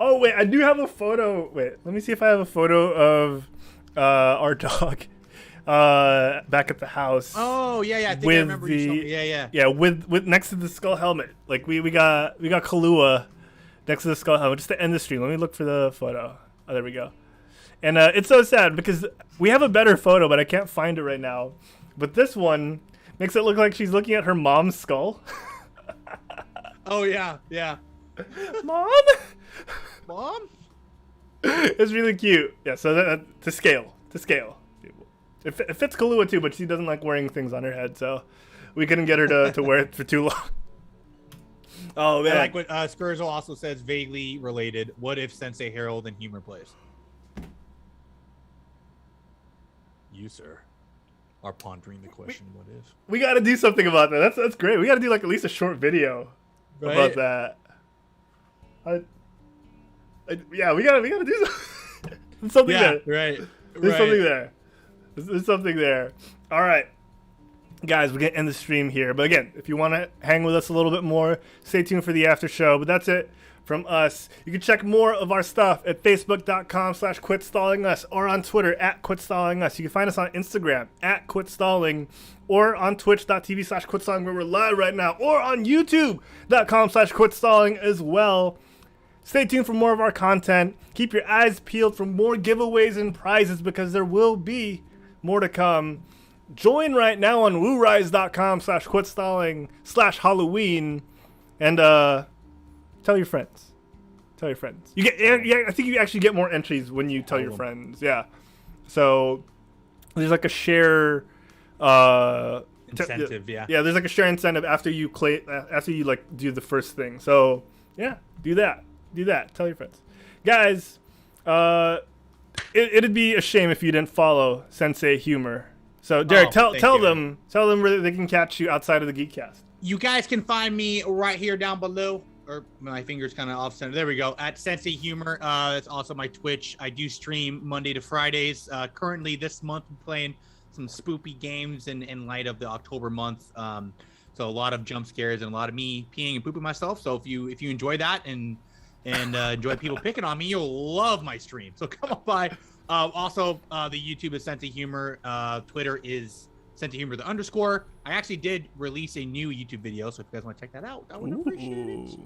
Oh wait, I do have a photo. Wait, let me see if I have a photo of our dog. Back at the house. Oh yeah, I think I remember you showing me. Yeah, with next to the skull helmet. Like we got Kahlua next to the skull helmet just to end the stream. Let me look for the photo. Oh, there we go. And it's so sad because we have a better photo, but I can't find it right now. But this one makes it look like she's looking at her mom's skull. Oh yeah. Mom. It's It's really cute. Yeah. So that to scale. It fits Kahlua too, but she doesn't like wearing things on her head, so we couldn't get her to wear it for too long. Oh man! I like what Skurzel also says. Vaguely related. What if Sensei Harold and Humor plays? You, sir, are pondering the question. What if? We got to do something about that. That's great. We got to do like at least a short video about that. Yeah, we gotta do something there. Right. There's something there. There's something there. All right, guys, we're gonna end the stream here. But again, if you want to hang with us a little bit more, stay tuned for the after show. But that's it from us. You can check more of our stuff at facebook.com/quitstallingus or on Twitter @quitstallingus. You can find us on Instagram @quitstalling or on twitch.tv/quitstalling where we're live right now, or on youtube.com/quitstalling as well. Stay tuned for more of our content. Keep your eyes peeled for more giveaways and prizes because there will be more to come. Join right now on woorize.com/quitstalling/Halloween and tell your friends. Tell your friends. You get, I think you actually get more entries when you tell your friends. Yeah. So there's like a share incentive. Yeah, there's like a share incentive after you like do the first thing. So yeah, do that. Tell your friends. Guys, it'd be a shame if you didn't follow Sensei Humor. So Derek, tell them where they can catch you outside of the Geekcast. You guys can find me right here down below, or my finger's kind of off center. There we go. At Sensei Humor. That's also my Twitch. I do stream Monday to Fridays. Currently this month I'm playing some spoopy games in light of the October month. So a lot of jump scares and a lot of me peeing and pooping myself. So if you enjoy that and enjoy people picking on me, you'll love my stream. So come on by. Also, the YouTube is Sensei Humor. Twitter is Sensei Humor _. I actually did release a new YouTube video, so if you guys want to check that out, I would appreciate it.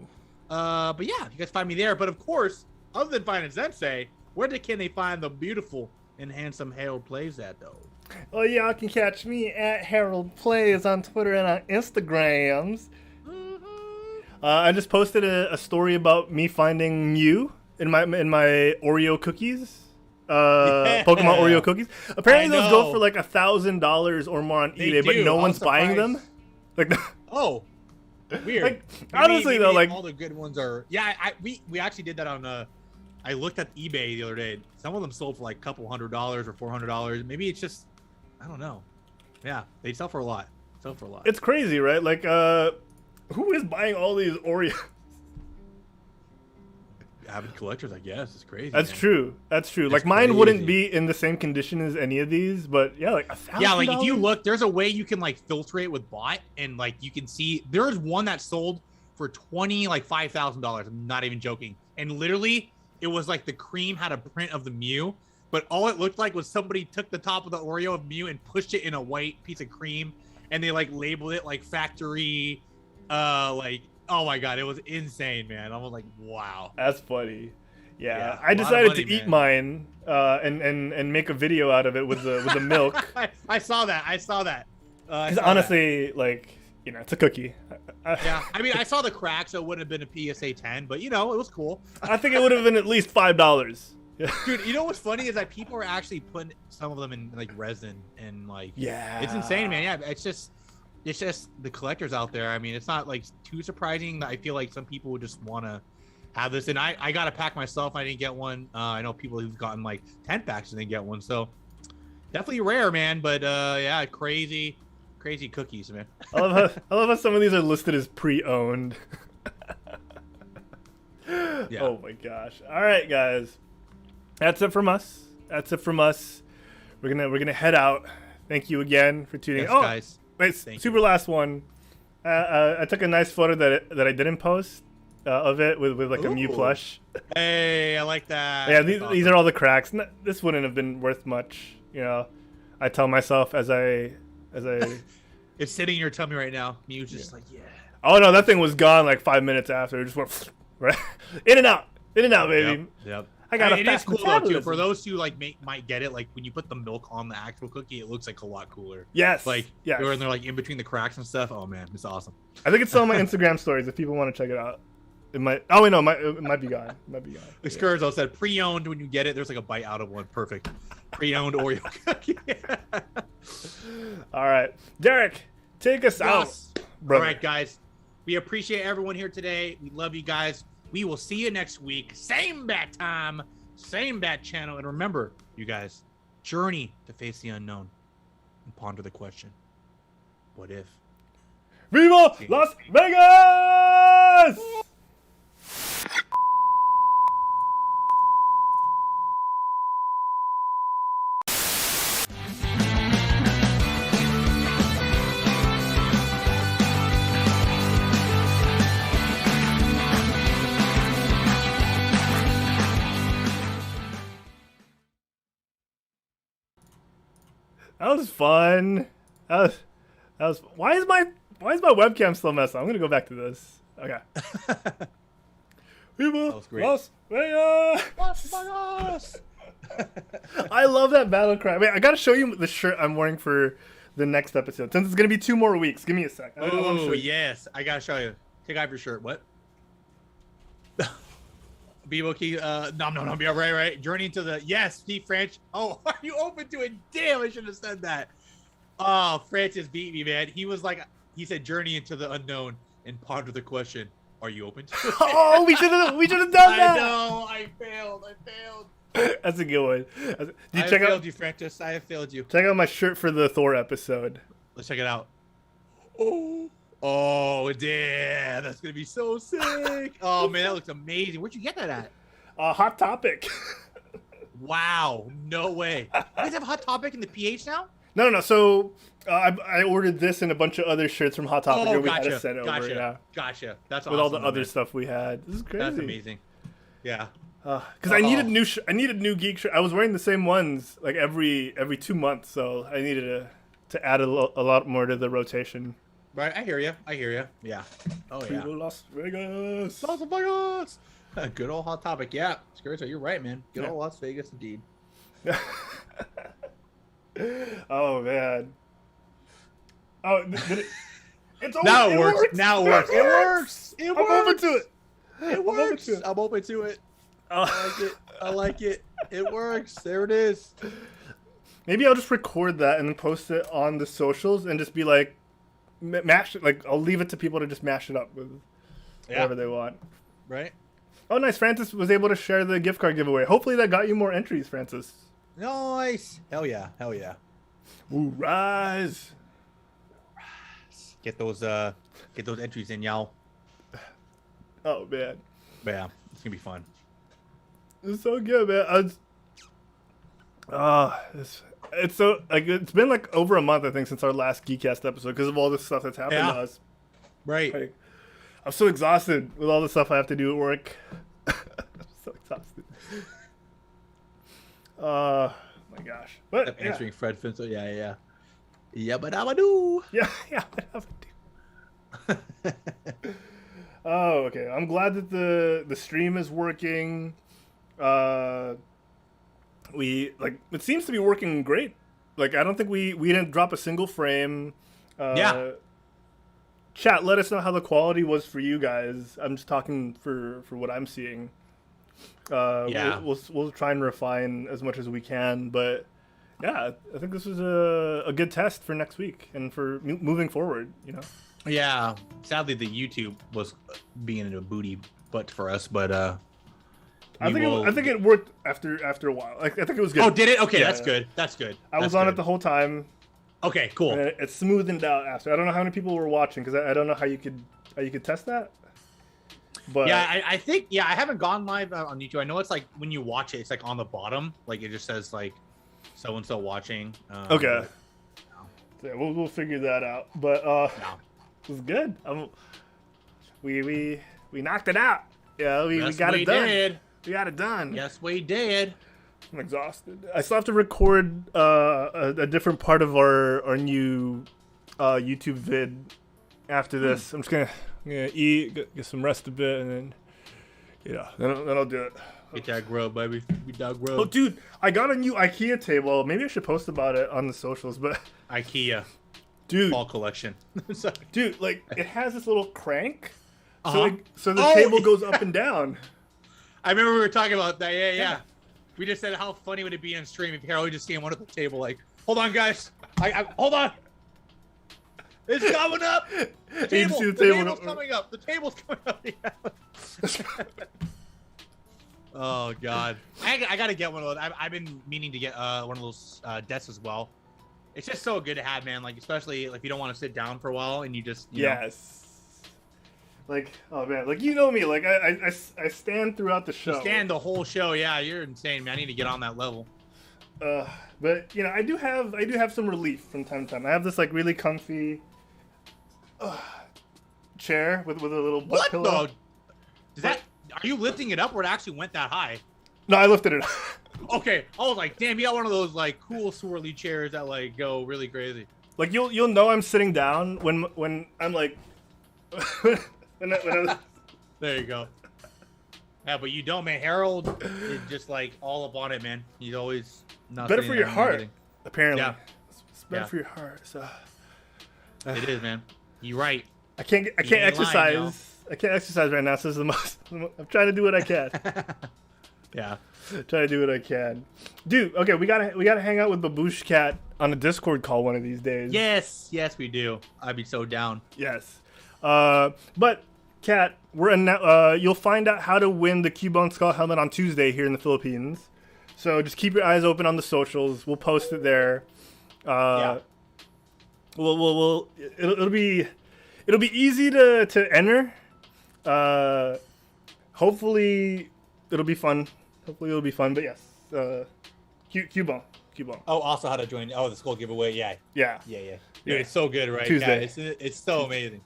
But yeah, you guys find me there. But of course, other than finding Sensei, where can they find the beautiful and handsome Harold Plays at, though? Oh, y'all can catch me at Herald Plays on Twitter and on Instagrams. I just posted a story about me finding Mew in my Oreo cookies. Pokemon Oreo cookies. Apparently those go for like $1,000 or more on eBay, but no one's buying them. Like, oh, weird. Like, honestly though, like all the good ones are. Yeah, we actually did that on. I looked at eBay the other day. Some of them sold for like a couple $100 or $400. Maybe it's just, I don't know. Yeah, they sell for a lot. It's crazy, right? Like, who is buying all these Oreos? Avid collectors, I guess. It's crazy. That's true. It's like mine wouldn't be in the same condition as any of these, but yeah, like $1,000. Yeah, like if you look, there's a way you can like filter it with bot, and like you can see there's one that sold for $5,000. I'm not even joking. And literally, it was like the cream had a print of the Mew, but all it looked like was somebody took the top of the Oreo of Mew and pushed it in a white piece of cream, and they like labeled it like factory, like. Oh my god, it was insane, man. I was like, wow. That's funny. Yeah, I decided to eat mine and make a video out of it with the milk. I saw that. Because honestly, like, you know, it's a cookie. Yeah, I mean, I saw the crack, so it wouldn't have been a PSA 10, but you know, it was cool. I think it would have been at least $5. Dude, you know what's funny is that people are actually putting some of them in like resin and like, yeah, it's insane, man. Yeah, it's just the collectors out there. I mean, it's not like too surprising that I feel like some people would just want to have this. And I got a pack myself. I didn't get one. I know people who've gotten like 10 packs and they get one. So definitely rare, man. But yeah, crazy cookies, man. I love how some of these are listed as pre-owned. Yeah. Oh my gosh. All right, guys. That's it from us. We're gonna head out. Thank you again for tuning in. Yes, guys. Wait, super last one. I took a nice photo that I didn't post of it with like a Mew plush. Hey, I like that. Yeah, these are all the cracks. This wouldn't have been worth much, you know. I tell myself as I. It's sitting in your tummy right now. Mew's just like, yeah. Oh no, that thing was gone like 5 minutes after. It just went right in and out, baby. Yep. I got it is cool though too. For those who like might get it, like when you put the milk on the actual cookie, it looks like a lot cooler. Yes. Like when they're like in between the cracks and stuff. Oh man, it's awesome. I think it's still on my Instagram stories if people want to check it out. It might. Oh wait, no, it might be gone. Excurzo said pre-owned when you get it. There's like a bite out of one. Perfect. Pre-owned Oreo cookie. All right, Derek, take us out. All right, guys. We appreciate everyone here today. We love you guys. We will see you next week. Same bat time, same bat channel. And remember, you guys, journey to face the unknown and ponder the question, what if? Viva Las Vegas! That was fun. That was. Why is my webcam still messed up? I'm gonna go back to this. Okay. Viva Las Vegas! Las Vegas! I love that battle cry. Wait, I gotta show you the shirt I'm wearing for the next episode. Since it's gonna be 2 more weeks. Give me a sec. Oh yes, I gotta show you. Take off your shirt. What? Bebo Key, no, be all right. Journey into the Steve French. Oh, are you open to it? Damn, I should have said that. Oh, Francis beat me, man. He said journey into the unknown and ponder the question, are you open to it? Oh, we should have done that. I know, I failed. That's a good one. Did you I check have failed out? you, Francis. I have failed you. Check out my shirt for the Thor episode. Let's check it out. Oh, damn. That's going to be so sick. Oh, man, that looks amazing. Where'd you get that at? Hot Topic. Wow. No way. You guys have Hot Topic in the PH now? No. So I ordered this and a bunch of other shirts from Hot Topic, and we had to gotcha. send over. Yeah. Gotcha. That's awesome. With all the other man. stuff we had. This is crazy. That's amazing. Yeah. Because I needed new geek shirt. I was wearing the same ones like every 2 months, so I needed to add a lot more to the rotation. Right, I hear you. Yeah. Oh, yeah. Las Vegas. Las Vegas. Good old Hot Topic. Yeah. You're right, man. Good old Las Vegas, indeed. Oh, man. Oh, it's over. Now it works. Now it works. It works. It works. I'm open to it. It works. I'm open to it. I like it. It works. There it is. Maybe I'll just record that and then post it on the socials and just be like, mash it. Like, I'll leave it to people to just mash it up with whatever they want. Right. Oh, nice. Francis was able to share the gift card giveaway. Hopefully that got you more entries, Francis. Nice. Hell yeah. Ooh, rise. Get those entries in, y'all. Oh, man. But yeah, it's gonna be fun. It's so good, man. It's so like it's been like over a month, I think, since our last Geekcast episode because of all this stuff that's happened to us. Right. Like, I'm so exhausted with all the stuff I have to do at work. I'm so exhausted. My gosh. But answering Fred Finzel. Yeah. Yeah, but I'm a do. Yeah, but I'm a do. Oh, okay. I'm glad that the stream is working. It seems to be working great. Like I don't think we didn't drop a single frame. Chat, let us know how the quality was for you guys. I'm just talking for what I'm seeing. We'll try and refine as much as we can, but yeah, I think this was a good test for next week and for moving forward. You know. Yeah. Sadly, the YouTube was being a booty butt for us, but I think it worked after a while. Like I think it was good. Oh, did it? Okay, yeah, that's good. I was on it the whole time. Okay, cool. And it smoothed out after. I don't know how many people were watching because I don't know how you could test that. But yeah, I think I haven't gone live on YouTube. I know it's like when you watch it, it's like on the bottom, like it just says like so and so watching. Okay. Yeah, we'll figure that out. But it was good. We knocked it out. Yeah, we got it done. Did. We got it done. Yes, we did. I'm exhausted. I still have to record a different part of our new YouTube vid after this. I'm just gonna eat, get some rest a bit, and then then I'll do it. Get that grub, baby. Get that grub. Oh, dude, I got a new IKEA table. Maybe I should post about it on the socials, but IKEA, dude, fall collection. Dude, like it has this little crank, uh-huh. so the table goes up and down. I remember we were talking about that. Yeah. We just said how funny would it be on stream if Harold just came onto the table like, hold on, guys. I hold on. It's coming up. The table's coming up. The table's coming up. Oh, God. I got to get one of those. I've been meaning to get one of those desks as well. It's just so good to have, man. Like, especially like you don't want to sit down for a while and you just, you know. Like, oh man, like you know me, like I stand throughout the show. You stand the whole show, yeah. You're insane, man. I need to get on that level. But you know, I do have some relief from time to time. I have this like really comfy chair with a little butt pillow. Are you lifting it up or it actually went that high? No, I lifted it up. Okay, I was like, damn, you got one of those like cool swirly chairs that like go really crazy. Like you'll know I'm sitting down when I'm like. There you go. Yeah, but you don't, man. Harold is just like all up on it, man. He's always not better for your heart, anything. apparently. Yeah. It's better for your heart. So it is, man. You're right. I can't exercise. Lying, I can't exercise right now. So this is I'm trying to do what I can. Yeah. Trying to do what I can. Dude, okay, we gotta hang out with Baboosh Cat on a Discord call one of these days. Yes, we do. I'd be so down. Yes. But Kat, you'll find out how to win the Cubone Skull helmet on Tuesday here in the Philippines. So just keep your eyes open on the socials. We'll post it there. Yeah. It'll be easy to enter. Hopefully it'll be fun. But yes, Cubone. Oh, also how to join. Oh, the skull giveaway. Yeah. Dude, it's so good, right? Tuesday. Guys? It's so amazing.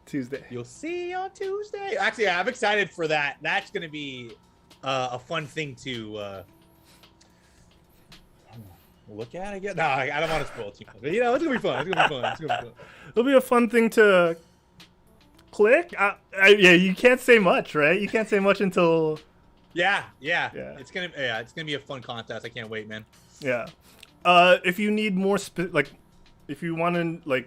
Tuesday. You'll see on Tuesday. Actually, I'm excited for that. That's gonna be a fun thing to look at. I guess. No, I don't want to spoil too much. But it's gonna be fun. It'll be a fun thing to click. Yeah, you can't say much, right? You can't say much until. Yeah. It's gonna be a fun contest. I can't wait, man. Yeah. If you need more if you want to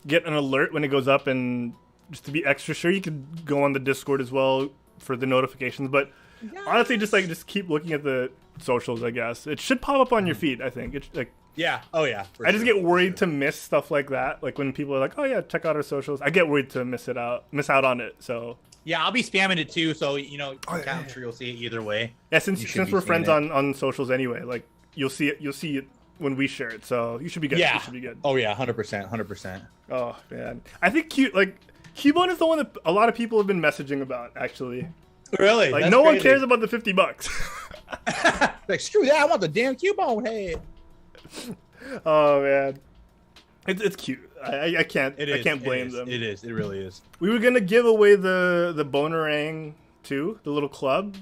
get an alert when it goes up, and just to be extra sure, you could go on the Discord as well for the notifications. But honestly, just keep looking at the socials. I guess it should pop up on your feed. I think it's Yeah. Oh yeah. I just get worried to miss stuff like that. Like when people are like, "Oh yeah, check out our socials." I get worried to miss out on it. So yeah, I'll be spamming it too. So I'm sure you'll see it either way. Yeah, since we're friends on socials anyway, you'll see it when we share it. So you should be good. Yeah. You should be good. Oh yeah, 100%. Oh man, I think Cubone is the one that a lot of people have been messaging about. Actually, really, That's no crazy. One cares about the $50. Screw that! I want the damn Cubone head. Oh man, it's cute. I can't blame them. It is. It really is. We were gonna give away the Bonerang too, the little club.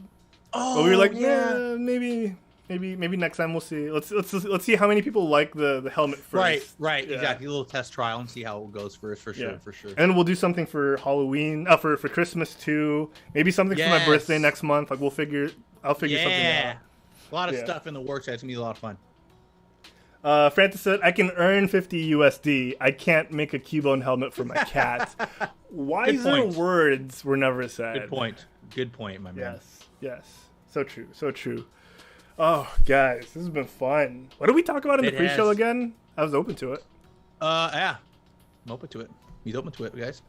Oh, but we were like, yeah, maybe next time we'll see. Let's see how many people like the helmet first. Right, yeah. Exactly. A little test trial and see how it goes for sure. And then we'll do something for Halloween, for Christmas too. Maybe something for my birthday next month. I'll figure something out. A lot of stuff in the works. It's gonna be a lot of fun. Francis said, I can earn 50 USD. I can't make a Cubone helmet for my cat. Wiser words were never said. Good point, my man. Yes. So true. Oh, guys, this has been fun. What did we talk about in the pre-show again? I was open to it. Yeah. I'm open to it. He's open to it, guys.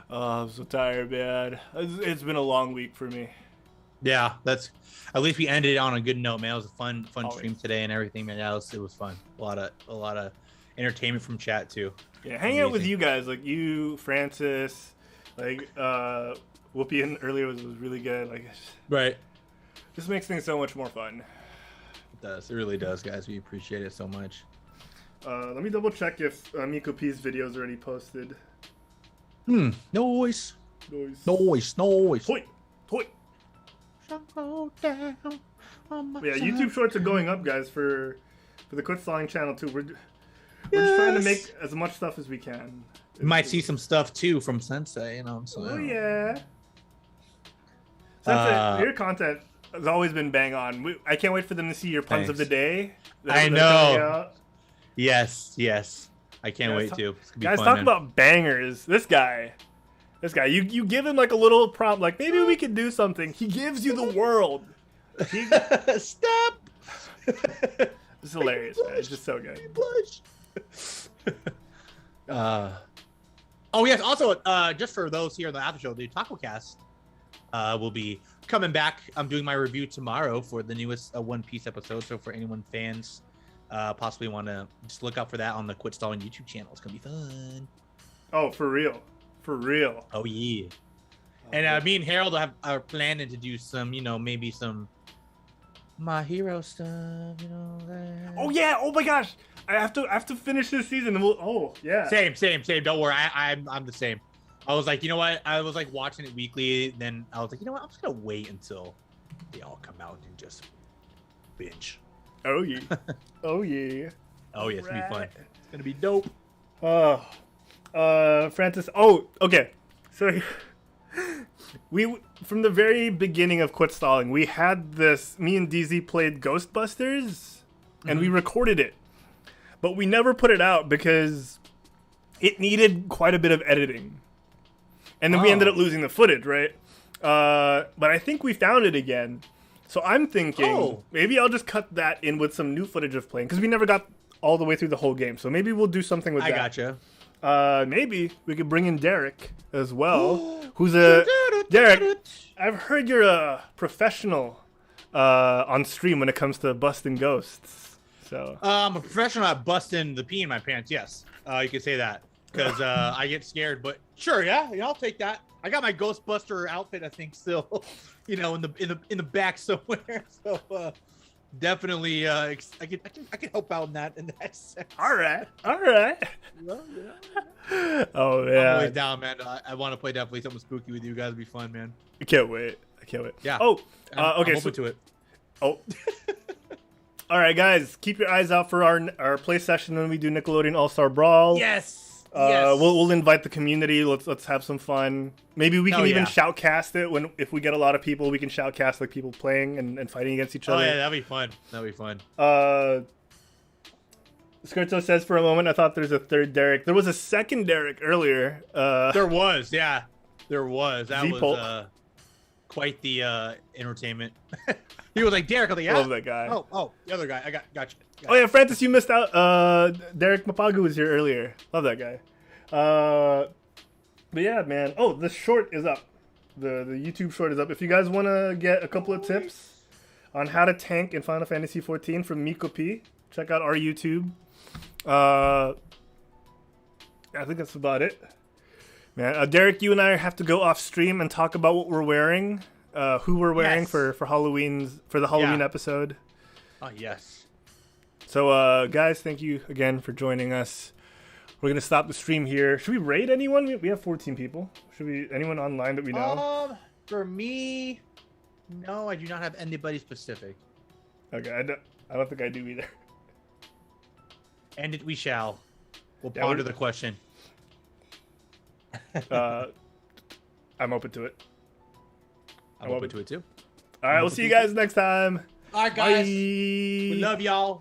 Oh, I'm so tired, man. It's been a long week for me. Yeah, at least we ended it on a good note, man. It was a fun stream today and everything, man. Yeah, it was fun. A lot of entertainment from chat too. Yeah, hanging out with you guys, like you, Francis, Whoopi and earlier was really good. Right. Just makes things so much more fun. It does. It really does, guys. We appreciate it so much. Let me double check if Miko P's video is already posted. Noise. Hoi. Yeah, YouTube Shorts are going up, guys, for the Quit Stalling channel too. We're just trying to make as much stuff as we can. You might see some stuff too from Sensei, So. Oh yeah. Sensei, your content has always been bang on. I can't wait for them to see your puns of the day. I know. Yes. I can't wait to. Guys, talk about bangers. This guy, you give him a little prompt, maybe we could do something. He gives you the world. Stop. It's hilarious, man. It's just so good. Oh yes. Also, just for those here on the after show, the Taco Cast will be coming back. I'm doing my review tomorrow for the newest One Piece episode. So for anyone fans, possibly want to just look out for that on the Quit Stalling YouTube channel. It's gonna be fun. Oh, for real. Oh yeah. And me and Herald are planning to do some, maybe some My Hero stuff, that. Oh yeah! Oh my gosh! I have to finish this season. And Same. Don't worry. I'm the same. I was like, you know what? I was watching it weekly. Then I was like, you know what? I'm just gonna wait until they all come out and just binge. Oh yeah. Oh yeah. Oh yeah. It's gonna be fun. It's gonna be dope. Francis. Oh, okay. So we from the very beginning of Quit Stalling, we had this. Me and DZ played Ghostbusters, and we recorded it, but we never put it out because it needed quite a bit of editing, and then we ended up losing the footage, right? But I think we found it again. So I'm thinking maybe I'll just cut that in with some new footage of playing because we never got all the way through the whole game. So maybe we'll do something with that. I gotcha. Maybe we could bring in Derek as well, who's Derek. I've heard you're a professional on stream when it comes to busting ghosts. So I'm a professional at busting the pee in my pants. Yes, you could say that because I get scared. But sure, yeah, I'll take that. I got my Ghostbuster outfit, I think, still, in the back somewhere. So definitely, I can help out in that sense. all right. Well, Oh I'm man, always down, man. I want to play definitely something spooky with you guys. It'd be fun, man. I can't wait. Yeah. Oh, okay. I'm open to it. Oh. All right, guys, keep your eyes out for our play session when we do Nickelodeon All-Star Brawl. Yes. We'll invite the community. Let's have some fun. Maybe we can even shoutcast it if we get a lot of people. We can shoutcast like people playing and fighting against each other. Oh yeah, that'd be fun. Skirto says for a moment, I thought there's a third Derek. There was a second Derek earlier. There was, yeah. There was. That Z-Pulp. was quite the entertainment. He was like, Derek, I'm like, yeah. Love that guy. Oh, the other guy. I got you. Oh yeah, Francis, you missed out. Derek Mapagu was here earlier. Love that guy. But yeah, man. Oh, the short is up. The YouTube short is up. If you guys want to get a couple of tips on how to tank in Final Fantasy XIV from Miko P, check out our YouTube. I think that's about it. Man, Derek, you and I have to go off stream and talk about what we're wearing, who we're wearing for the Halloween episode. Oh yes. So, guys, thank you again for joining us. We're gonna stop the stream here. Should we raid anyone? We have 14 people. Anyone online that we know? For me, no, I do not have anybody specific. Okay, I don't think I do either. And we shall. We'll ponder the question. I'm open to it. I'm open to it too. All right, we'll see you guys next time. All right, guys. Bye. We love y'all.